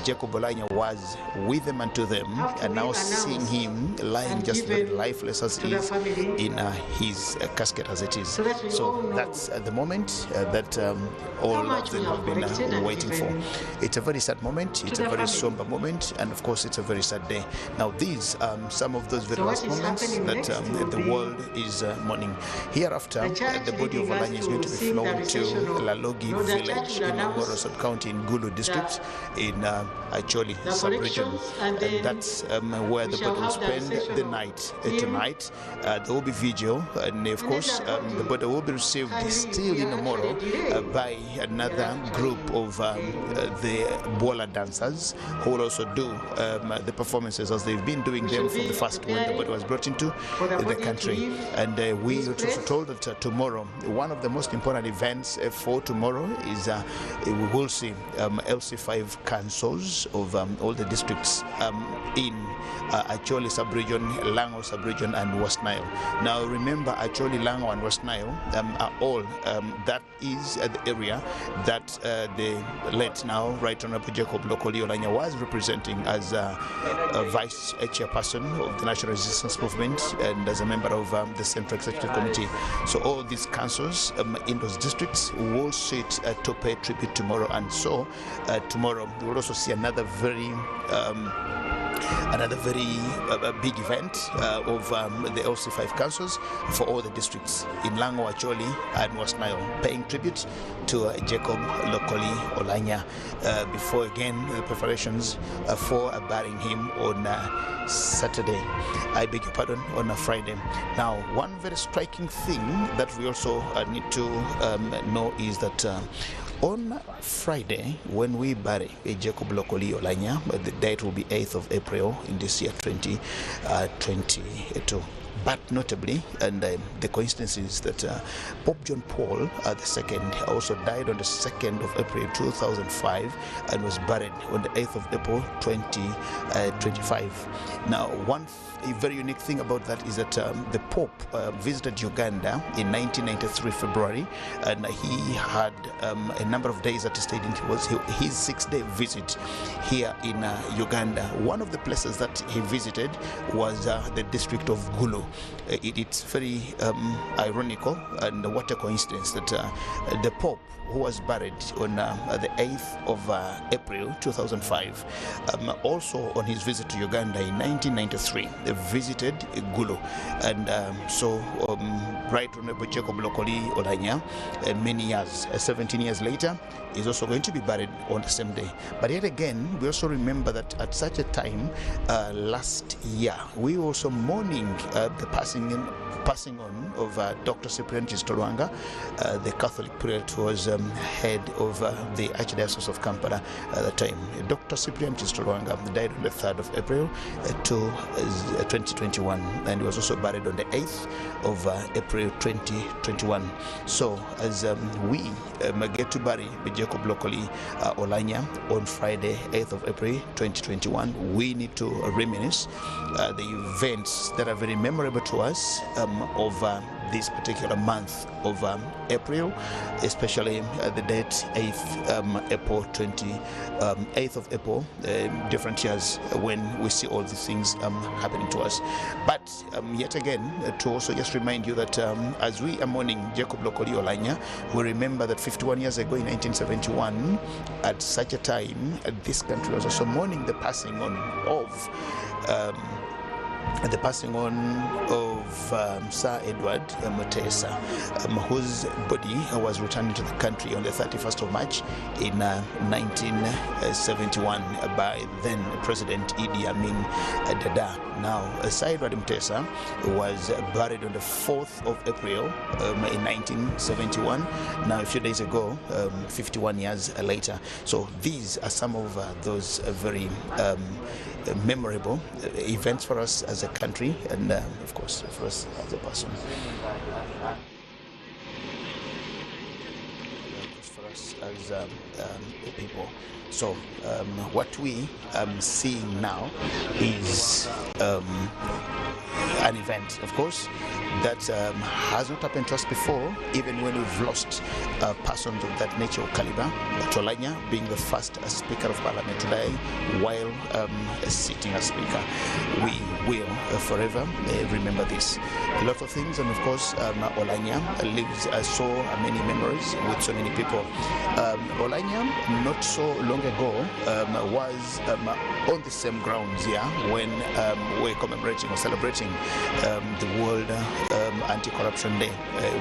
Jacob Oulanyah was with them and to them, and now seeing him lying just very lifeless as he is in his casket as it is. So that's the moment that all of them have been waiting for. It's a very sad moment, it's a very somber moment, and of course it's a very sad day. Now these some of those very last moments that the world is mourning. Hereafter, the body of Oulanyah is going to be flown to Lalogi village in Ngoro sub-county in Gulu district in Acholi sub-region, and that's where the body will spend the night. Tonight there will be vigil, and of course the body will be received still in tomorrow by another group of the Bola dancers who will also do the performances as they've been doing them from the first when the body was brought into the country. And we also told that tomorrow, one of the most important events for tomorrow is we will see LC5 councils of all the districts in Acholi sub-region, Lango sub-region, and West Nile. Now remember, Acholi, Lango, and West Nile are all that is the area that the late now Right Honourable Jacob Lokoli Oulanyah was representing as a vice chairperson of the National Resistance Movement and as a member of the Central Executive Committee. So all these councils in those districts will sit to pay tribute tomorrow, and so tomorrow we will also see another very big event of the LC5 councils for all the districts in Lango, Acholi, and West Nile, paying tribute to Jacob Lokoli Oulanyah before again the preparations for burying him on Saturday. I beg your pardon, on a Friday. Now, one very striking thing that we also need to know is that On Friday, when we bury Jacob locally Oulanyah, the date will be 8th of April in this year 2022. But notably, and the coincidence is that Pope John Paul II also died on the 2nd of April 2005 and was buried on the 8th of April 2025. Now, a very unique thing about that is that the Pope visited Uganda in 1993 February, and he had a number of days that he stayed in. It was his 6-day visit here in Uganda. One of the places that he visited was the district of Gulu. It's very ironical, and what a coincidence that the Pope, who was buried on the 8th of April 2005, also on his visit to Uganda in 1993, visited Gulu. And Right Honorable Jacob locally Oulanyah, many years, 17 years later, is also going to be buried on the same day. But yet again, we also remember that at such a time last year, we were also mourning the passing on of Dr. Cyprian Tolwanga, the Catholic prelate who was head of the Archdiocese of Kampala at the time. Dr. Cyprian Tolwanga died on the 3rd of April 2021, and he was also buried on the 8th of April 2021. So as we get to bury Jacob locally Oulanyah on Friday, 8th of April 2021, we need to reminisce the events that are very memorable to us of this particular month of April, especially the date 8th of April, different years when we see all these things happening to us. But yet again, to also just remind you that as we are mourning Jacob locally Oulanyah, we remember that 51 years ago in 1971, at such a time, this country was also mourning the passing on of Sir Edward Mutesa, whose body was returned to the country on the 31st of March in 1971 by then President Idi Amin Dada. Now, Sir Edward Mutesa was buried on the 4th of April in 1971. Now, a few days ago, 51 years later. So these are some of those very memorable events for us as a country, and of course for us as a person. For us as people. So what we seeing now is an event, of course, that has not happened to us before, even when we've lost persons of that nature or caliber. Oulanyah being the first Speaker of Parliament today, while sitting as Speaker. We will forever remember this. A lot of things, and of course, Oulanyah lives so many memories with so many people. Oulanyah, not so long ago, was on the same grounds here when we're commemorating or celebrating the World Anti-Corruption Day.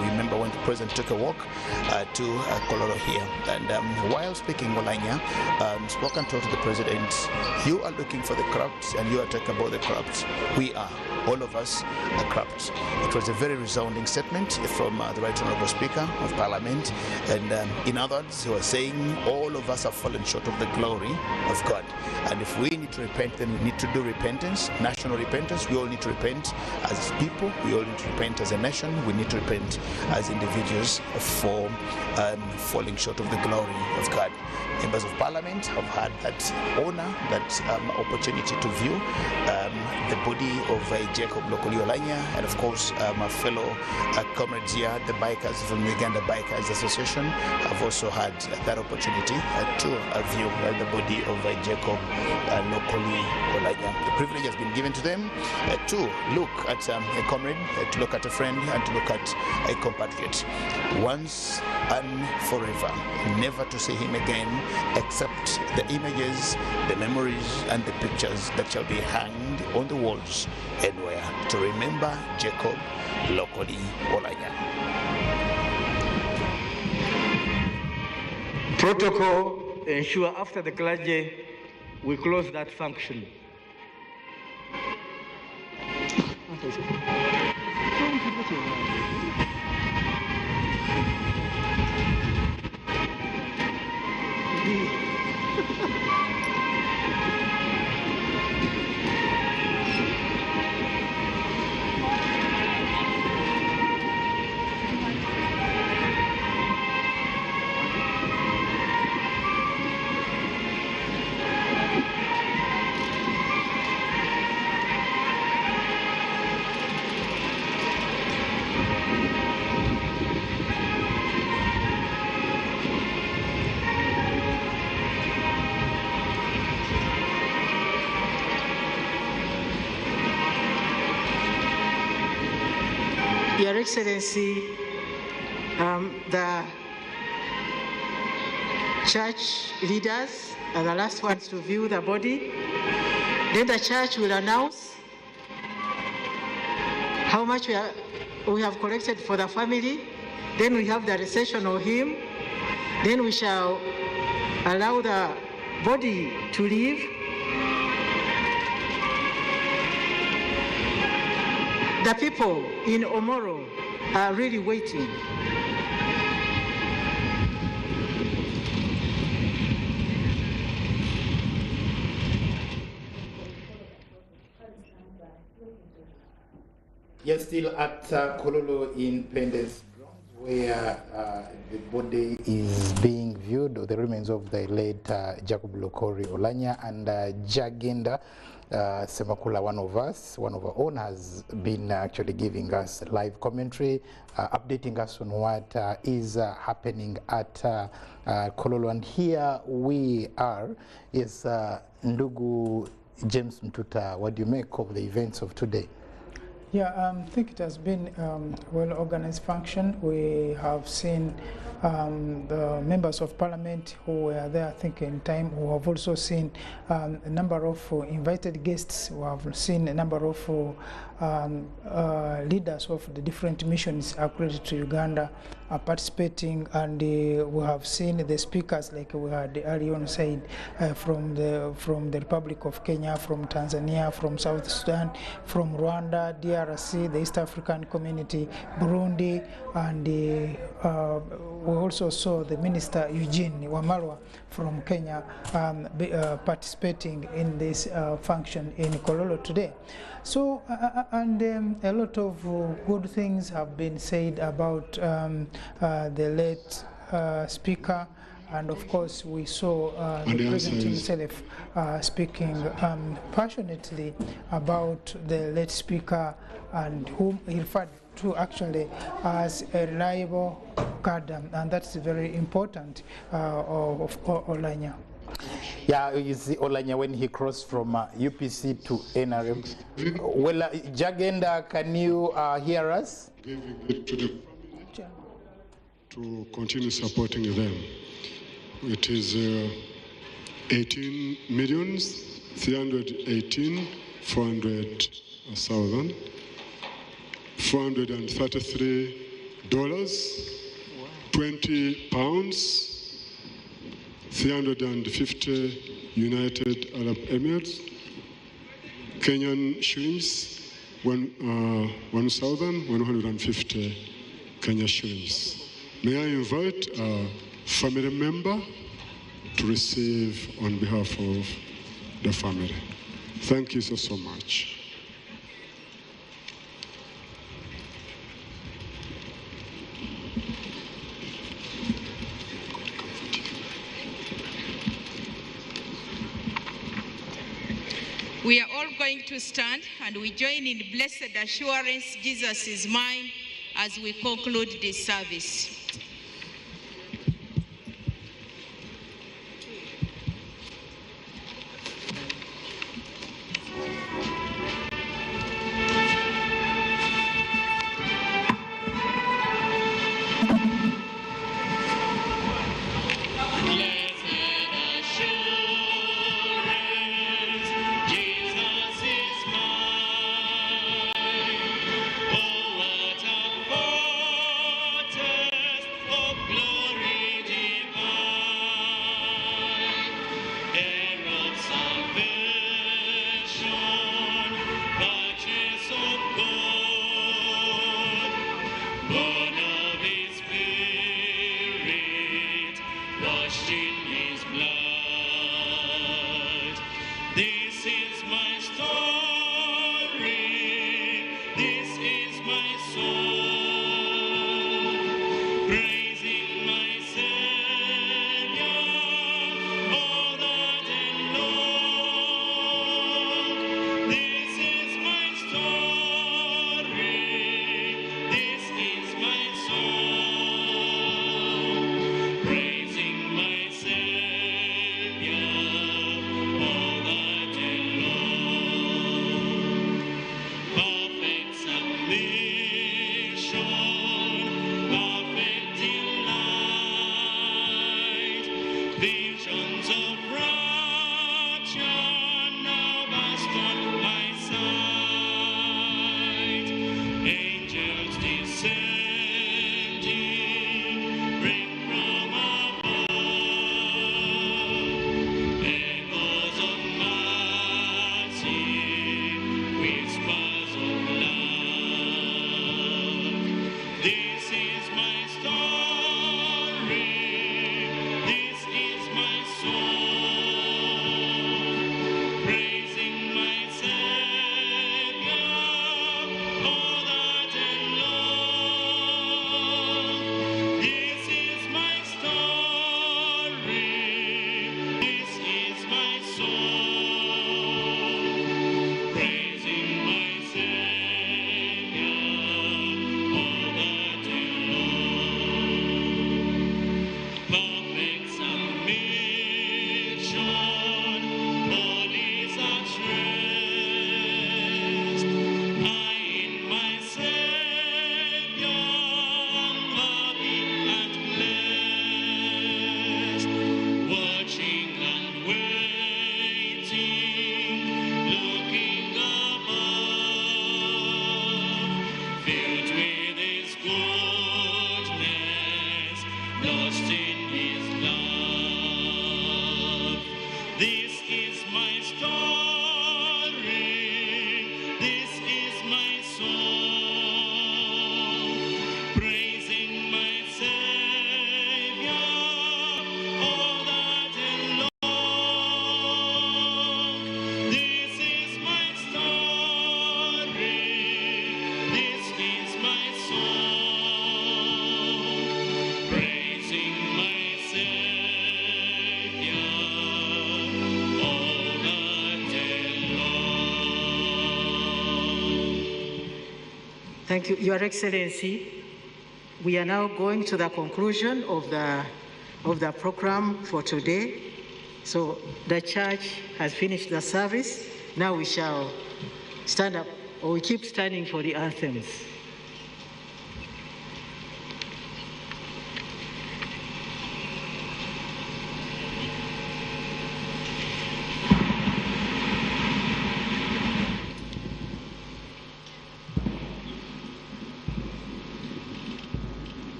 We remember when the President took a walk to Kololo here, and while speaking, Oulanyah spoke and told the President, "You are looking for the corrupt and you are talking about the corrupt. We are, all of us, are corrupt." It was a very resounding statement from the Right Honourable Speaker of Parliament, and in other words, he was saying all of us have fallen short of the glory of God, and if we need to repent, then we need to do repentance, national repentance. We all need to repent as people, we all need to repent as a nation, we need to repent as individuals for falling short of the glory of God. Members of Parliament have had that honor, that opportunity to view the body of Jacob locally Oulanyah, and of course my fellow comrades here, the bikers from the Uganda Bikers Association, have also had that opportunity to view the body of Jacob locally Oulanyah. The privilege has been given to them to look at a comrade, to look at a friend, and to look at a compatriot. Once and forever, never to see him again, except the images, the memories, and the pictures that shall be hanged on the walls anywhere to remember Jacob locally Oulanyah. Protocol ensure after the clergy we close that function. Your Excellency, the church leaders are the last ones to view the body. Then the church will announce how much we have collected for the family. Then we have the recessional hymn. Then we shall allow the body to leave. The people in Omoro are really waiting. Yes, still at Kololo Independence Grounds, where the body is being viewed, the remains of the late Jacob Lokori Oulanyah and Jagenda Semakula, one of our own, has been actually giving us live commentary, updating us on what is happening at Kololo. And here we are, is Ndugu James Mtuta. What do you make of the events of today? Yeah, I think it has been well-organized function. We have seen the members of parliament who were there, I think, in time. We have also seen a number of invited guests. We have seen a number of leaders of the different missions accredited to Uganda are participating, and we have seen the speakers, like we had earlier on said, from the Republic of Kenya, from Tanzania, from South Sudan, from Rwanda, DRC, the East African Community, Burundi, and we also saw the Minister Eugene Wamalwa from Kenya participating in this function in Kololo today. So, and a lot of good things have been said about the late speaker, and of course we saw the President himself speaking passionately about the late speaker, and whom he referred to actually as a reliable cadre, and that's very important of Oulanyah. Yeah, you see Oulanyah when he crossed from UPC to NRM. Well, Jagenda, can you hear us? Giving it to the family to continue supporting them. It is 18,318,400,000, $433, 20 pounds, 350 United Arab Emirates, Kenyan shillings, 1,150 Kenya shillings. May I invite a family member to receive on behalf of the family. Thank you so much. We are all going to stand and we join in blessed assurance, Jesus is mine, as we conclude this service. Thank you, Your Excellency. We are now going to the conclusion of the program for today. So the church has finished the service. Now we shall stand up, or we keep standing for the anthems.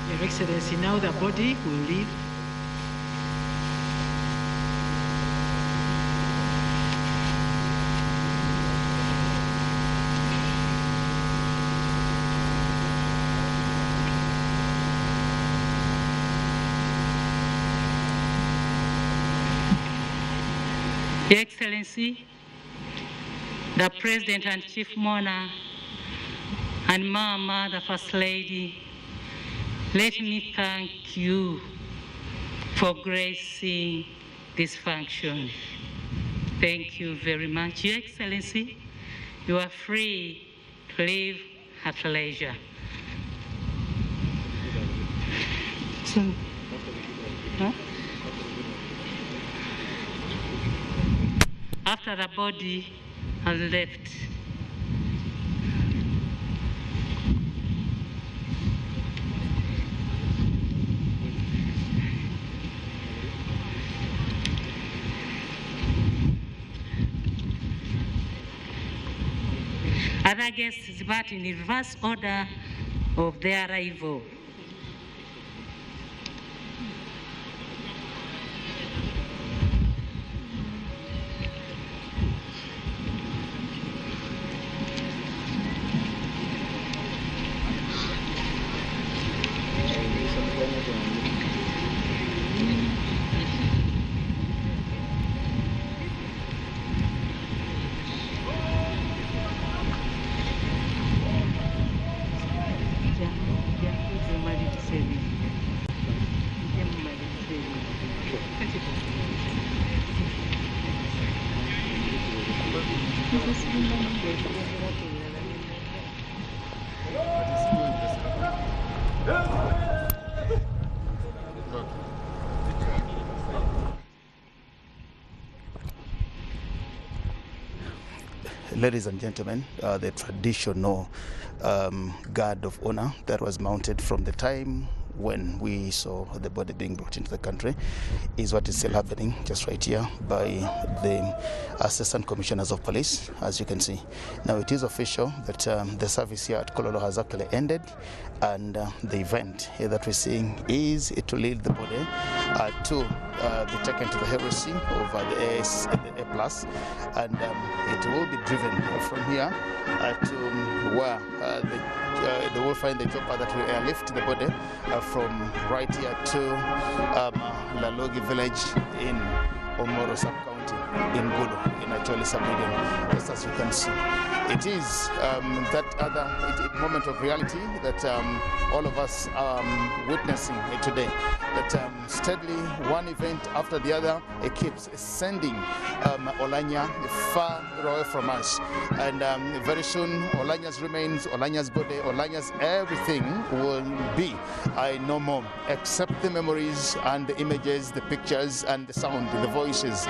Your Excellency, now the body will leave. Your Excellency, the President and Chief Mourner, and Mama, the First Lady, let me thank you for gracing this function. Thank you very much. Your Excellency, you are free to leave at leisure. So, after the body has left, other guests but in reverse order of their arrival. Ladies and gentlemen, the traditional guard of honor that was mounted from the time when we saw the body being brought into the country is what is still happening just right here by the Assistant Commissioners of Police, as you can see. Now it is official that the service here at Kololo has actually ended, and the event here that we're seeing is to lead the body to be taken to the heresy of the A plus, and it will be driven from here to where they will find the chopper that will airlift the body from right here to Lalogi village in Omoro sub-county in Gudo, in Acholi sub-region. Just as you can see, it is that other moment of reality that all of us are witnessing today. That steadily, one event after the other, it keeps sending Oulanyah far away from us. And very soon, Oulanyah's remains, Oulanyah's body, Oulanyah's everything will be no more, except the memories and the images, the pictures and the sound, the voices,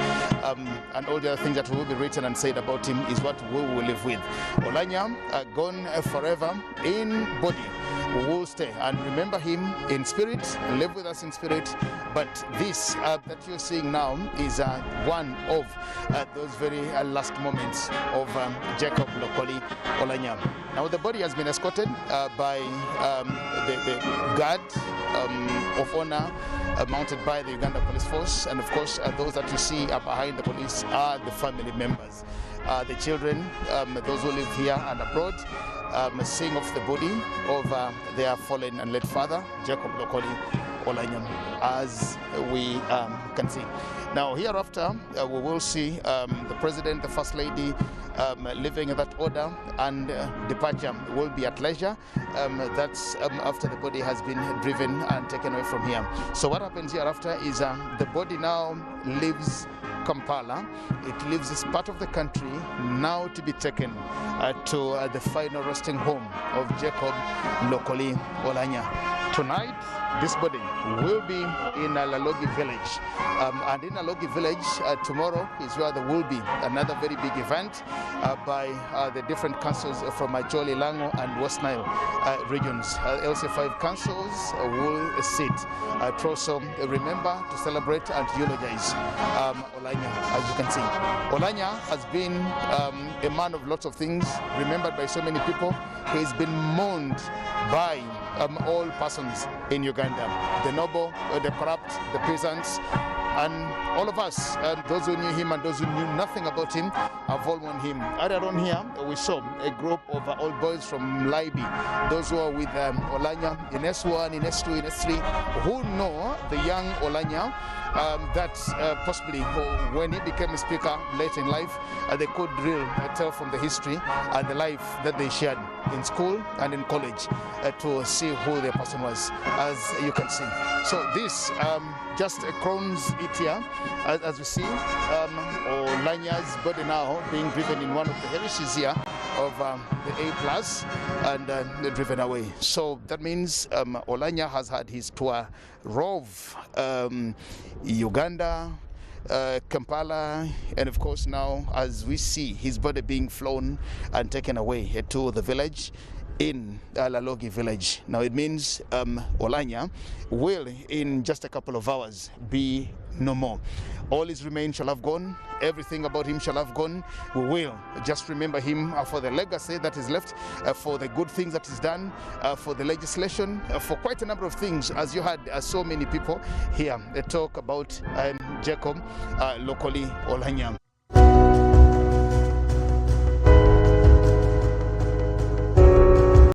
and all the other things that will be written and said about him is what we will live with. Oulanyah gone forever in body. We will stay and remember him in spirit, live with us in spirit. But this that you're seeing now is one of those very last moments of Jacob Lokoli Oulanyah. Now the body has been escorted by the guard of honor mounted by the Uganda Police Force, and of course those that you see behind the police are the family members, the children, those who live here and abroad. Seeing off the body of their fallen and late father, Jacob Lokoli Oulanyah, as we can see. Now hereafter, we will see the President, the First Lady, living in that order, and departure will be at leisure. That's after the body has been driven and taken away from here. So what happens hereafter is the body now leaves Kampala. It leaves this part of the country now to be taken to the final resting home of Jacob Lokoli Oulanyah. Tonight, this body will be in Lalogi village, and in Lalogi village tomorrow is where there will be another very big event by the different councils from Acholi, Lango and West Nile regions. LC5 councils will sit to also remember, to celebrate and to eulogize Oulanyah. As you can see, Oulanyah has been a man of lots of things, remembered by so many people. He's been mourned by all persons in Uganda, the noble, the corrupt, the peasants, and all of us, those who knew him and those who knew nothing about him, have all known him. Earlier on here, we saw a group of old boys from Laibi, those who are with Oulanyah in S1, in S2, in S3, who know the young Oulanyah, that possibly when he became a speaker late in life, they could really tell from the history and the life that they shared in school and in college to see who the person was, as you can see. So this just crowns it here, as we see Oulanyah's body now being driven in one of the heresies here of the A plus and driven away. So that means Oulanyah has had his tour of Uganda, Kampala, and of course now as we see his body being flown and taken away to the village in Lalogi village. Now it means Oulanyah will in just a couple of hours be no more. All his remains shall have gone, everything about him shall have gone. We will just remember him for the legacy that is left, for the good things that he's done, for the legislation, for quite a number of things, as you had so many people here talk about Jacob Lokoli Oulanyah.